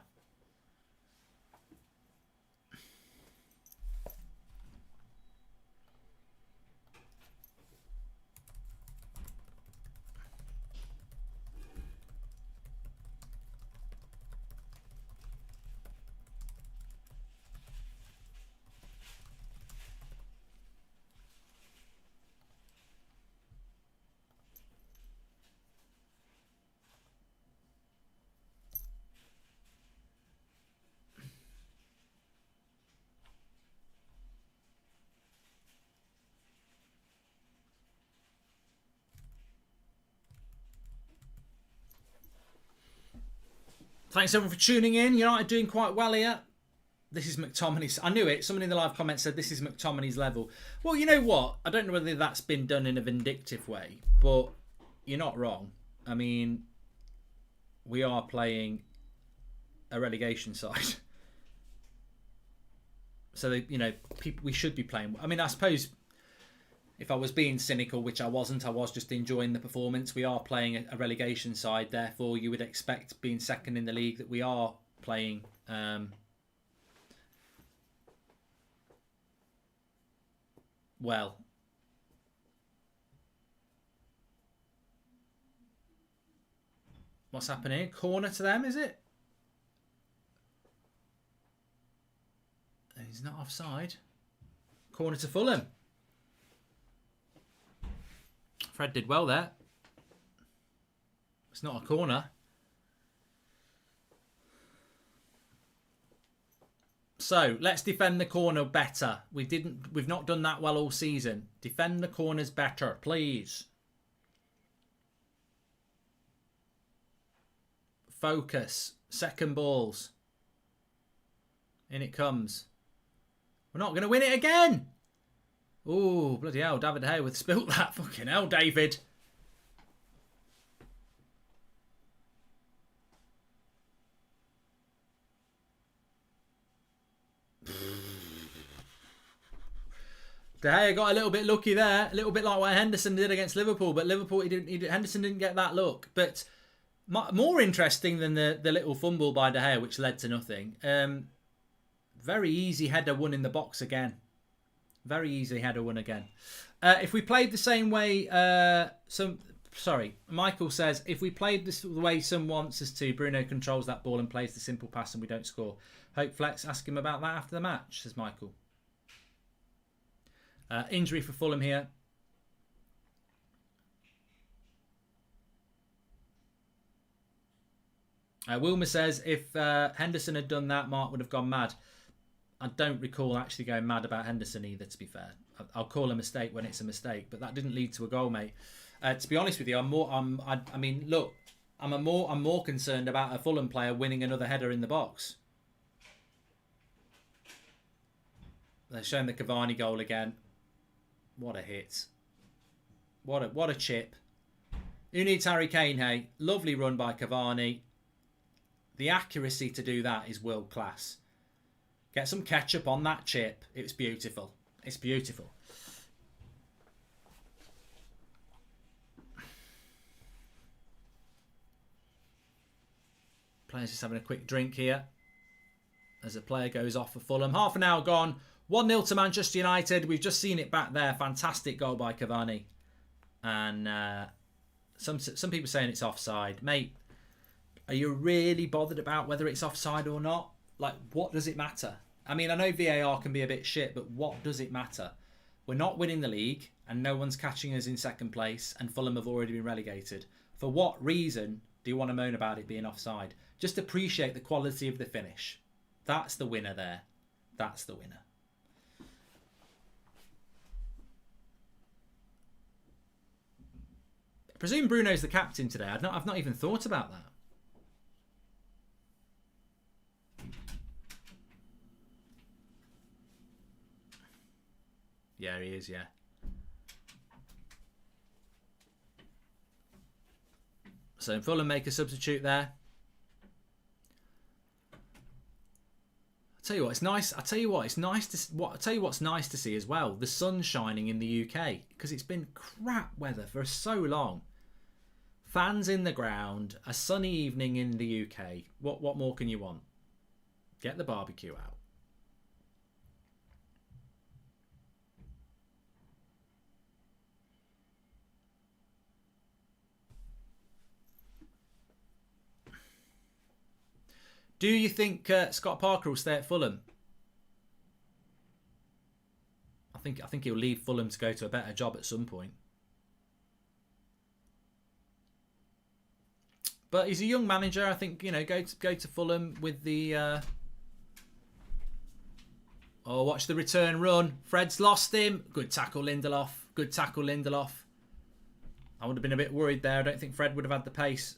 Thanks everyone for tuning in. United doing quite well here. This is McTominay's. I knew it. Someone in the live comments said this is McTominay's level. Well, you know what? I don't know whether that's been done in a vindictive way, but you're not wrong. I mean, we are playing a relegation side. So, you know, we should be playing. I mean, I suppose if I was being cynical, which I wasn't, I was just enjoying the performance. We are playing a relegation side, therefore you would expect, being second in the league, that we are playing well. What's happening? Corner to them, is it? He's not offside. Corner to Fulham. Fred did well there. It's not a corner. So let's defend the corner better. We've not done that well all season. Defend the corners better, please. Focus. Second balls. In it comes. We're not going to win it again. Oh, bloody hell. David Hayworth spilt that. Fucking hell, David. De Gea got a little bit lucky there. A little bit like what Henderson did against Liverpool. But Henderson didn't get that look. But more interesting than the little fumble by De Gea, which led to nothing. Very easy header won in the box again. Very easy header won again. If we played the same way, Michael says, if we played this the way some wants us to, Bruno controls that ball and plays the simple pass and we don't score. Hope Flex, ask him about that after the match, says Michael. Injury for Fulham here. Wilmer says, if Henderson had done that, Mark would have gone mad. I don't recall actually going mad about Henderson either, to be fair. I'll call a mistake when it's a mistake, but that didn't lead to a goal, mate. To be honest with you, I'm more concerned about a Fulham player winning another header in the box. They're showing the Cavani goal again. What a hit. What a chip. Who needs Harry Kane, hey? Lovely run by Cavani. The accuracy to do that is world class. Get some ketchup on that chip. It's beautiful. It's beautiful. Players just having a quick drink here as a player goes off for Fulham. Half an hour gone. 1-0 to Manchester United. We've just seen it back there. Fantastic goal by Cavani. And some people saying it's offside. Mate, are you really bothered about whether it's offside or not? Like, what does it matter? I mean, I know VAR can be a bit shit, but what does it matter? We're not winning the league and no one's catching us in second place and Fulham have already been relegated. For what reason do you want to moan about it being offside? Just appreciate the quality of the finish. That's the winner there. That's the winner. I presume Bruno's the captain today. I've not even thought about that. Yeah, he is, yeah. So Fulham make a substitute there. I'll tell you what, it's nice. I'll tell you what's nice to see as well. The sun shining in the UK because it's been crap weather for so long. Fans in the ground, a sunny evening in the UK. What more can you want? Get the barbecue out. Do you think Scott Parker will stay at Fulham? I think he'll leave Fulham to go to a better job at some point. But he's a young manager. I think, you know, go to Fulham with the. Oh, watch the return run. Fred's lost him. Good tackle, Lindelof. Good tackle, Lindelof. I would have been a bit worried there. I don't think Fred would have had the pace.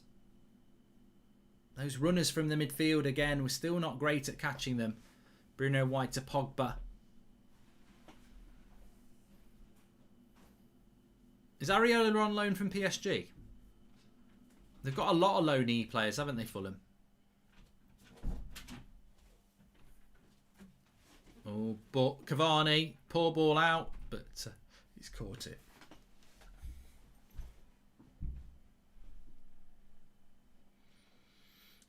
Those runners from the midfield again were still not great at catching them. Bruno White to Pogba. Is Areola on loan from PSG? They've got a lot of loanee players, haven't they, Fulham? Oh, but Cavani, poor ball out, but he's caught it.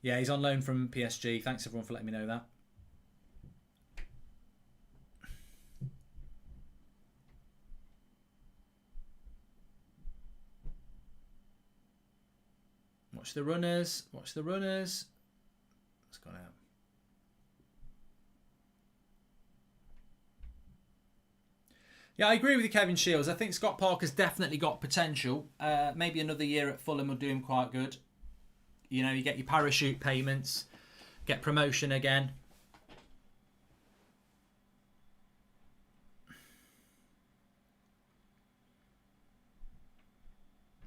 Yeah, he's on loan from PSG. Thanks everyone for letting me know that. Watch the runners. Watch the runners. It's gone out. Yeah, I agree with you, Kevin Shields. I think Scott Parker's definitely got potential. Maybe another year at Fulham will do him quite good. You know, you get your parachute payments, get promotion again.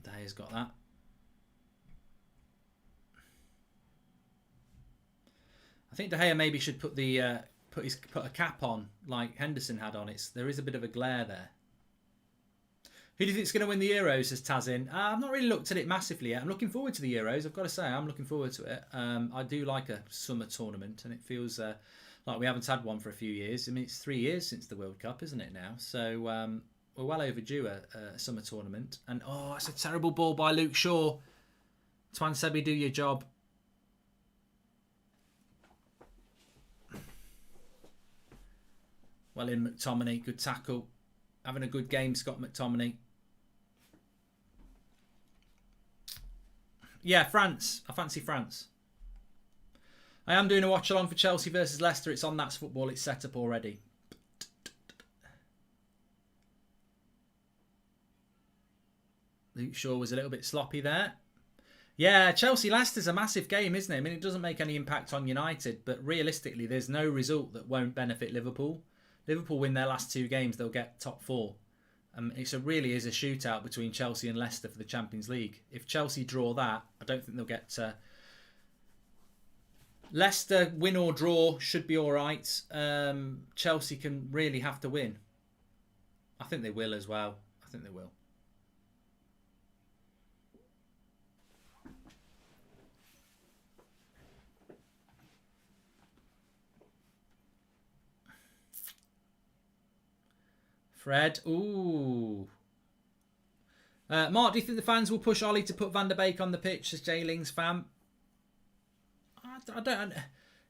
Daya's got that. I think De Gea maybe should put the put a cap on like Henderson had on. There is a bit of a glare there. Who do you think is going to win the Euros, says Tazin? I've not really looked at it massively yet. I'm looking forward to the Euros. I've got to say, I'm looking forward to it. I do like a summer tournament, and it feels like we haven't had one for a few years. I mean, it's 3 years since the World Cup, isn't it now? So we're well overdue a summer tournament. And, oh, it's a terrible ball by Luke Shaw. Twan Sebi, do your job. Well in, McTominay. Good tackle. Having a good game, Scott McTominay. Yeah, France. I fancy France. I am doing a watch along for Chelsea versus Leicester. It's on That's Football. It's set up already. Luke Shaw was a little bit sloppy there. Yeah, Chelsea-Leicester's a massive game, isn't it? I mean, it doesn't make any impact on United, but realistically, there's no result that won't benefit Liverpool. Liverpool win their last 2 games, they'll get top 4. It really is a shootout between Chelsea and Leicester for the Champions League. If Chelsea draw that, I don't think they'll get... Leicester, win or draw, should be all right. Chelsea can really have to win. I think they will as well. I think they will. Fred. Ooh. Mark, do you think the fans will push Ollie to put Van der Beek on the pitch, says Jay Ling's fan? I don't.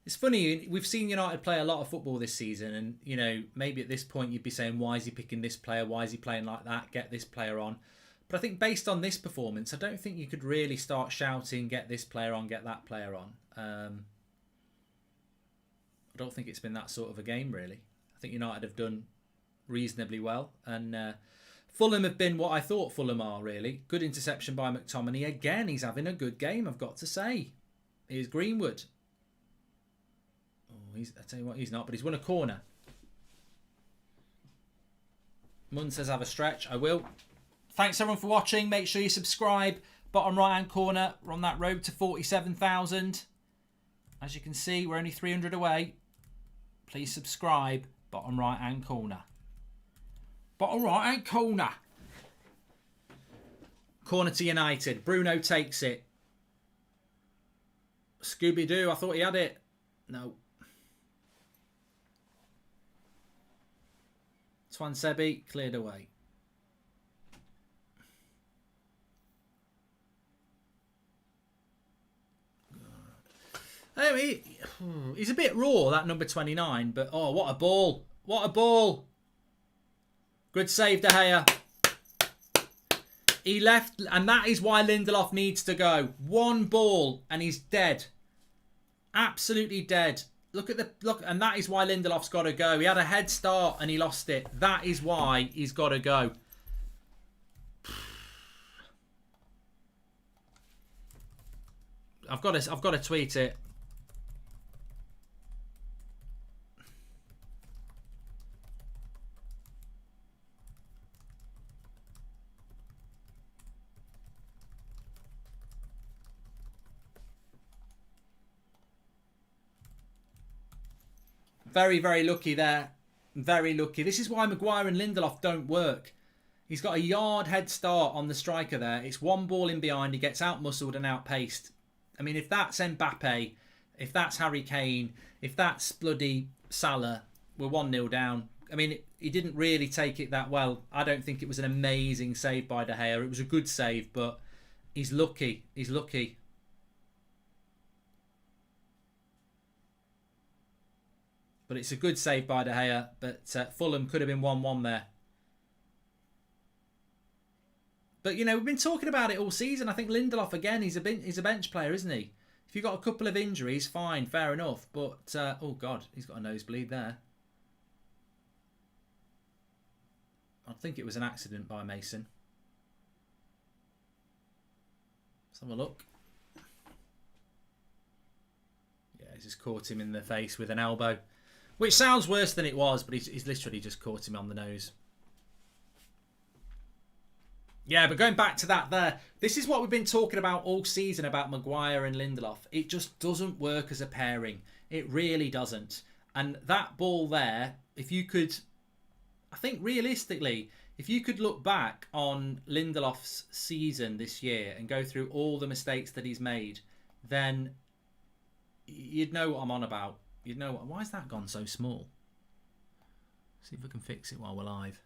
It's funny. We've seen United play a lot of football this season, and you know, maybe at this point you'd be saying, why is he picking this player? Why is he playing like that? Get this player on. But I think based on this performance, I don't think you could really start shouting, get this player on, get that player on. I don't think it's been that sort of a game, really. I think United have done reasonably well, and Fulham have been what I thought Fulham are, really. Good interception by McTominay. Again, he's having a good game, I've got to say. Here's Greenwood. Oh, I tell you what, he's not, but he's won a corner. Munn says have a stretch. I will. Thanks everyone for watching. Make sure you subscribe. Bottom right hand corner, we're on that road to 47,000. As you can see, we're only 300 away. Please subscribe. Bottom right hand corner. Bottom right hand corner. Corner to United. Bruno takes it. Scooby-Doo, I thought he had it. No. Twan Sebi cleared away. Oh, he's a bit raw, that number 29, but oh, what a ball. What a ball. Good save, De Gea. He left, and that is why Lindelof needs to go. One ball, and he's dead. Absolutely dead. Look, and that is why Lindelof's got to go. He had a head start, and he lost it. That is why he's got to go. I've got to tweet it. Very, very lucky there. Very lucky. This is why Maguire and Lindelof don't work. He's got a yard head start on the striker there. It's one ball in behind. He gets out-muscled and out-paced. I mean, if that's Mbappe, if that's Harry Kane, if that's bloody Salah, we're 1-0 down. I mean, he didn't really take it that well. I don't think it was an amazing save by De Gea. It was a good save, but he's lucky. He's lucky. But it's a good save by De Gea. But Fulham could have been 1-1 there. But, you know, we've been talking about it all season. I think Lindelof, again, he's a bench player, isn't he? If you've got a couple of injuries, fine, fair enough. But, oh, God, he's got a nosebleed there. I think it was an accident by Mason. Let's have a look. Yeah, he's just caught him in the face with an elbow. Which sounds worse than it was, but he's literally just caught him on the nose. Yeah, but going back to that there, this is what we've been talking about all season about Maguire and Lindelof. It just doesn't work as a pairing. It really doesn't. And that ball there, if you could, I think realistically, if you could look back on Lindelof's season this year and go through all the mistakes that he's made, then you'd know what I'm on about. You'd know why has that gone so small? See if we can fix it while we're live.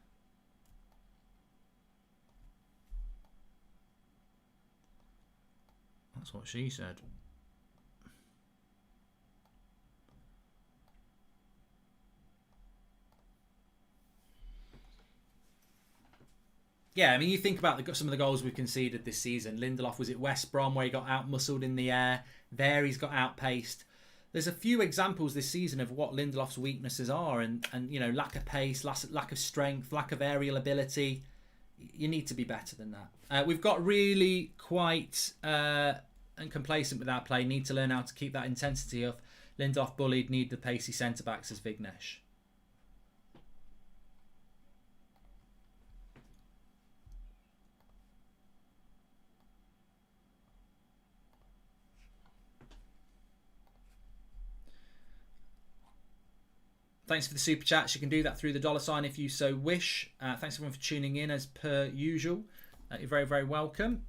That's what she said. Yeah, I mean, you think about some of the goals we've conceded this season. Lindelof was at West Brom where he got out-muscled in the air. There he's got outpaced. There's a few examples this season of what Lindelof's weaknesses are, and you know, lack of pace, lack of strength, lack of aerial ability. You need to be better than that. We've got really quite and complacent with our play. Need to learn how to keep that intensity up. Lindelof bullied, need the pacey centre-backs as Vignesh. Thanks for the super chats. You can do that through the $ if you so wish. Thanks everyone for tuning in as per usual. You're very, very welcome.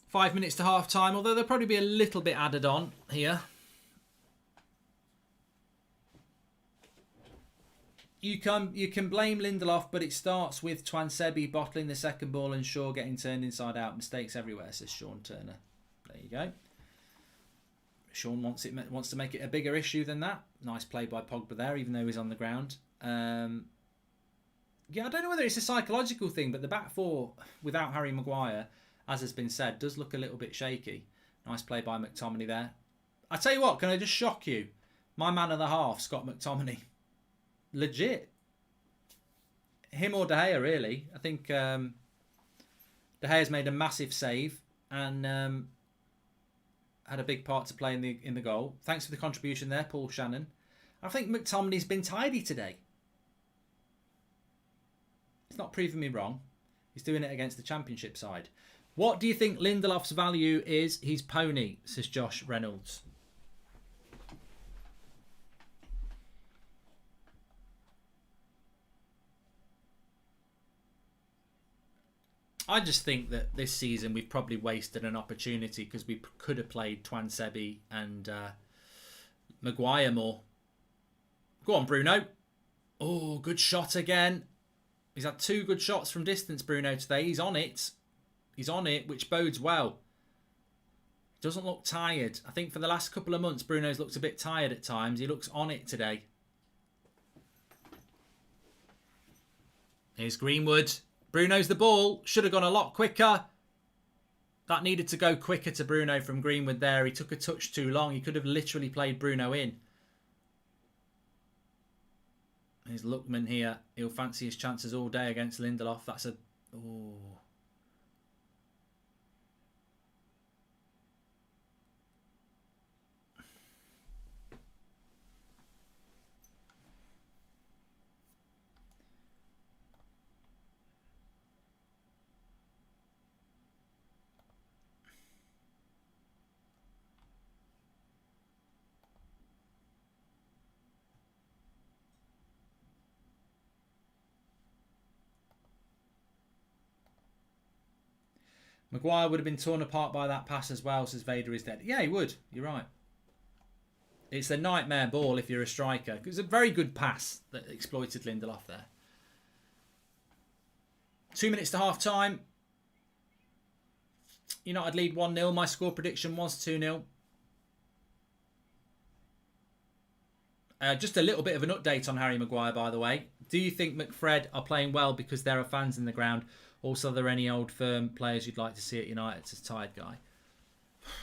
Five minutes to half time, although there'll probably be a little bit added on here. You can blame Lindelof, but it starts with Twansebi bottling the second ball and Shaw getting turned inside out. Mistakes everywhere, says Sean Turner. There you go. Sean wants to make it a bigger issue than that. Nice play by Pogba there, even though he's on the ground. Yeah, I don't know whether it's a psychological thing, but the back four without Harry Maguire, as has been said, does look a little bit shaky. Nice play by McTominay there. I tell you what, can I just shock you? My man of the half, Scott McTominay. Legit. Him or De Gea, really. I think De Gea's made a massive save and had a big part to play in the goal. Thanks for the contribution there, Paul Shannon. I think McTominay's been tidy today. He's not proving me wrong. He's doing it against the Championship side. What do you think Lindelof's value is? He's pony, says Josh Reynolds. I just think that this season we've probably wasted an opportunity because we could have played Twansebi and Maguire more. Go on, Bruno. Oh, good shot again. He's had 2 good shots from distance, Bruno, today. He's on it. He's on it, which bodes well. Doesn't look tired. I think for the last couple of months, Bruno's looked a bit tired at times. He looks on it today. Here's Greenwood. Bruno's the ball. Should have gone a lot quicker. That needed to go quicker to Bruno from Greenwood there. He took a touch too long. He could have literally played Bruno in. Here's Lookman here. He'll fancy his chances all day against Lindelof. That's a... Oh... Maguire would have been torn apart by that pass as well, says Vader is dead. Yeah, he would. You're right. It's a nightmare ball if you're a striker. It was a very good pass that exploited Lindelof there. 2 minutes to half time. United lead 1-0. My score prediction was 2-0. Just a little bit of an update on Harry Maguire, by the way. Do you think McFred are playing well because there are fans in the ground? Also, are there any old firm players you'd like to see at United as tired guy?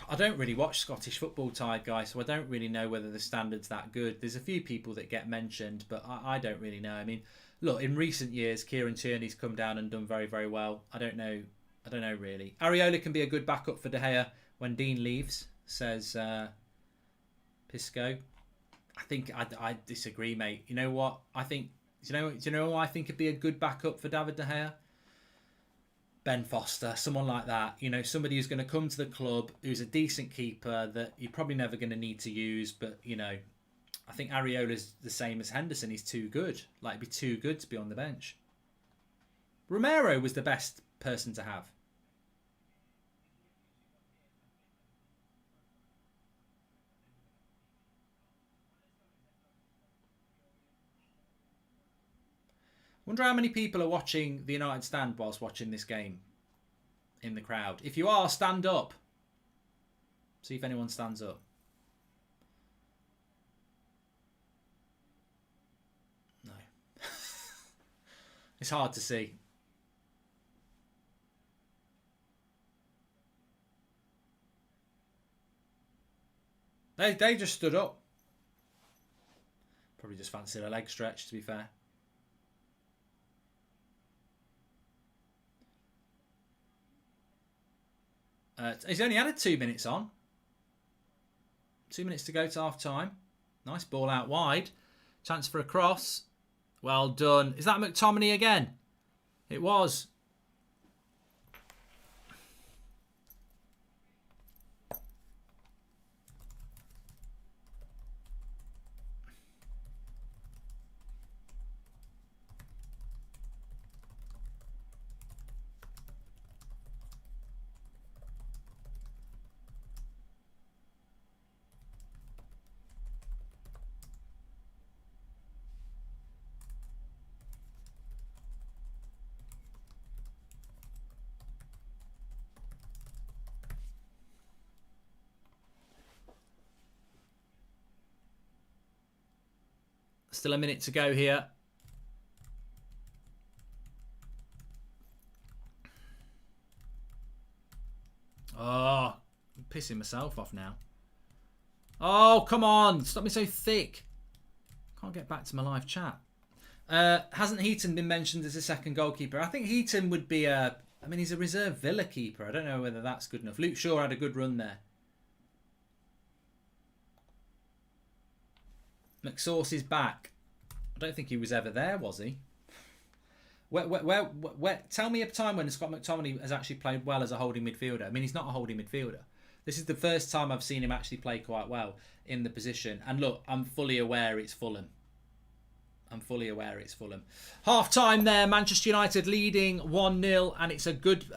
I don't really watch Scottish football, tired guy, so I don't really know whether the standard's that good. There's a few people that get mentioned, but I don't really know. I mean, look, in recent years, Kieran Tierney's come down and done very, very well. I don't know really. Areola can be a good backup for De Gea when Dean leaves, says Pisco. I think I disagree, mate. You know what? I think do you know who I think would be a good backup for David De Gea? Ben Foster, someone like that. You know, somebody who's going to come to the club, who's a decent keeper that you're probably never going to need to use. But, you know, I think Areola's the same as Henderson. He's too good. Like, it'd be too good to be on the bench. Romero was the best person to have. Wonder how many people are watching the United stand whilst watching this game in the crowd. If you are, stand up. See if anyone stands up. No. It's hard to see. They just stood up. Probably just fancied a leg stretch, to be fair. He's only added 2 minutes on. 2 minutes to go to half time. Nice ball out wide. Chance for a cross. Well done. Is that McTominay again? It was. Still a minute to go here. Oh, I'm pissing myself off now. Oh, come on. Stop me so thick. Can't get back to my live chat. Hasn't Heaton been mentioned as a second goalkeeper? I think Heaton would be a... I mean, he's a reserve Villa keeper. I don't know whether that's good enough. Luke Shaw had a good run there. McSauce is back. I don't think he was ever there, was he? Where, tell me a time when Scott McTominay has actually played well as a holding midfielder. I mean, he's not a holding midfielder. This is the first time I've seen him actually play quite well in the position. And look, I'm fully aware it's Fulham. Half time there, Manchester United leading 1-0, and it's a good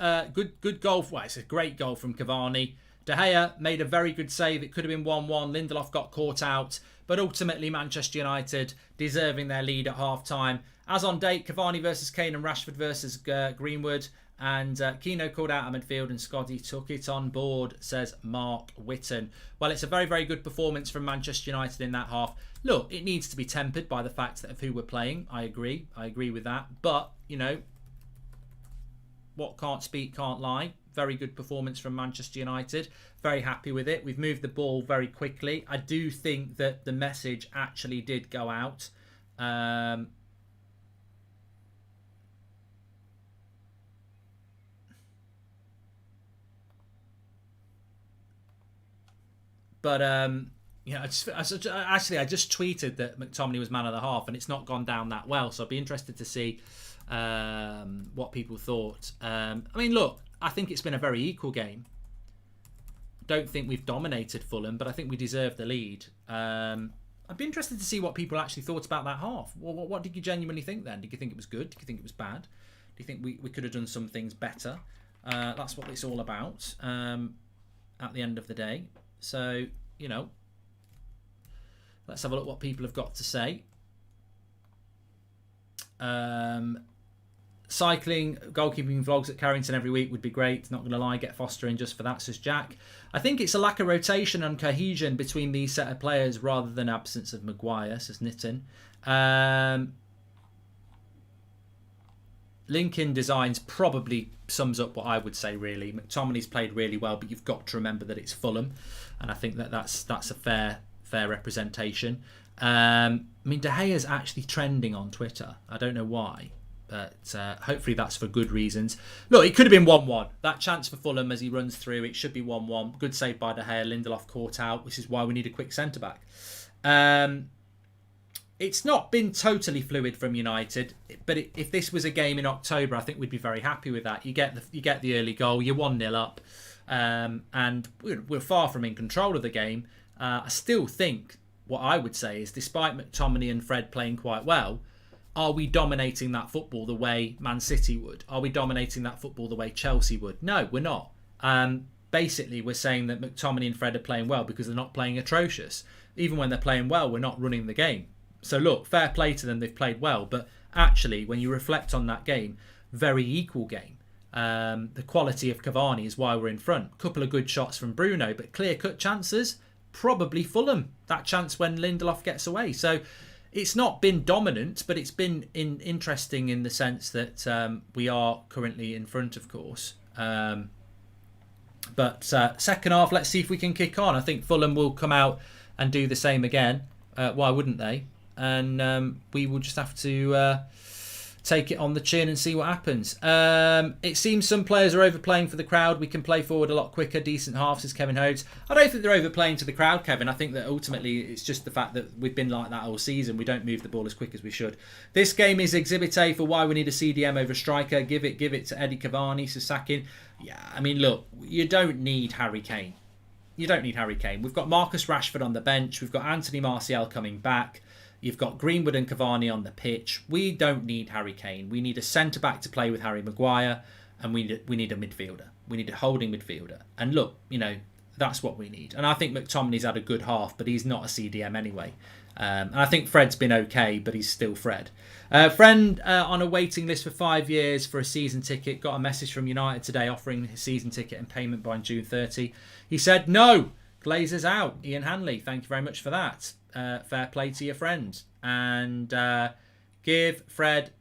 goal. Well, it's a great goal from Cavani. De Gea made a very good save. It could have been 1-1. Lindelof got caught out. But ultimately, Manchester United deserving their lead at half-time. As on date, Cavani versus Kane and Rashford versus Greenwood. And Keno called out at midfield and Scotty took it on board, says Mark Whitten. Well, it's a very, very good performance from Manchester United in that half. Look, it needs to be tempered by the fact of who we're playing. I agree with that. But, you know, what can't speak, can't lie. Very good performance from Manchester United. Very happy with it. We've moved the ball very quickly. I do think that the message actually did go out. But yeah, I just tweeted that McTominay was man of the half, and it's not gone down that well. So I'd be interested to see what people thought. I mean, look, I think it's been a very equal game. Don't think we've dominated Fulham, but I think we deserve the lead. I'd be interested to see what people actually thought about that half. What did you genuinely think then? Did you think it was good? Did you think it was bad? Do you think we could have done some things better? That's what it's all about at the end of the day. So, you know, let's have a look what people have got to say. Cycling, goalkeeping vlogs at Carrington every week would be great. Not going to lie, get Foster in just for that, says Jack. I think it's a lack of rotation and cohesion between these set of players rather than absence of Maguire, says Nitin. Lincoln Designs probably sums up what I would say, really. McTominay's played really well, but you've got to remember that it's Fulham. And I think that's a fair representation. I mean, De Gea's actually trending on Twitter. I don't know why. But hopefully that's for good reasons. Look, it could have been 1-1. That chance for Fulham as he runs through, it should be 1-1. Good save by De Gea. Lindelof caught out, which is why we need a quick centre-back. It's not been totally fluid from United, but if this was a game in October, I think we'd be very happy with that. You get the early goal, you're 1-0 up, and we're far from in control of the game. I still think what I would say is, despite McTominay and Fred playing quite well, are we dominating that football the way Man City would? Are we dominating that football the way Chelsea would? No, we're not. Basically, we're saying that McTominay and Fred are playing well because they're not playing atrocious. Even when they're playing well, we're not running the game. So look, fair play to them, they've played well. But actually, when you reflect on that game, very equal game. The quality of Cavani is why we're in front. Couple of good shots from Bruno, but clear-cut chances, probably Fulham. That chance when Lindelof gets away. So it's not been dominant, but it's been interesting in the sense that we are currently in front, of course. But second half, let's see if we can kick on. I think Fulham will come out and do the same again. Why wouldn't they? And we will just have to take it on the chin and see what happens. It seems some players are overplaying for the crowd. We can play forward a lot quicker. Decent half, says Kevin Hodes. I don't think they're overplaying to the crowd, Kevin. I think that ultimately it's just the fact that we've been like that all season. We don't move the ball as quick as we should. This game is Exhibit A for why we need a CDM over a striker. Give it to Eddie Cavani, Sasakin. Yeah, I mean, look, you don't need Harry Kane. You don't need Harry Kane. We've got Marcus Rashford on the bench. We've got Anthony Martial coming back. You've got Greenwood and Cavani on the pitch. We don't need Harry Kane. We need a centre-back to play with Harry Maguire, and we need a midfielder. We need a holding midfielder. And look, that's what we need. And I think McTominay's had a good half, but he's not a CDM anyway. And I think Fred's been okay, but he's still Fred. Friend on a waiting list for 5 years for a season ticket. Got a message from United today offering his season ticket and payment by June 30. He said, no, Glazer's out. Ian Hanley, thank you very much for that. Fair play to your friend. And give Fred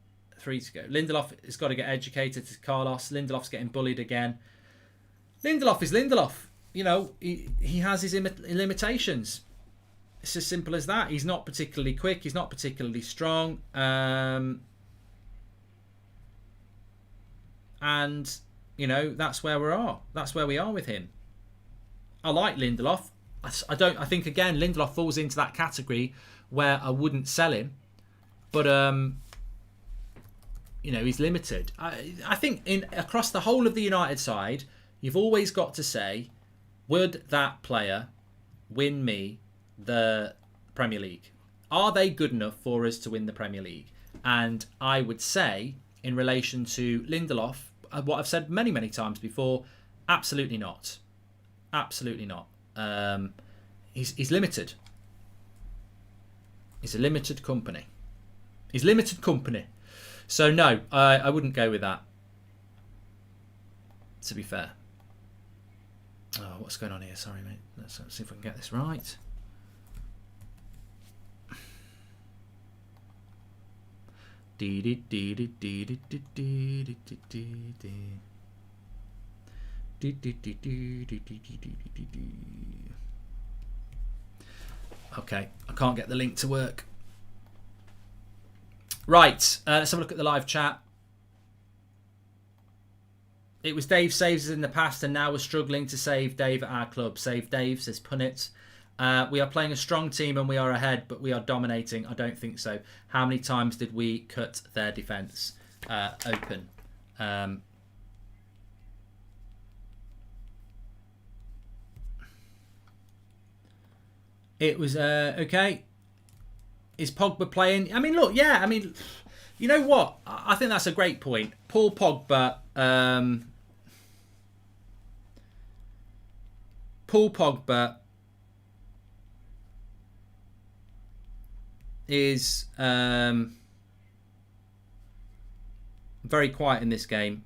3 to go. Lindelof has got to get educated to Carlos. Lindelof's getting bullied again. Lindelof is Lindelof. He has his limitations. It's as simple as that. He's not particularly quick. He's not particularly strong. And, that's where we are. That's where we are with him. I like Lindelof. I think, again, Lindelof falls into that category where I wouldn't sell him. But, he's limited. I think across the whole of the United side, you've always got to say, would that player win me the Premier League? Are they good enough for us to win the Premier League? And I would say, in relation to Lindelof, what I've said many, many times before, absolutely not. Absolutely not. He's limited. He's a limited company. He's limited company. So no, I wouldn't go with that. To be fair. Oh, what's going on here? Sorry, mate. Let's see if we can get this right. Okay, I can't get the link to work. Right, let's have a look at the live chat. It was Dave saves us in the past, and now we're struggling to save Dave at our club. Save Dave, says Punnett. We are playing a strong team and we are ahead, but we are dominating. I don't think so. How many times did we cut their defence open? It was okay. Is Pogba playing? I mean, look, yeah. I mean, you know what? I think that's a great point. Paul Pogba. Paul Pogba is very quiet in this game.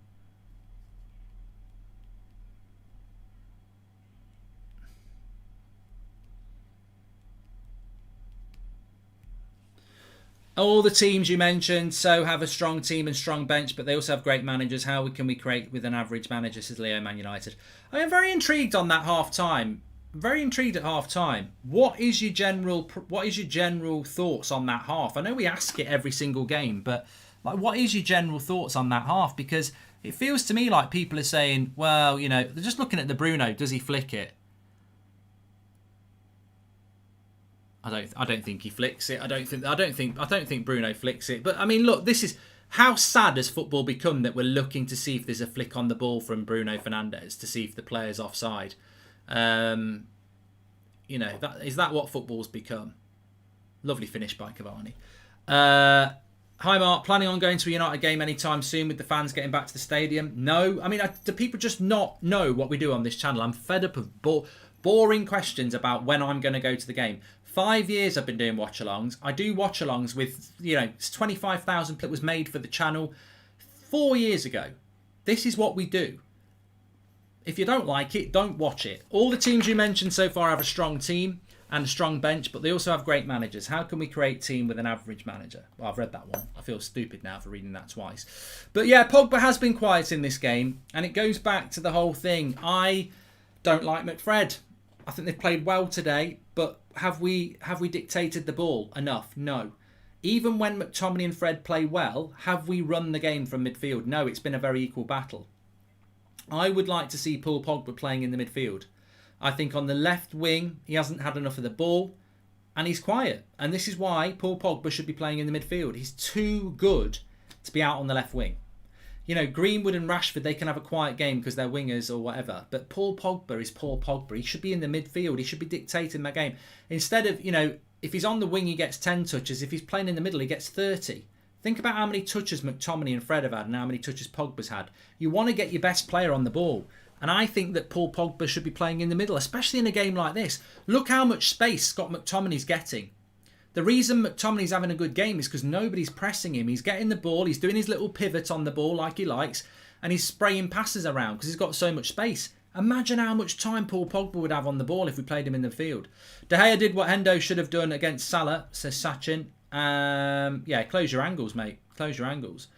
All the teams you mentioned have a strong team and strong bench, but they also have great managers. How can we create with an average manager, says Leo, Man United. I am very intrigued on that half-time. Very intrigued at half-time. What is your general thoughts on that half? I know we ask it every single game, but what is your general thoughts on that half? Because it feels to me like people are saying, well, they're just looking at the Bruno. Does he flick it? I don't think he flicks it. I don't think Bruno flicks it. But I mean, look, this is how sad has football become that we're looking to see if there's a flick on the ball from Bruno Fernandes to see if the player's offside. You know, is that what football's become? Lovely finish by Cavani. Hi Mark, planning on going to a United game anytime soon with the fans getting back to the stadium? No. I mean, do people just not know what we do on this channel? I'm fed up of boring questions about when I'm going to go to the game. 5 years I've been doing watch-alongs. I do watch-alongs with, you know, 25,000 that was made for the channel 4 years ago. This is what we do. If you don't like it, don't watch it. All the teams you mentioned so far have a strong team and a strong bench, but they also have great managers. How can we create a team with an average manager? Well, I've read that one. I feel stupid now for reading that twice. But yeah, Pogba has been quiet in this game, and it goes back to the whole thing. I don't like McFred. I think they've played well today, but have we dictated the ball enough? No. Even when McTominay and Fred play well, have we run the game from midfield? No, it's been a very equal battle. I would like to see Paul Pogba playing in the midfield. I think on the left wing, he hasn't had enough of the ball, and he's quiet. And this is why Paul Pogba should be playing in the midfield. He's too good to be out on the left wing. You know, Greenwood and Rashford, they can have a quiet game because they're wingers or whatever. But Paul Pogba is Paul Pogba. He should be in the midfield. He should be dictating that game. Instead of, you know, if he's on the wing, he gets 10 touches. If he's playing in the middle, he gets 30. Think about how many touches McTominay and Fred have had and how many touches Pogba's had. You want to get your best player on the ball. And I think that Paul Pogba should be playing in the middle, especially in a game like this. Look how much space Scott McTominay's getting. The reason McTominay's having a good game is because nobody's pressing him. He's getting the ball, he's doing his little pivot on the ball like he likes, and he's spraying passes around because he's got so much space. Imagine how much time Paul Pogba would have on the ball if we played him in the field. De Gea did what Hendo should have done against Salah, says Sachin. Yeah, close your angles, mate. Close your angles.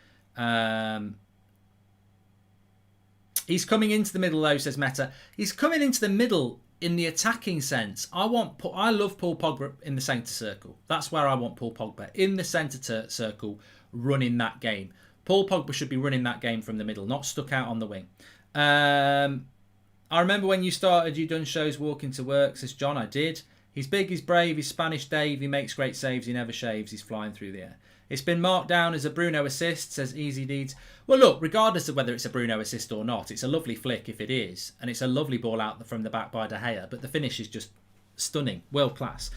He's coming into the middle, though, says Meta. He's coming into the middle in the attacking sense. I love Paul Pogba in the centre circle. That's where I want Paul Pogba, in the centre circle, running that game. Paul Pogba should be running that game from the middle, not stuck out on the wing. I remember when you started, you done shows walking to work, says John. I did. He's big, he's brave, he's Spanish Dave, he makes great saves, he never shaves, he's flying through the air. It's been marked down as a Bruno assist, says Easy Deeds. Well, look, regardless of whether it's a Bruno assist or not, it's a lovely flick if it is, and it's a lovely ball out from the back by De Gea, but the finish is just stunning, world class.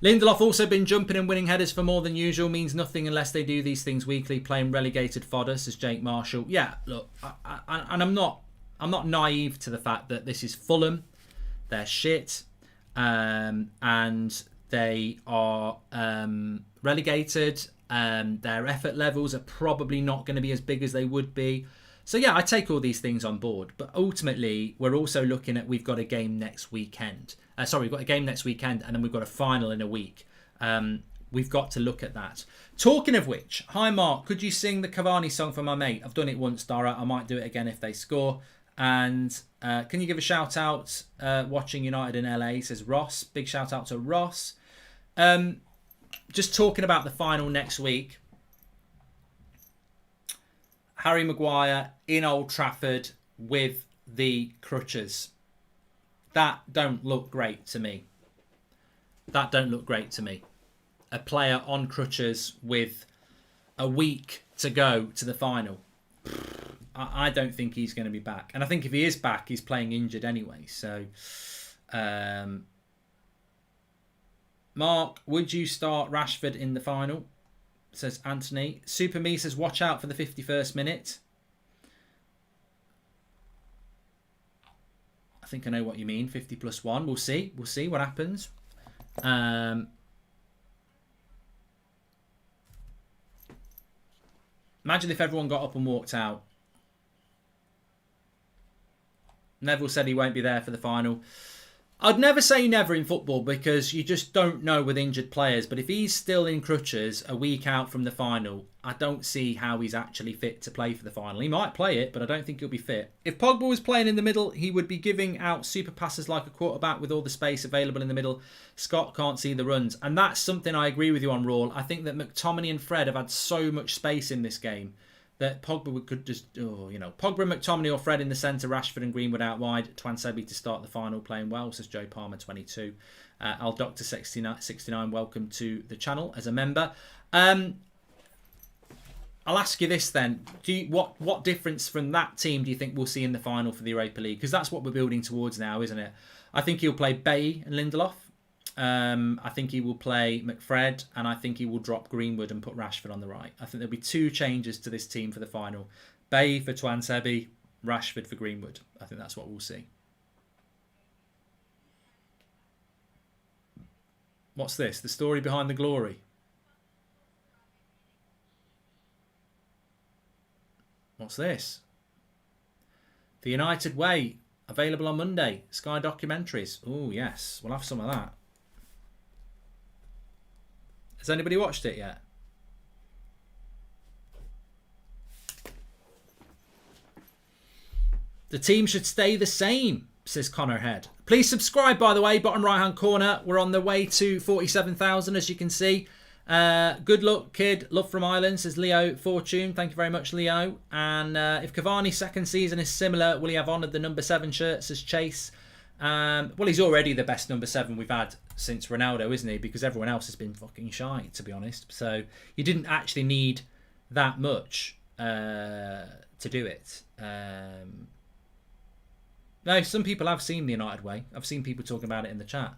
Lindelof also been jumping and winning headers for more than usual, means nothing unless they do these things weekly, playing relegated fodder, says Jake Marshall. Yeah, look, and I'm not naive to the fact that this is Fulham, they're shit, and they are relegated. Their effort levels are probably not going to be as big as they would be. So yeah, I take all these things on board. But ultimately, we're also looking at, we've got a game next weekend. We've got a game next weekend, and then we've got a final in a week. We've got to look at that. Talking of which, hi Mark, could you sing the Cavani song for my mate? I've done it once, Dara. I might do it again if they score. And can you give a shout out watching United in LA, says Ross. Big shout out to Ross. Just talking about the final next week. Harry Maguire in Old Trafford with the crutches. That don't look great to me. That don't look great to me. A player on crutches with a week to go to the final. I don't think he's going to be back. And I think if he is back, he's playing injured anyway. So, Mark, would you start Rashford in the final? Says Anthony. Super Me says, watch out for the 51st minute. I think I know what you mean. 50 plus 1. We'll see. We'll see what happens. Imagine if everyone got up and walked out. Neville said he won't be there for the final. I'd never say never in football because you just don't know with injured players. But if he's still in crutches a week out from the final, I don't see how he's actually fit to play for the final. He might play it, but I don't think he'll be fit. If Pogba was playing in the middle, he would be giving out super passes like a quarterback with all the space available in the middle. Scott can't see the runs. And that's something I agree with you on, Rawl. I think that McTominay and Fred have had so much space in this game that Pogba could just, Pogba, McTominay or Fred in the centre, Rashford and Greenwood out wide, Twansebi to start the final playing well, says Joe Palmer 22. Al Doctor 69, welcome to the channel as a member. I'll ask you this then. What difference from that team do you think we'll see in the final for the Europa League? Because that's what we're building towards now, isn't it? I think he'll play Bailly and Lindelof. I think he will play McFred, and I think he will drop Greenwood and put Rashford on the right. I think there'll be 2 changes to this team for the final. Bailly for Twansebi, Rashford for Greenwood. I think that's what we'll see. What's this? The story behind the glory. What's this? The United Way, available on Monday. Sky documentaries. Oh, yes. We'll have some of that. Has anybody watched it yet? The team should stay the same, says Connor Head. Please subscribe, by the way, bottom right-hand corner. We're on the way to 47,000, as you can see. Good luck, kid. Love from Ireland, says Leo Fortune. Thank you very much, Leo. And if Cavani's second season is similar, will he have honoured the number 7 shirt, says Chase? Well, he's already the best number 7 we've had since Ronaldo, isn't he? Because everyone else has been fucking shy, to be honest. So you didn't actually need that much to do it. No, some people have seen the United Way. I've seen people talking about it in the chat.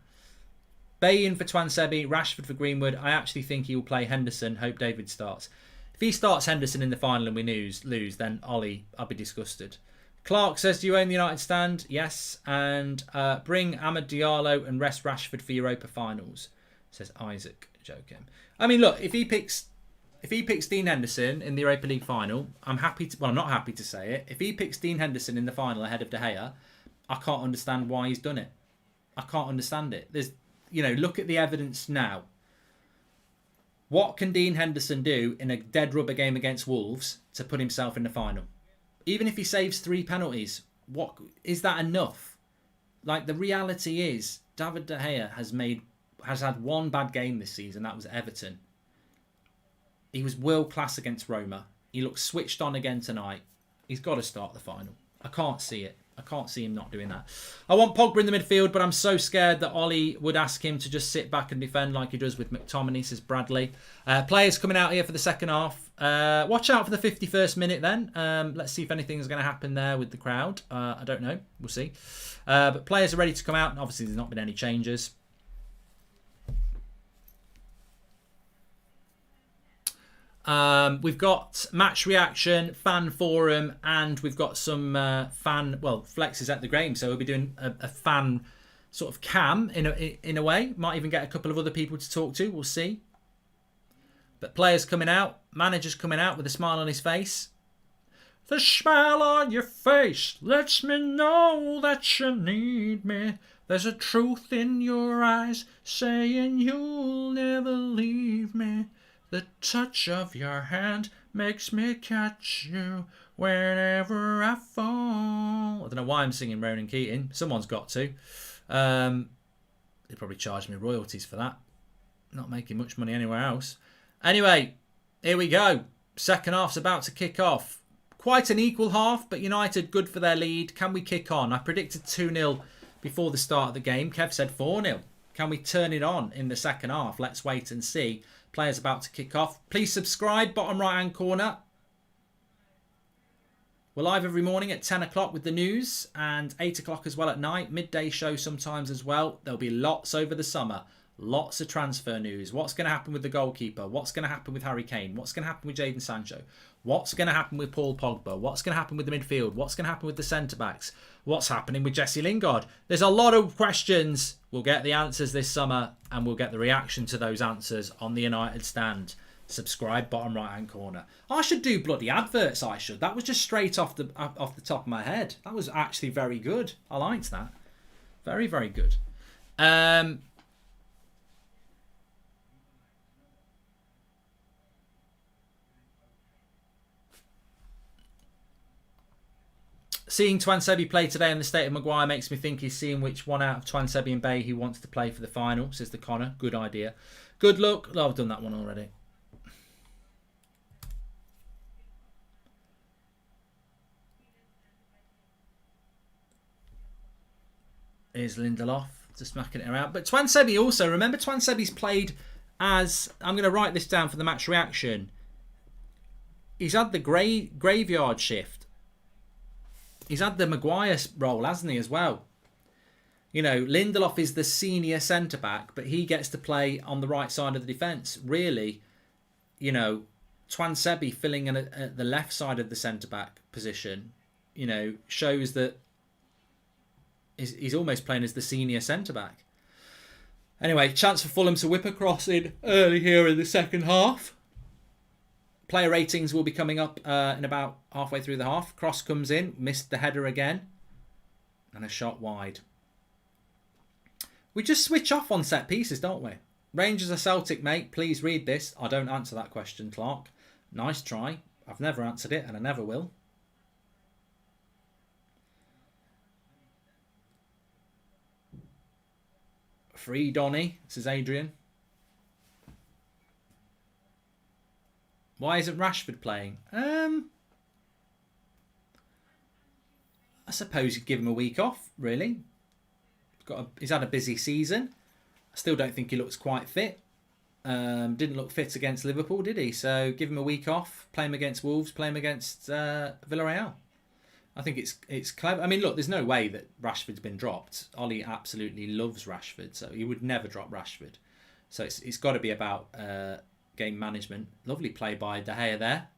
Bain for Twansebi, Rashford for Greenwood. I actually think he will play Henderson. Hope David starts. If he starts Henderson in the final and we lose, then Ollie, I'll be disgusted. Clark says, do you own the United stand? Yes. And bring Amad Diallo and rest Rashford for Europa finals, says Isaac. Joking. I mean, look, if he picks Dean Henderson in the Europa League final, I'm happy to... Well, I'm not happy to say it. If he picks Dean Henderson in the final ahead of De Gea, I can't understand why he's done it. I can't understand it. There's... look at the evidence now. What can Dean Henderson do in a dead rubber game against Wolves to put himself in the final? Even if he saves 3 penalties, what is that enough? Like, the reality is, David De Gea has had one bad game this season. That was Everton. He was world class against Roma. He looks switched on again tonight. He's got to start the final. I can't see it. I can't see him not doing that. I want Pogba in the midfield, but I'm so scared that Ollie would ask him to just sit back and defend like he does with McTominay, says Bradley. Players coming out here for the second half. Watch out for the 51st minute then. Let's see if anything's going to happen there with the crowd. I don't know. We'll see. But players are ready to come out. And obviously, there's not been any changes. We've got match reaction, fan forum, and we've got some Flex is at the game, so we'll be doing a fan sort of cam in a way. Might even get a couple of other people to talk to. We'll see. But players coming out, managers coming out with a smile on his face. The smile on your face lets me know that you need me. There's a truth in your eyes saying you'll never leave me. The touch of your hand makes me catch you whenever I fall. I don't know why I'm singing Ronan Keating. Someone's got to. They probably charge me royalties for that. Not making much money anywhere else. Anyway, here we go. Second half's about to kick off. Quite an equal half, but United good for their lead. Can we kick on? I predicted 2-0 before the start of the game. Kev said 4-0. Can we turn it on in the second half? Let's wait and see. Players about to kick off. Please subscribe, bottom right hand corner. We're live every morning at 10 o'clock with the news and 8 o'clock as well at night. Midday show sometimes as well. There'll be lots over the summer. Lots of transfer news. What's going to happen with the goalkeeper? What's going to happen with Harry Kane? What's going to happen with Jadon Sancho? What's going to happen with Paul Pogba? What's going to happen with the midfield? What's going to happen with the centre-backs? What's happening with Jesse Lingard? There's a lot of questions. We'll get the answers this summer and we'll get the reaction to those answers on the United stand. Subscribe, bottom right-hand corner. I should do bloody adverts, I should. That was just straight off the top of my head. That was actually very good. I liked that. Very, very good. Seeing Twansebi play today in the state of Maguire makes me think he's seeing which one out of Twansebi and Bay he wants to play for the final, says the Connor. Good idea. Good luck. Oh, I've done that one already. Here's Lindelof just smacking it around. But Twansebi also, remember Twansebi's played as, I'm going to write this down for the match reaction. He's had the graveyard shift. He's had the Maguire role, hasn't he, as well? You know, Lindelof is the senior centre-back, but he gets to play on the right side of the defence. Really, you know, Twansebi filling in at the left side of the centre-back position, you know, shows that he's almost playing as the senior centre-back. Anyway, chance for Fulham to whip a cross in early here in the second half. Player ratings will be coming up in about halfway through the half. Cross comes in, missed the header again, and a shot wide. We just switch off on set pieces, don't we? Rangers or Celtic, mate? Please read this. I don't answer that question, Clark. Nice try. I've never answered it, and I never will. Free Donny, says Adrian. Why isn't Rashford playing? I suppose you'd give him a week off, really. He's had a busy season. I still don't think he looks quite fit. Didn't look fit against Liverpool, did he? So give him a week off. Play him against Wolves. Play him against Villarreal. I think it's clever. I mean, look, there's no way that Rashford's been dropped. Ollie absolutely loves Rashford, so he would never drop Rashford. So it's got to be about game management. Lovely play by De Gea there.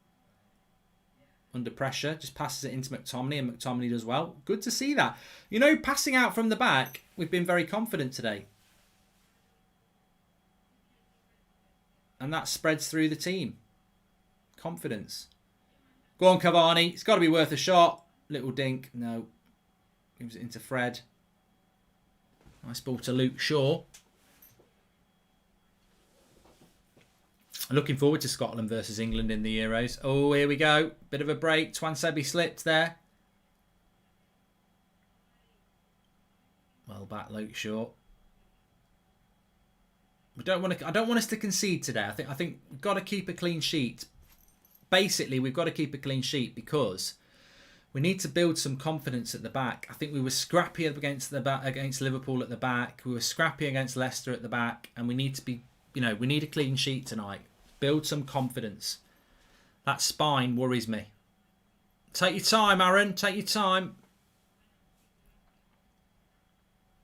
Under pressure, just passes it into McTominay, and McTominay does well. Good to see that. You know, passing out from the back, we've been very confident today. And that spreads through the team. Confidence. Go on, Cavani. It's got to be worth a shot. Little dink. No. Gives it into Fred. Nice ball to Luke Shaw. Looking forward to Scotland versus England in the Euros. Oh, here we go. Bit of a break. Twansebi slipped there. Well back, Luke Shaw. I don't want us to concede today. I think we've got to keep a clean sheet. Basically, we've got to keep a clean sheet because we need to build some confidence at the back. I think we were scrappy against Liverpool at the back. We were scrappy against Leicester at the back, and we need to be, you know, we need a clean sheet tonight. Build some confidence. That spine worries me. Take your time, Aaron. Take your time.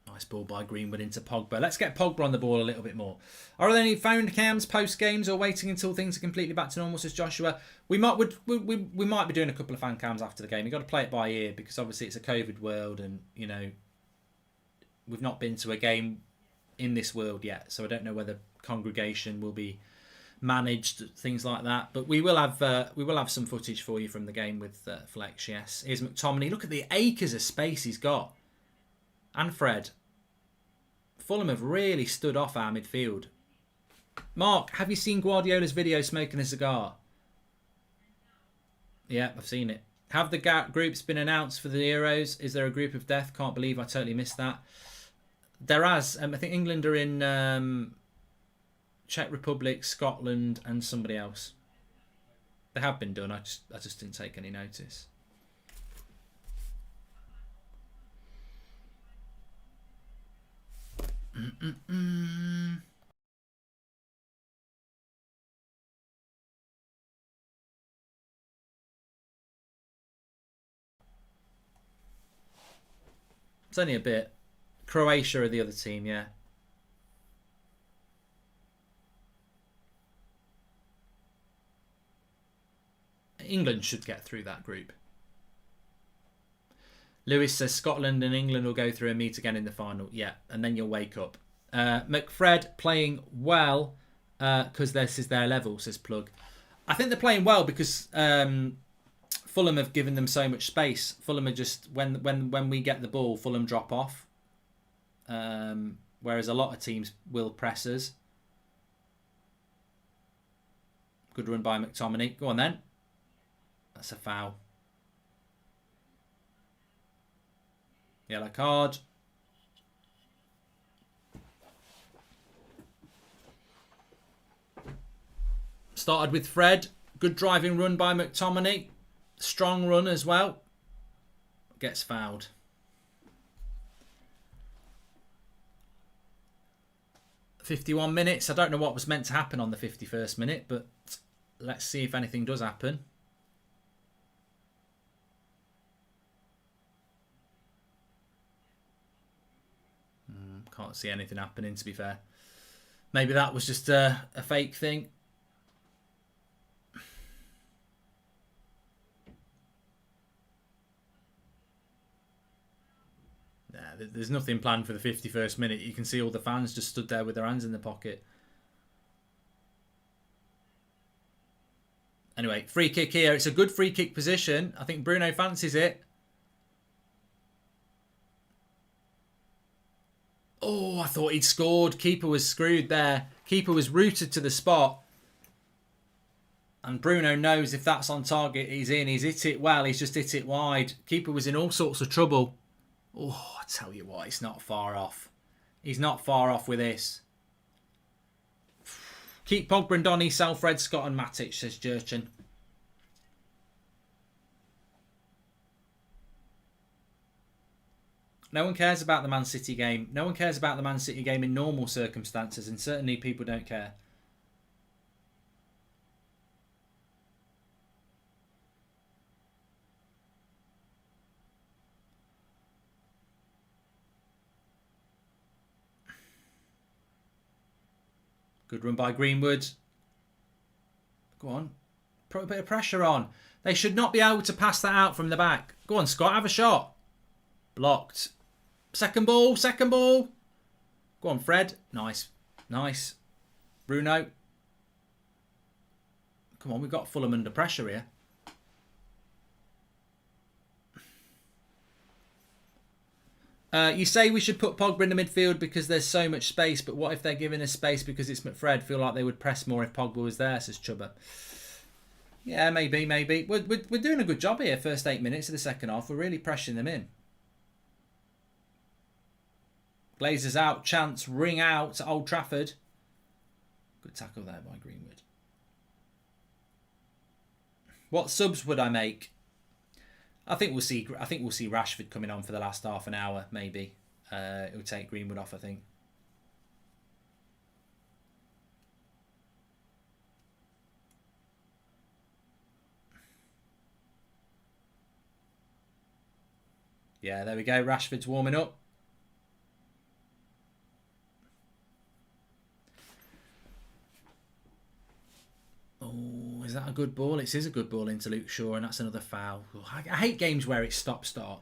Nice ball by Greenwood into Pogba. Let's get Pogba on the ball a little bit more. Are there any phone cams, post games, or waiting until things are completely back to normal? Says Joshua. We might be doing a couple of fan cams after the game. You've got to play it by ear because obviously it's a COVID world, and you know we've not been to a game in this world yet, so I don't know whether congregation will be managed, things like that. But we will have some footage for you from the game with Flex. Yes, here's McTominay. Look at the acres of space he's got, and Fred. Fulham have really stood off our midfield. Mark, have you seen Guardiola's video smoking a cigar? Yeah, I've seen it. Have the groups been announced for the Euros? Is there a group of death? Can't believe I totally missed that. There has. I think England are in Czech Republic, Scotland, and somebody else. They have been done. I just didn't take any notice. It's only a bit. Croatia are the other team, yeah. England should get through that group. Lewis says Scotland and England will go through and meet again in the final. Yeah, and then you'll wake up. McFred playing well because this is their level, says Plug. I think they're playing well because Fulham have given them so much space. Fulham are just, when we get the ball, Fulham drop off. Whereas a lot of teams will press us. Good run by McTominay. Go on then. That's a foul. Yellow card. Started with Fred. Good driving run by McTominay. Strong run as well. Gets fouled. 51 minutes. I don't know what was meant to happen on the 51st minute, but let's see if anything does happen. Can't see anything happening, to be fair. Maybe that was just a fake thing. Nah, there's nothing planned for the 51st minute. You can see all the fans just stood there with their hands in their pocket. Anyway, free kick here. It's a good free kick position. I think Bruno fancies it. Oh, I thought he'd scored. Keeper was screwed there. Keeper was rooted to the spot. And Bruno knows if that's on target, he's in. He's hit it well. He's just hit it wide. Keeper was in all sorts of trouble. Oh, I tell you what, it's not far off. He's not far off with this. Keep Pogba and Donny, sell Fred, Scott and Matic, says Jurchen. No one cares about the Man City game. No one cares about the Man City game in normal circumstances, and certainly people don't care. Good run by Greenwood. Go on. Put a bit of pressure on. They should not be able to pass that out from the back. Go on, Scott, have a shot. Blocked. Second ball, second ball. Go on, Fred. Nice. Nice. Bruno. Come on, we've got Fulham under pressure here. You say we should put Pogba in the midfield because there's so much space, but what if they're giving us space because it's McFred? Feel like they would press more if Pogba was there, says Chubba. Yeah, maybe. We're doing a good job here, first 8 minutes of the second half. We're really pressuring them in. Glazers out, chance, ring out at Old Trafford. Good tackle there by Greenwood. What subs would I make? I think we'll see Rashford coming on for the last half an hour, maybe. It will take Greenwood off, I think. Yeah, there we go. Rashford's warming up. Oh, is that a good ball? It is a good ball into Luke Shaw, and that's another foul. I hate games where it's stop-start.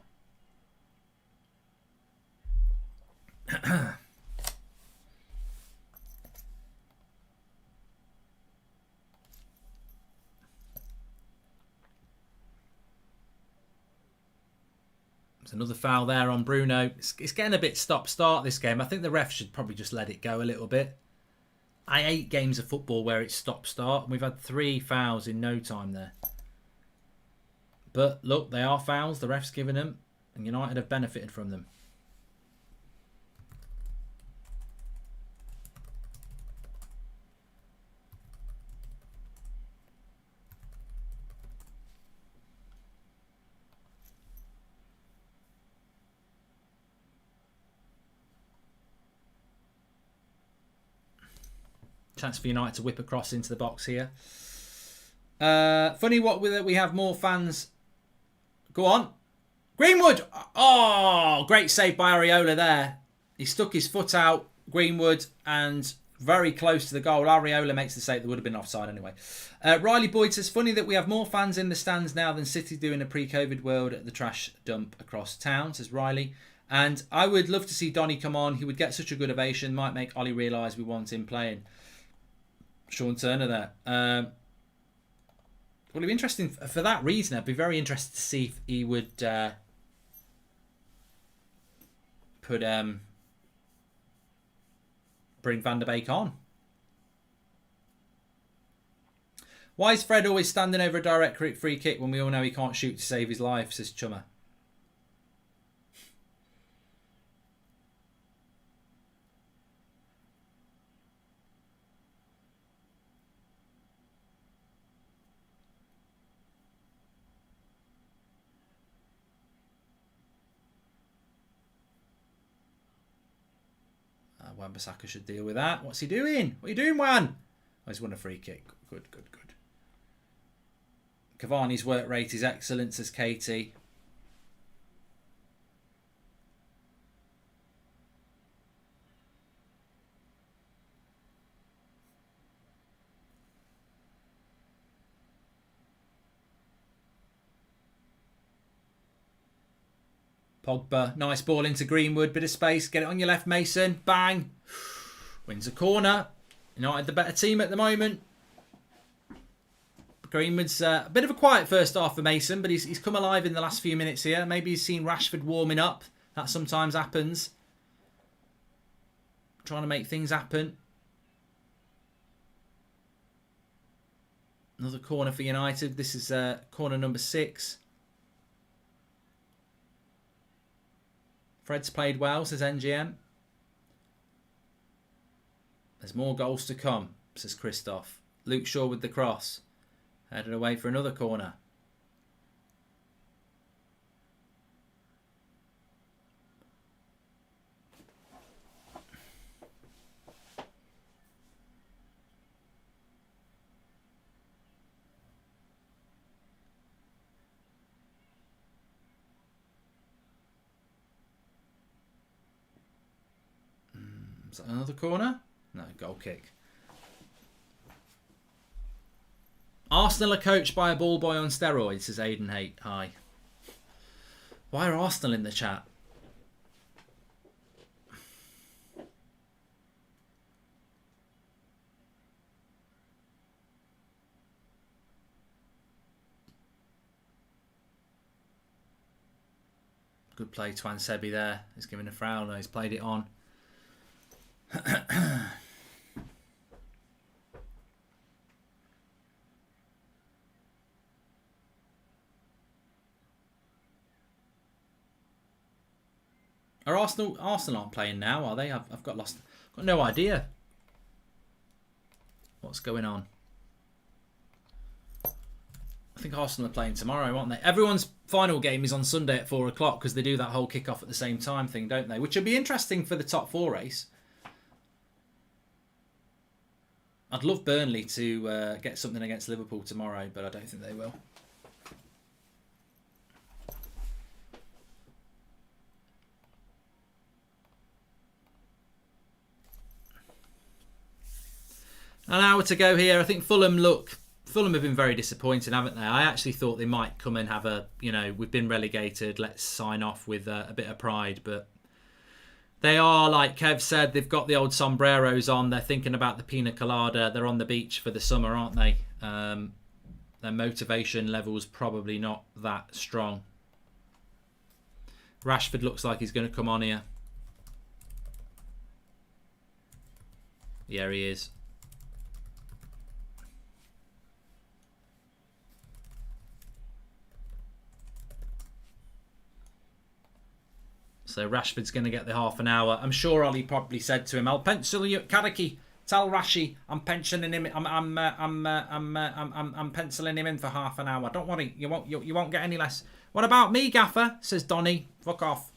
There's another foul there on Bruno. It's getting a bit stop-start, this game. I think the ref should probably just let it go a little bit. I hate games of football where it's stop-start. We've had 3 fouls in no time there. But look, they are fouls. The ref's given them, and United have benefited from them. Chance for United to whip across into the box here. Funny what we have more fans. Go on. Greenwood. Oh, great save by Areola there. He stuck his foot out, Greenwood, and very close to the goal. Areola makes the save. There would have been offside anyway. Riley Boyd says, funny that we have more fans in the stands now than City do in a pre-COVID world at the trash dump across town, says Riley. And I would love to see Donny come on. He would get such a good ovation. Might make Ollie realise we want him playing. Sean Turner there. Well, it'd be interesting for that reason. I'd be very interested to see if he would bring Van der Beek on. Why is Fred always standing over a direct free kick when we all know he can't shoot to save his life, says Chummer. Wan-Bissaka should deal with that. What's he doing? What are you doing, Wan? Oh, he's won a free kick. Good. Cavani's work rate is excellent, says Katie. Pogba, nice ball into Greenwood, bit of space, get it on your left, Mason, bang, wins a corner. United the better team at the moment. Greenwood's a bit of a quiet first half for Mason, but he's come alive in the last few minutes here. Maybe he's seen Rashford warming up, that sometimes happens. Trying to make things happen. Another corner for United, this is corner number 6. Fred's played well, says NGM. There's more goals to come, says Christoph. Luke Shaw with the cross. Headed away for another corner. Is that another corner? No, goal kick. Arsenal are coached by a ball boy on steroids, says Aidan Haight. Hi. Why are Arsenal in the chat? Good play, Twan Sebi there. He's given a foul. No, he's played it on. Are Arsenal aren't playing now, are they? I've got no idea what's going on. I think Arsenal are playing tomorrow, aren't they? Everyone's final game is on Sunday at 4 o'clock because they do that whole kick-off at the same time thing, don't they? Which will be interesting for the top 4 race. I'd love Burnley to get something against Liverpool tomorrow, but I don't think they will. An hour to go here. I think Fulham have been very disappointing, haven't they? I actually thought they might come and have a, we've been relegated, let's sign off with a bit of pride, but they are, like Kev said, they've got the old sombreros on, they're thinking about the pina colada, they're on the beach for the summer, aren't they? Their motivation level's probably not that strong. Rashford looks like he's going to come on here. Yeah, he is. So Rashford's going to get the half an hour. I'm sure Ollie probably said to him, "I'll pencil you, Karaki. Tell Rashi I'm pensioning him. I'm penciling him in for half an hour. Don't worry, you won't get any less." "What about me, Gaffer?" says Donny. "Fuck off.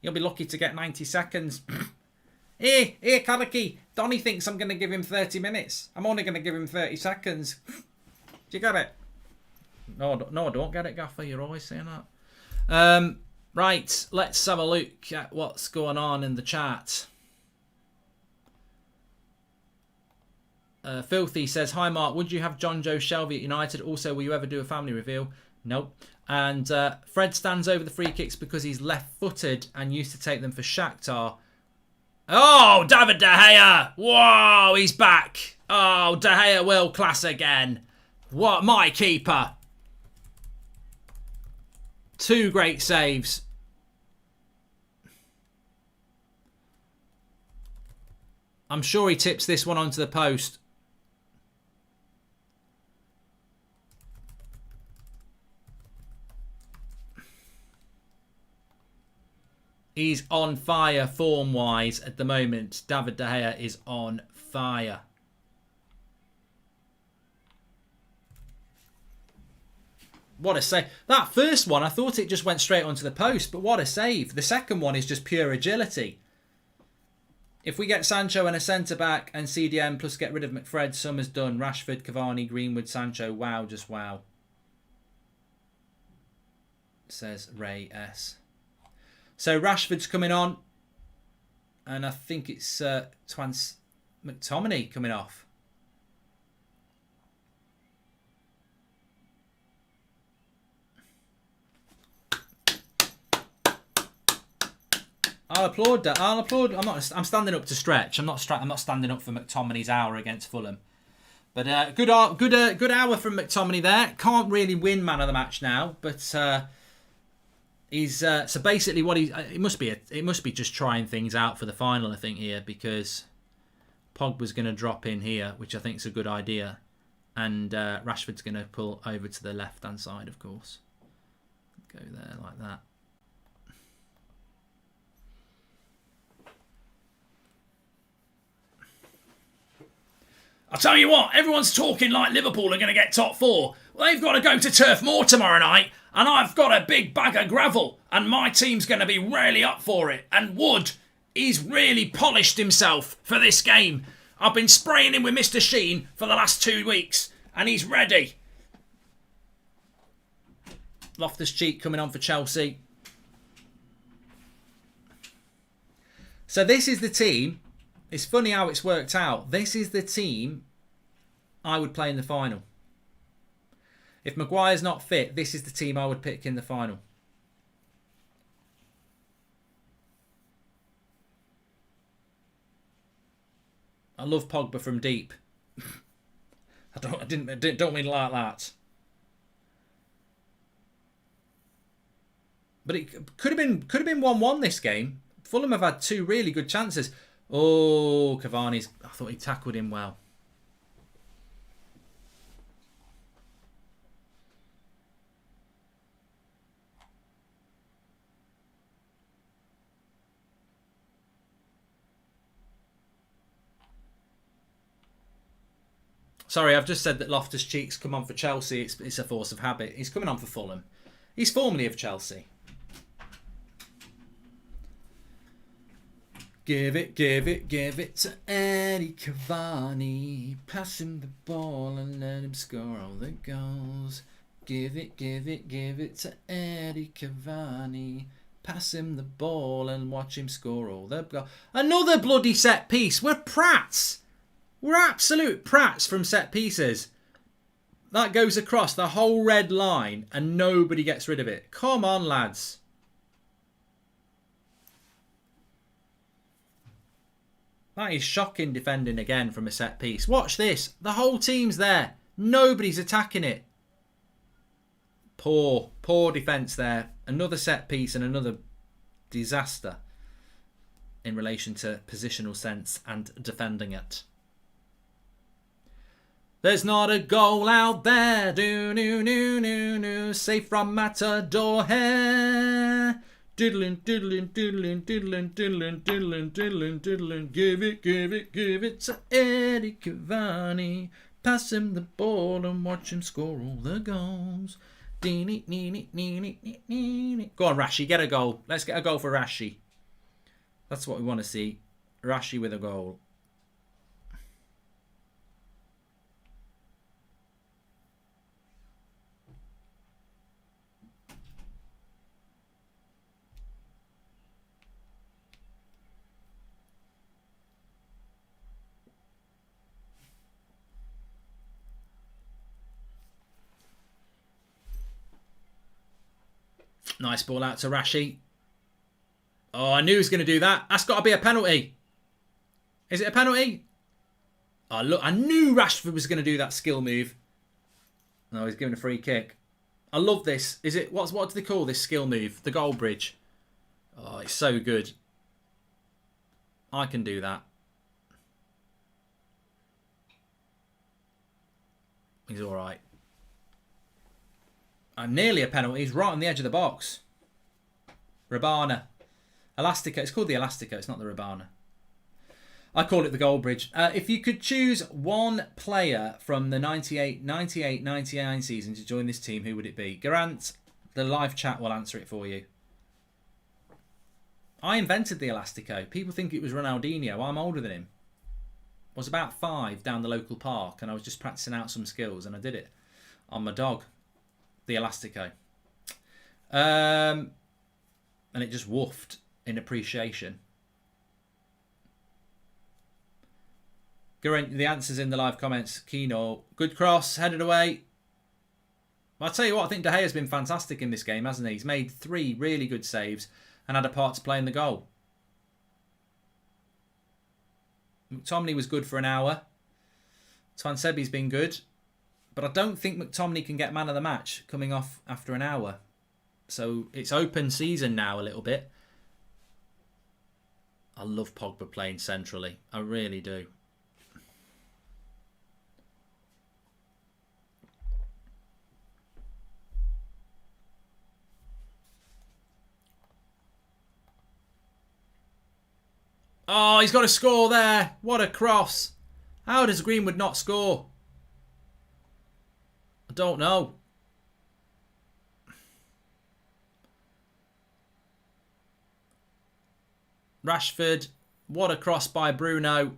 You'll be lucky to get 90 seconds." Here, Karaki. Donny thinks I'm going to give him 30 minutes. I'm only going to give him 30 seconds. Do you get it? No, I don't get it, Gaffer. You're always saying that. Right, let's have a look at what's going on in the chat. Filthy says, "Hi Mark, would you have John Joe Shelby at United? Also, will you ever do a family reveal?" Nope. And Fred stands over the free kicks because he's left-footed and used to take them for Shakhtar. Oh, David De Gea! Whoa, he's back. Oh, De Gea world class again. What, my keeper. 2 great saves. I'm sure he tips this one onto the post. He's on fire form-wise at the moment. David De Gea is on fire. What a save. That first one, I thought it just went straight onto the post, but what a save. The second one is just pure agility. If we get Sancho and a centre-back and CDM plus get rid of McFred, Summers done. Rashford, Cavani, Greenwood, Sancho. Wow, just wow. Says Ray S. So Rashford's coming on. And I think it's Twans McTominay coming off. I'll applaud that. I'll applaud. I'm standing up to stretch. I'm not standing up for McTominay's hour against Fulham. But good hour from McTominay there. Can't really win man of the match now, but he's so basically what it must be just trying things out for the final, I think, here, because Pogba's going to drop in here, which I think is a good idea, and Rashford's going to pull over to the left hand side, of course. Go there like that. I'll tell you what, everyone's talking like Liverpool are going to get top four. Well, they've got to go to Turf Moor tomorrow night, and I've got a big bag of gravel, and my team's going to be really up for it. And Wood, he's really polished himself for this game. I've been spraying him with Mr. Sheen for the last 2 weeks, and he's ready. Loftus-Cheek coming on for Chelsea. So this is the team. It's funny how it's worked out. This is the team I would play in the final. If Maguire's not fit, this is the team I would pick in the final. I love Pogba from deep. I don't mean like that. But it could have been 1-1 this game. Fulham have had 2 really good chances. Oh, Cavani's... I thought he tackled him well. Sorry, I've just said that Loftus-Cheek's come on for Chelsea. It's a force of habit. He's coming on for Fulham. He's formerly of Chelsea. Give it to Eddie Cavani. Pass him the ball and let him score all the goals. Give it to Eddie Cavani. Pass him the ball and watch him score all the goals. Another bloody set piece. We're prats. We're absolute prats from set pieces. That goes across the whole red line and nobody gets rid of it. Come on, lads. That is shocking defending again from a set piece. Watch this. The whole team's there. Nobody's attacking it. Poor defence there. Another set piece and another disaster in relation to positional sense and defending it. There's not a goal out there. Safe from Matador hair. Diddlin'. Give it to Eddie Cavani. Pass him the ball and watch him score all the goals. Go on, Rashi, get a goal. Let's get a goal for Rashi. That's what we want to see. Rashi with a goal. Nice ball out to Rashi. Oh, I knew he was going to do that. That's got to be a penalty. Is it a penalty? Oh, look, I knew Rashford was going to do that skill move. No, he's giving a free kick. I love this. Is it what do they call this skill move? The Goldbridge. Oh, it's so good. I can do that. He's all right. Nearly a penalty. He's right on the edge of the box. Rabana. Elastica. It's called the Elastica. It's not the Rabana. I call it the Goldbridge. If you could choose one player from the 98-99 season to join this team, who would it be? Garant, the live chat will answer it for you. I invented the Elastico. People think it was Ronaldinho. I'm older than him. I was about 5 down the local park and I was just practicing out some skills and I did it on my dog, the Elastico. And it just woofed in appreciation. The answer's in the live comments. Keno, good cross, headed away. I'll tell you what, I think De Gea's been fantastic in this game, hasn't he? He's made 3 really good saves and had a part to play in the goal. McTominay was good for an hour. Twansebi's been good. But I don't think McTominay can get man of the match coming off after an hour. So it's open season now a little bit. I love Pogba playing centrally. I really do. Oh, he's got a score there. What a cross. How does Greenwood not score? I don't know. Rashford. What a cross by Bruno.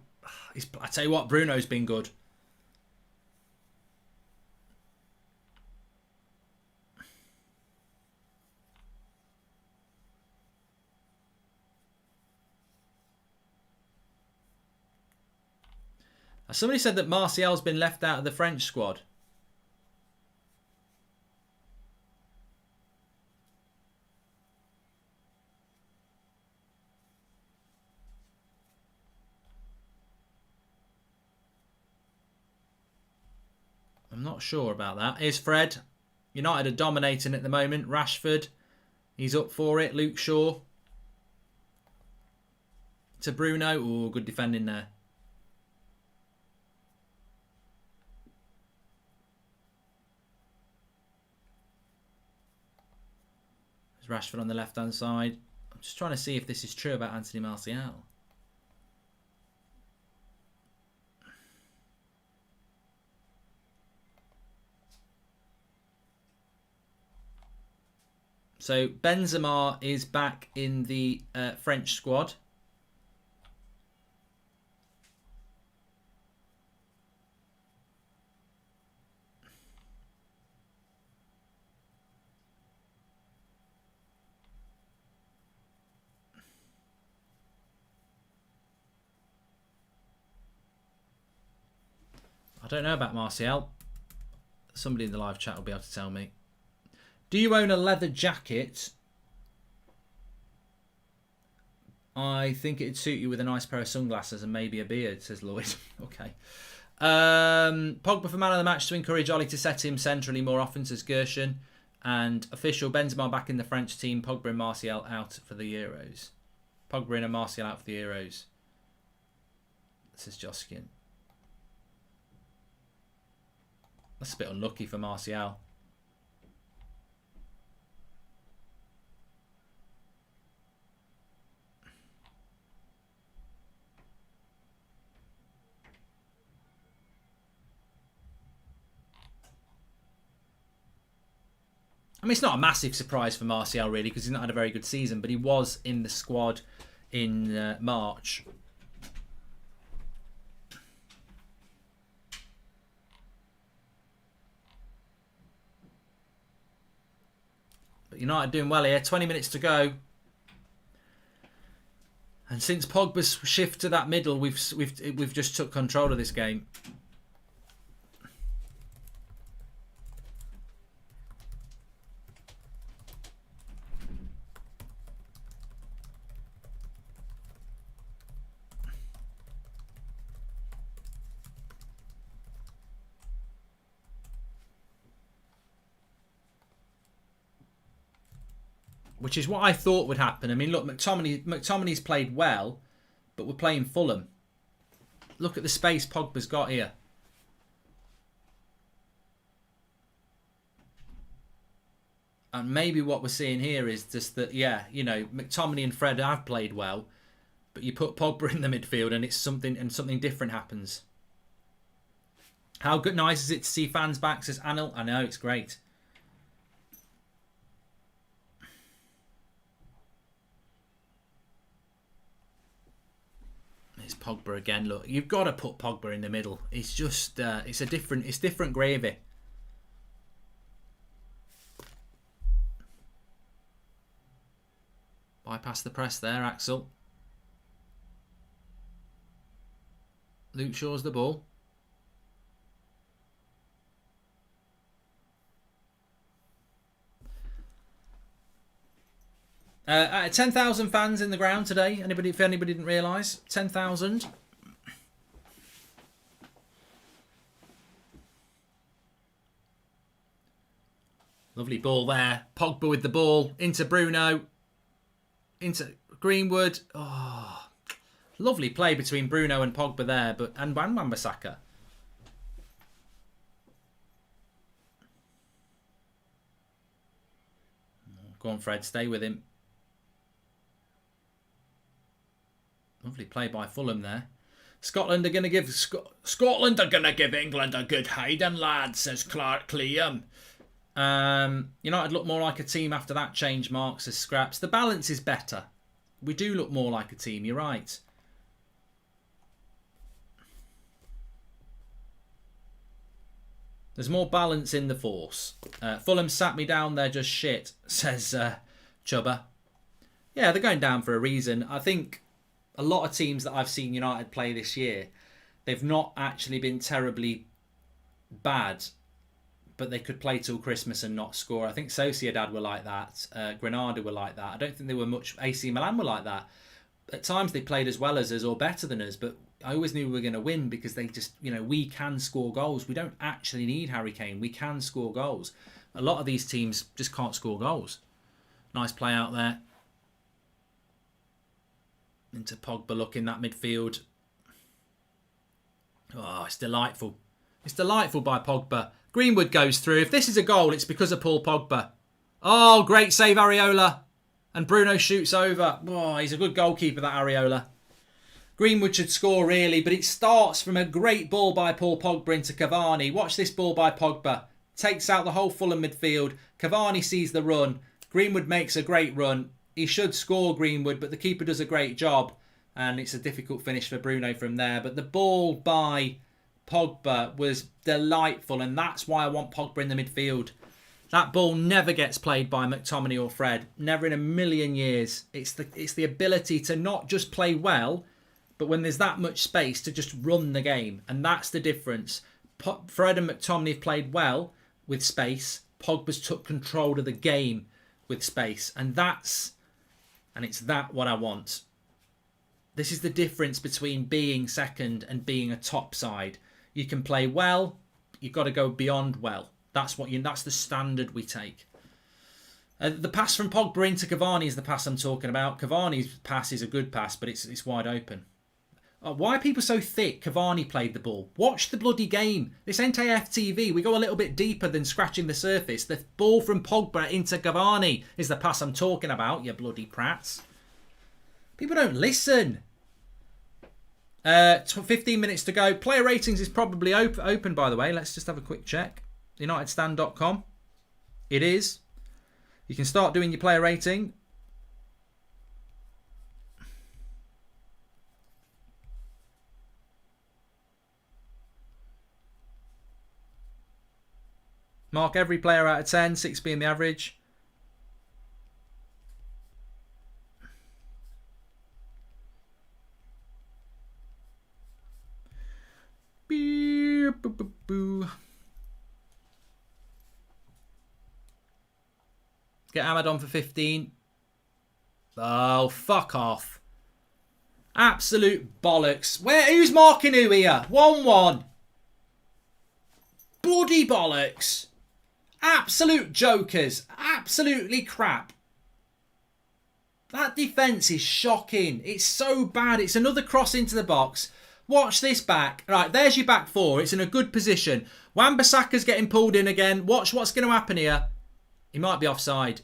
I tell you what, Bruno's been good. Somebody said that Martial's been left out of the French squad. I'm not sure about that. Here's Fred. United are dominating at the moment. Rashford. He's up for it. Luke Shaw. To Bruno. Oh, good defending there. Rashford on the left-hand side. I'm just trying to see if this is true about Anthony Martial. So Benzema is back in the French squad. I don't know about Martial. Somebody in the live chat will be able to tell me. Do you own a leather jacket? I think it'd suit you with a nice pair of sunglasses and maybe a beard, says Lloyd. Okay. Pogba for man of the match to encourage Ollie to set him centrally more often, says Gershon. And official Benzema back in the French team. Pogba and Martial out for the Euros. Pogba and Martial out for the Euros, says Joskin. That's a bit unlucky for Martial. I mean, it's not a massive surprise for Martial, really, because he's not had a very good season, but he was in the squad in March. United doing well here. 20 minutes to go, and since Pogba's shift to that middle, we've just took control of this game. Which is what I thought would happen. I mean, look, McTominay's played well, but we're playing Fulham. Look at the space Pogba's got here. And maybe what we're seeing here is just that, yeah, you know, McTominay and Fred have played well, but you put Pogba in the midfield and it's something different happens. How good, nice is it to see fans back, says Anil. I know, it's great. It's Pogba again. Look, you've got to put Pogba in the middle. It's just, it's different gravy. Bypass the press there, Axel. Luke Shaw's the ball. Out of 10,000 fans in the ground today. If anybody didn't realise, 10,000. Lovely ball there. Pogba with the ball into Bruno, into Greenwood. Oh, lovely play between Bruno and Pogba there, and Wan-Bissaka. Go on, Fred. Stay with him. Lovely play by Fulham there. Scotland are going to give England a good hiding, lad, says Clark Cleum. United look more like a team after that change, Mark, says Scraps. The balance is better. We do look more like a team, you're right. There's more balance in the force. Fulham sat me down, they're just shit, says Chubba. Yeah, they're going down for a reason. I think a lot of teams that I've seen United play this year, they've not actually been terribly bad, but they could play till Christmas and not score. I think Sociedad were like that. Granada were like that. I don't think they were much. AC Milan were like that. At times they played as well as us or better than us, but I always knew we were going to win because they just, we can score goals. We don't actually need Harry Kane. We can score goals. A lot of these teams just can't score goals. Nice play out there. Into Pogba looking that midfield. Oh, it's delightful. It's delightful by Pogba. Greenwood goes through. If this is a goal, it's because of Paul Pogba. Oh, great save, Areola. And Bruno shoots over. Oh, he's a good goalkeeper, that Areola. Greenwood should score, really, but it starts from a great ball by Paul Pogba into Cavani. Watch this ball by Pogba. Takes out the whole Fulham midfield. Cavani sees the run. Greenwood makes a great run. He should score, Greenwood, but the keeper does a great job. And it's a difficult finish for Bruno from there. But the ball by Pogba was delightful, and that's why I want Pogba in the midfield. That ball never gets played by McTominay or Fred. Never in a million years. It's the ability to not just play well, but when there's that much space to just run the game. And that's the difference. Fred and McTominay have played well with space. Pogba's took control of the game with space. And it's that what I want. This is the difference between being second and being a top side. You can play well. You've got to go beyond well. That's the standard we take. The pass from Pogba into Cavani is the pass I'm talking about. Cavani's pass is a good pass, but it's wide open. Why are people so thick? Cavani played the ball. Watch the bloody game. This ain't AFTV. We go a little bit deeper than scratching the surface. The ball from Pogba into Cavani is the pass I'm talking about, you bloody prats. People don't listen. 15 minutes to go. Player ratings is probably open, by the way. Let's just have a quick check. UnitedStand.com. It is. You can start doing your player rating. Mark every player out of 10, 6 being the average. Get Ahmad on for 15. Oh, fuck off. Absolute bollocks. Who's marking who here? 1-1. Bloody bollocks. Absolute jokers. Absolutely crap. That defence is shocking. It's so bad. It's another cross into the box. Watch this back. Right, there's your back four. It's in a good position. Wan-Bissaka's getting pulled in again. Watch what's going to happen here. He might be offside.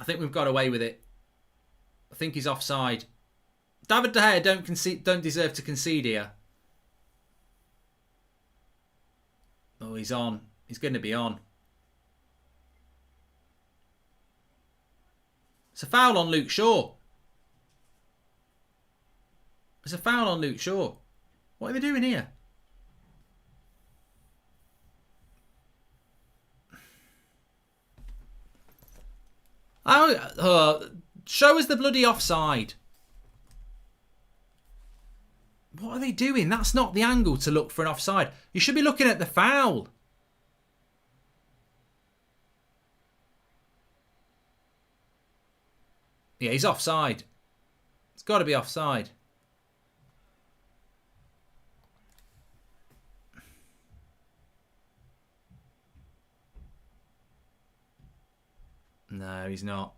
I think we've got away with it. I think he's offside. David De Gea don't deserve to concede here. Oh, he's on. He's going to be on. It's a foul on Luke Shaw. There's a foul on Luke Shaw. What are they doing here? Show us the bloody offside. What are they doing? That's not the angle to look for an offside. You should be looking at the foul. Yeah, he's offside. It's got to be offside. No, he's not.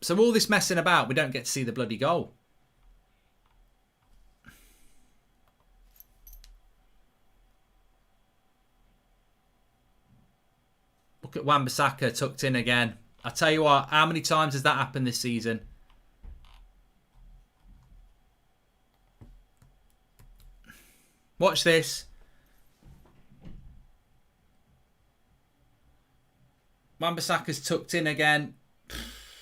So all this messing about, we don't get to see the bloody goal. Look at Wan-Bissaka tucked in again. I tell you what, how many times has that happened this season? Watch this. Wan-Bissaka's tucked in again.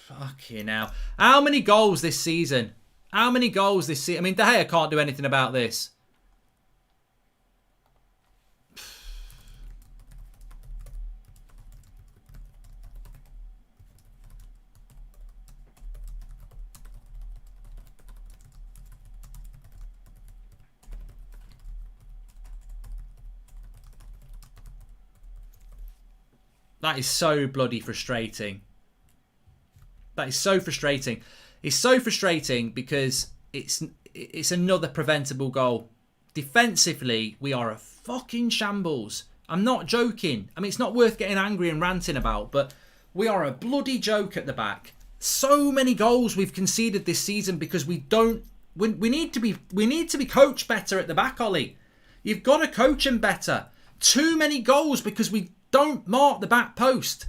Fucking hell. How many goals this season? How many goals this season? I mean, De Gea can't do anything about this. That is so bloody frustrating. That is so frustrating. It's so frustrating because it's another preventable goal. Defensively, we are a fucking shambles. I'm not joking. I mean, it's not worth getting angry and ranting about, but we are a bloody joke at the back. So many goals we've conceded this season because we need to be coached better at the back, Ollie. You've got to coach them better. Too many goals because we don't mark the back post.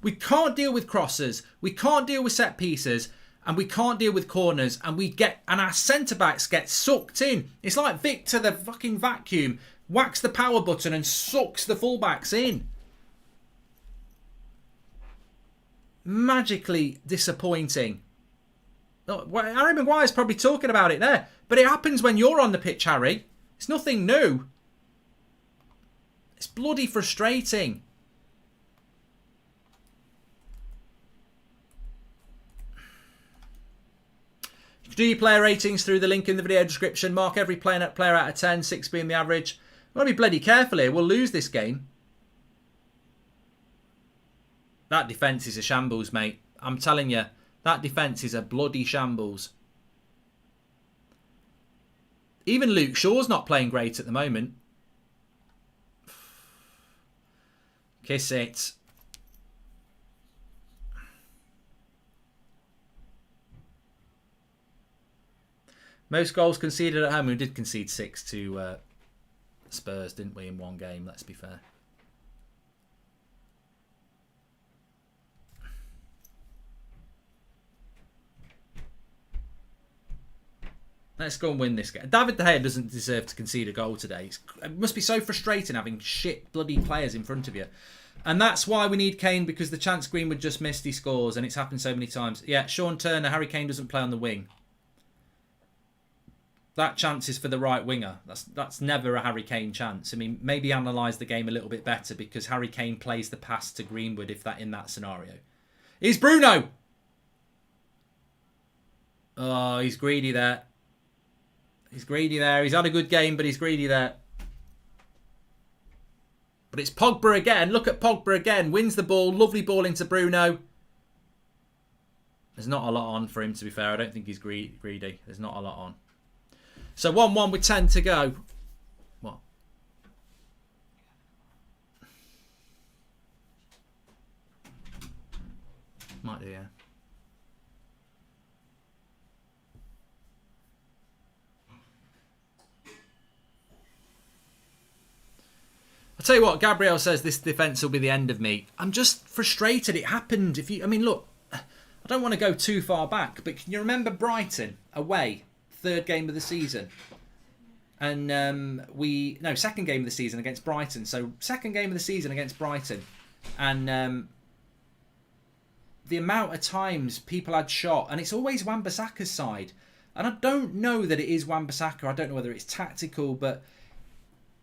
We can't deal with crosses. We can't deal with set pieces. And we can't deal with corners. And our centre-backs get sucked in. It's like Victor the fucking vacuum whacks the power button and sucks the fullbacks in. Magically disappointing. Harry Maguire's probably talking about it there. But it happens when you're on the pitch, Harry. It's nothing new. It's bloody frustrating. You can do your player ratings through the link in the video description. Mark every player out of 10, 6 being the average. We've got to be bloody careful here. We'll lose this game. That defence is a shambles, mate. I'm telling you, that defence is a bloody shambles. Even Luke Shaw's not playing great at the moment. Kiss it. Most goals conceded at home. We did concede 6 to Spurs, didn't we, in one game? Let's be fair. Let's go and win this game. David De Gea doesn't deserve to concede a goal today. It must be so frustrating having shit bloody players in front of you. And that's why we need Kane, because the chance Greenwood just missed, he scores. And it's happened so many times. Yeah, Sean Turner, Harry Kane doesn't play on the wing. That chance is for the right winger. That's never a Harry Kane chance. I mean, maybe analyse the game a little bit better, because Harry Kane plays the pass to Greenwood in that scenario. Here's Bruno! Oh, he's greedy there. He's greedy there. He's had a good game, but he's greedy there. But it's Pogba again. Look at Pogba again. Wins the ball. Lovely ball into Bruno. There's not a lot on for him, to be fair. I don't think he's greedy. There's not a lot on. So 1-1 with 10 to go. What? Might do, yeah. I'll tell you what, Gabriel says this defence will be the end of me. I'm just frustrated. It happened. Look, I don't want to go too far back, but can you remember Brighton away, third game of the season? And second game of the season against Brighton. So second game of the season against Brighton. And the amount of times people had shot, and it's always Wan-Bissaka's side. And I don't know that it is Wan-Bissaka. I don't know whether it's tactical, but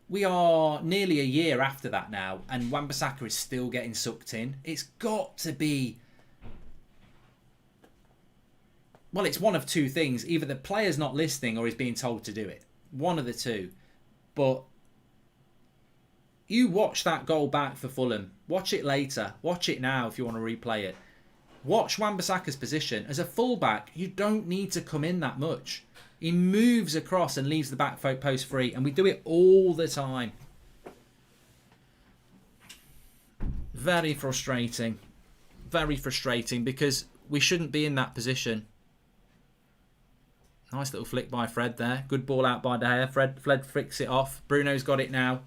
we are nearly a year after that now, and Wan-Bissaka is still getting sucked in. It's got to be... Well, it's one of two things. Either the player's not listening or he's being told to do it. One of the two. But you watch that goal back for Fulham. Watch it later. Watch it now if you want to replay it. Watch Wan-Bissaka's position. As a fullback, you don't need to come in that much. He moves across and leaves the back post free, and we do it all the time. Very frustrating. Very frustrating, because we shouldn't be in that position. Nice little flick by Fred there. Good ball out by De Gea. Fred flicks it off. Bruno's got it now.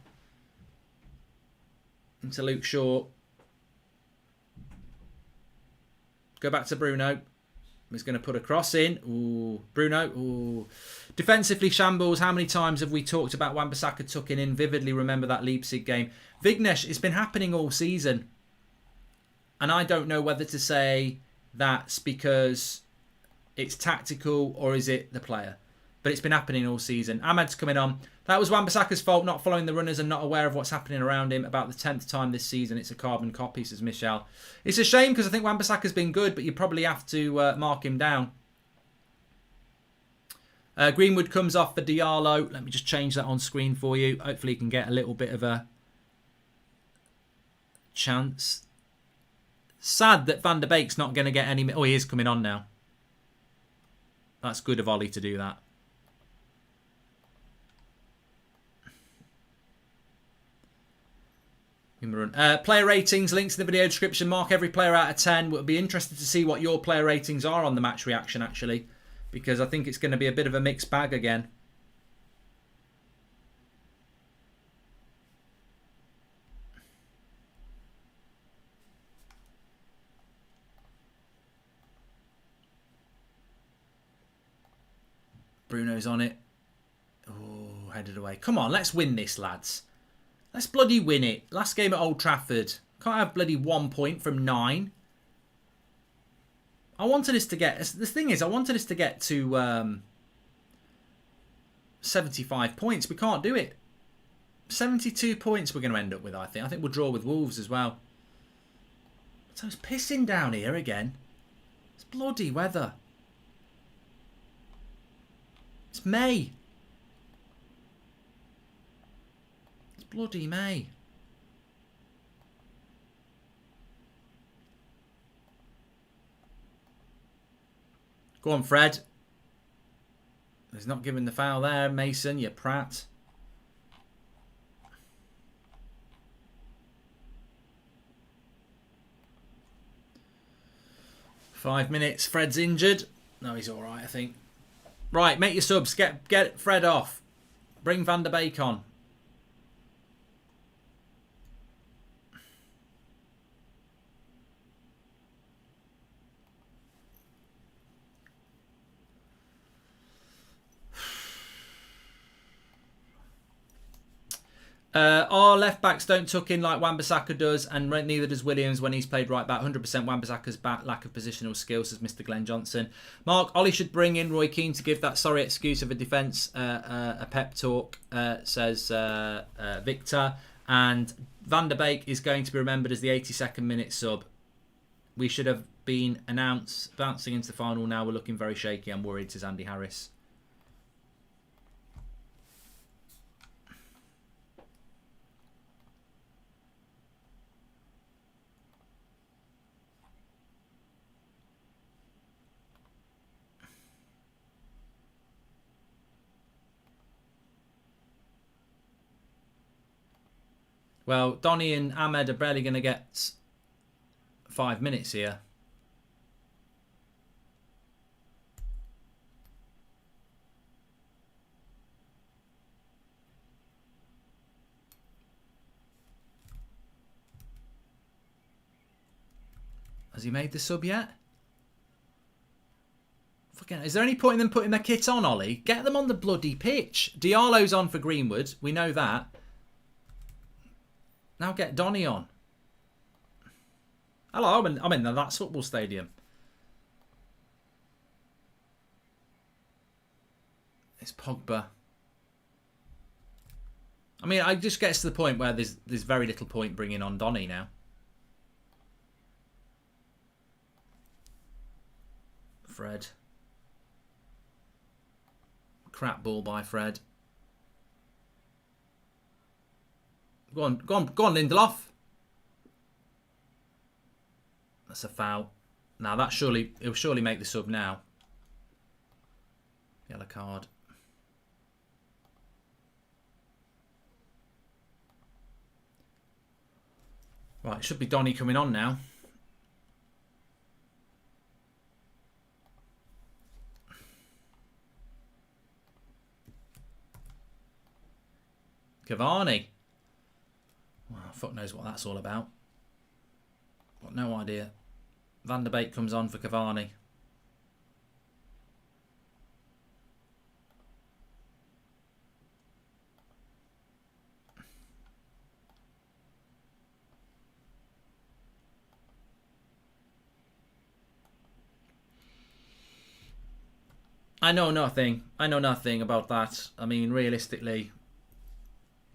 Into Luke Shaw. Go back to Bruno. He's going to put a cross in. Ooh, Bruno. Ooh. Defensively shambles. How many times have we talked about Wan-Bissaka tucking in? Vividly remember that Leipzig game. Vignesh, it's been happening all season. And I don't know whether to say that's because it's tactical or is it the player. But it's been happening all season. Ahmed's coming on. That was Wan-Bissaka's fault, not following the runners and not aware of what's happening around him. About the 10th time this season, it's a carbon copy, says Michel. It's a shame because I think Wan-Bissaka's been good, but you probably have to mark him down. Greenwood comes off for Diallo. Let me just change that on screen for you. Hopefully you can get a little bit of a chance. Sad that Van der Beek's not going to get any... Oh, he is coming on now. That's good of Ollie to do that. Player ratings, links in the video description. Mark every player out of 10. We'll be interested to see what your player ratings are on the match reaction, actually, because I think it's going to be a bit of a mixed bag again. Bruno's on it. Oh, headed away. Come on, let's win this, lads. Let's bloody win it. Last game at Old Trafford. Can't have bloody 1 point from 9. I wanted us to get... The thing is, I wanted us to get to 75 points. We can't do it. 72 points we're going to end up with, I think. I think we'll draw with Wolves as well. So it's pissing down here again. It's bloody weather. It's May. It's bloody May. Go on, Fred. He's not giving the foul there, Mason, you prat. Five minutes. Fred's injured. No, he's all right, I think. Right, make your subs. Get Fred off. Bring Van der Beek on. Our left backs don't tuck in like Wan-Bissaka does, and neither does Williams when he's played right back. 100% Wan-Bissaka's back, lack of positional skill, says Mr. Glenn Johnson. Mark, Ollie should bring in Roy Keane to give that sorry excuse of a defence a pep talk, says Victor. And Van der Beek is going to be remembered as the 82nd minute sub. We should have been bouncing into the final. Now we're looking very shaky. I'm worried, says Andy Harris. Well, Donny and Ahmed are barely going to get 5 minutes here. Has he made the sub yet? Fucking, is there any point in them putting their kit on, Ollie? Get them on the bloody pitch. Diallo's on for Greenwood. We know that. Now get Donny on. Hello, I'm in the That's Football Stadium. It's Pogba. I mean, it just gets to the point where there's very little point bringing on Donny now. Fred. Crap ball by Fred. Go on, Lindelof. That's a foul. Now he'll surely make the sub now. Yellow card. Right, it should be Donny coming on now. Cavani. Well, fuck knows what that's all about. Got no idea. Van der Beek comes on for Cavani. I know nothing. I know nothing about that. I mean, realistically,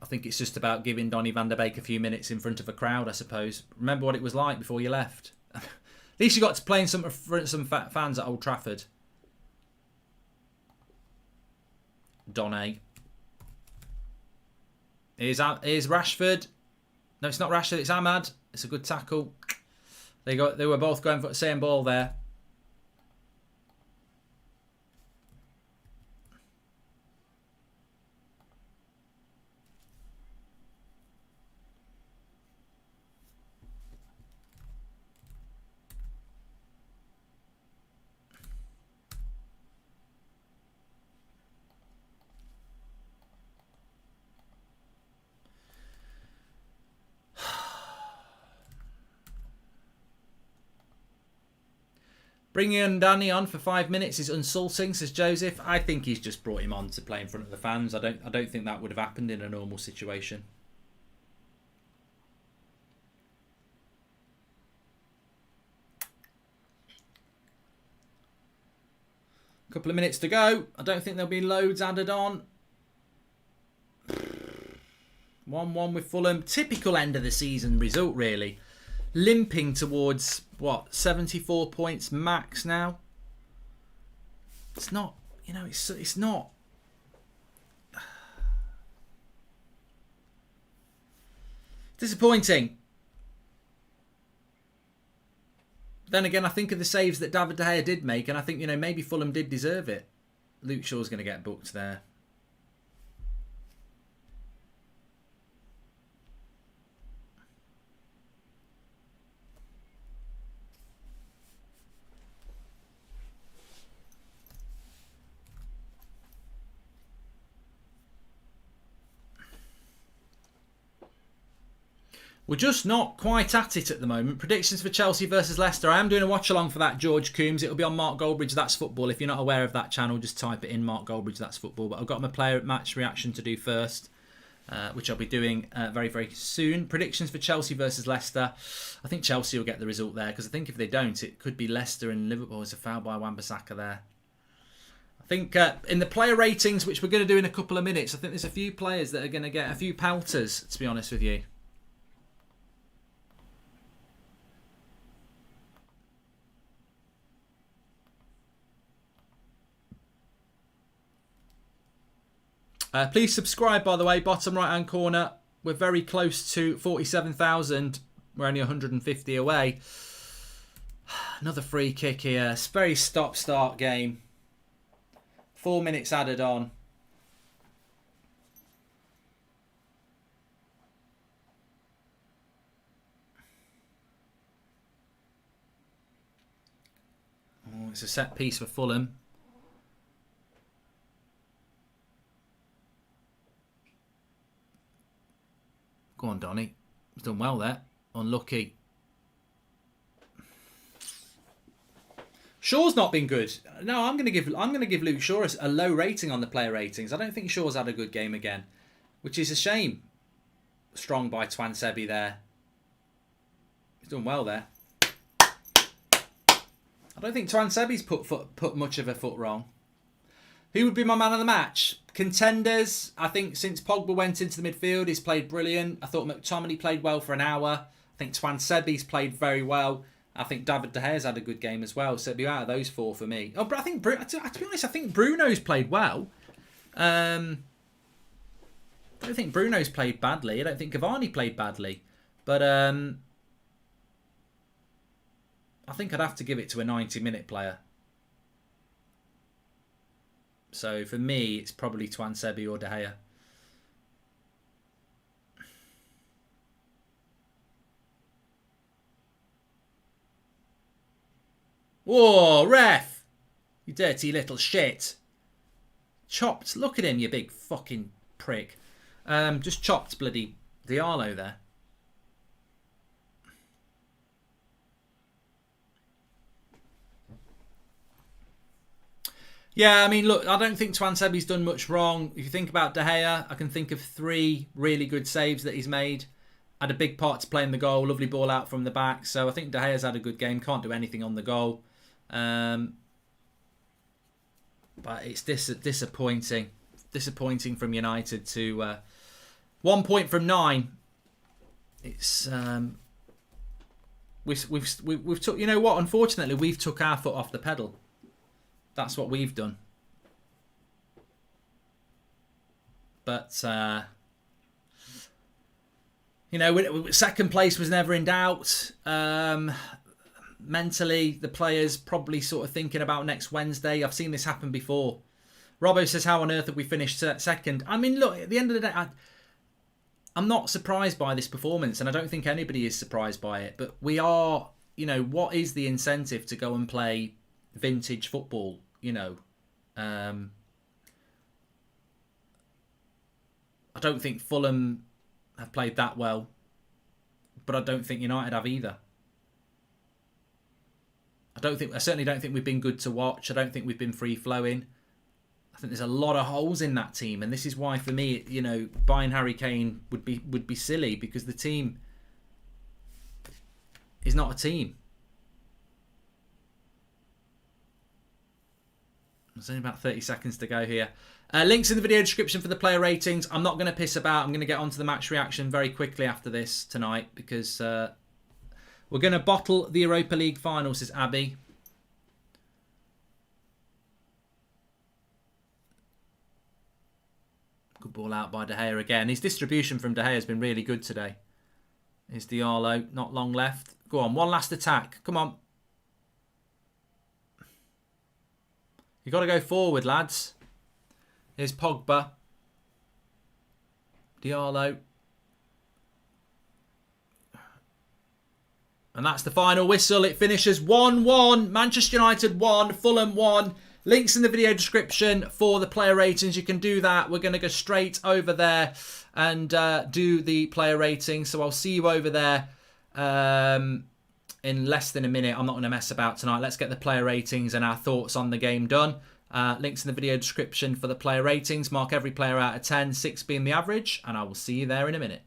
I think it's just about giving Donny van der Beek a few minutes in front of a crowd, I suppose. Remember what it was like before you left. At least you got to play in some fans at Old Trafford. Donny. Here's Rashford. No, it's not Rashford. It's Ahmad. It's a good tackle. They were both going for the same ball there. Bringing Danny on for 5 minutes is insulting, says Joseph. I think he's just brought him on to play in front of the fans. I don't think that would have happened in a normal situation. A couple of minutes to go. I don't think there'll be loads added on. 1-1 with Fulham. Typical end of the season result, really. Limping towards, what, 74 points max now? It's not, you know, it's not. Disappointing. Then again, I think of the saves that David De Gea did make, and I think, you know, maybe Fulham did deserve it. Luke Shaw's going to get booked there. We're just not quite at it at the moment. Predictions for Chelsea versus Leicester. I am doing a watch along for that, George Coombs. It'll be on Mark Goldbridge, That's Football. If you're not aware of that channel, just type it in, Mark Goldbridge, That's Football. But I've got my player match reaction to do first, which I'll be doing very, very soon. Predictions for Chelsea versus Leicester. I think Chelsea will get the result there, because I think if they don't, it could be Leicester and Liverpool. It's a foul by Wan-Bissaka there. I think in the player ratings, which we're going to do in a couple of minutes, I think there's a few players that are going to get a few pelters, to be honest with you. Please subscribe, by the way, bottom right hand corner. We're very close to 47,000. We're only 150 away. Another free kick here. It's a very stop-start game. 4 minutes added on. Oh, it's a set piece for Fulham. Go on, Donny. He's done well there. Unlucky. Shaw's not been good. No, I'm going to give Luke Shaw a low rating on the player ratings. I don't think Shaw's had a good game again, which is a shame. Strong by Twan Sebi there. He's done well there. I don't think Twan Sebi's put much of a foot wrong. Who would be my man of the match? Contenders. I think since Pogba went into the midfield, he's played brilliant. I thought McTominay played well for an hour. I think Twansebe's played very well. I think David De Gea's had a good game as well. So it'd be out of those four for me. Oh, but I think, to be honest, I think Bruno's played well. I don't think Bruno's played badly. I don't think Cavani played badly. But I think I'd have to give it to a 90-minute player. So for me, it's probably Twansebe or De Gea. Whoa, ref! You dirty little shit. Chopped. Look at him, you big fucking prick. Just chopped bloody Diallo there. Yeah, I mean, look, I don't think Twansebe's done much wrong. If you think about De Gea, I can think of 3 really good saves that he's made. Had a big part to play in the goal. Lovely ball out from the back. So I think De Gea's had a good game. Can't do anything on the goal. But it's disappointing. Disappointing from United to 1 point from 9. It's we've took. You know what? Unfortunately, we've took our foot off the pedal. That's what we've done. But, you know, second place was never in doubt. Mentally, the players probably sort of thinking about next Wednesday. I've seen this happen before. Robbo says, how on earth have we finished second? I mean, look, at the end of the day, I'm not surprised by this performance, and I don't think anybody is surprised by it. But we are, you know, what is the incentive to go and play vintage football? You know, I don't think Fulham have played that well, but I don't think United have either. I certainly don't think we've been good to watch. I don't think we've been free flowing. I think there's a lot of holes in that team, and this is why, for me, you know, buying Harry Kane would be silly, because the team is not a team. There's only about 30 seconds to go here. Links in the video description for the player ratings. I'm not going to piss about. I'm going to get onto the match reaction very quickly after this tonight, because we're going to bottle the Europa League final, says Abby. Good ball out by De Gea again. His distribution from De Gea has been really good today. Here's Diallo. Not long left. Go on. One last attack. Come on. You got to go forward, lads. Here's Pogba. Diallo. And that's the final whistle. It finishes 1-1. Manchester United 1. Fulham 1. Links in the video description for the player ratings. You can do that. We're going to go straight over there and do the player ratings. So I'll see you over there in less than a minute. I'm not going to mess about tonight. Let's get the player ratings and our thoughts on the game done. Links in the video description for the player ratings. Mark every player out of 10, 6 being the average, and I will see you there in a minute.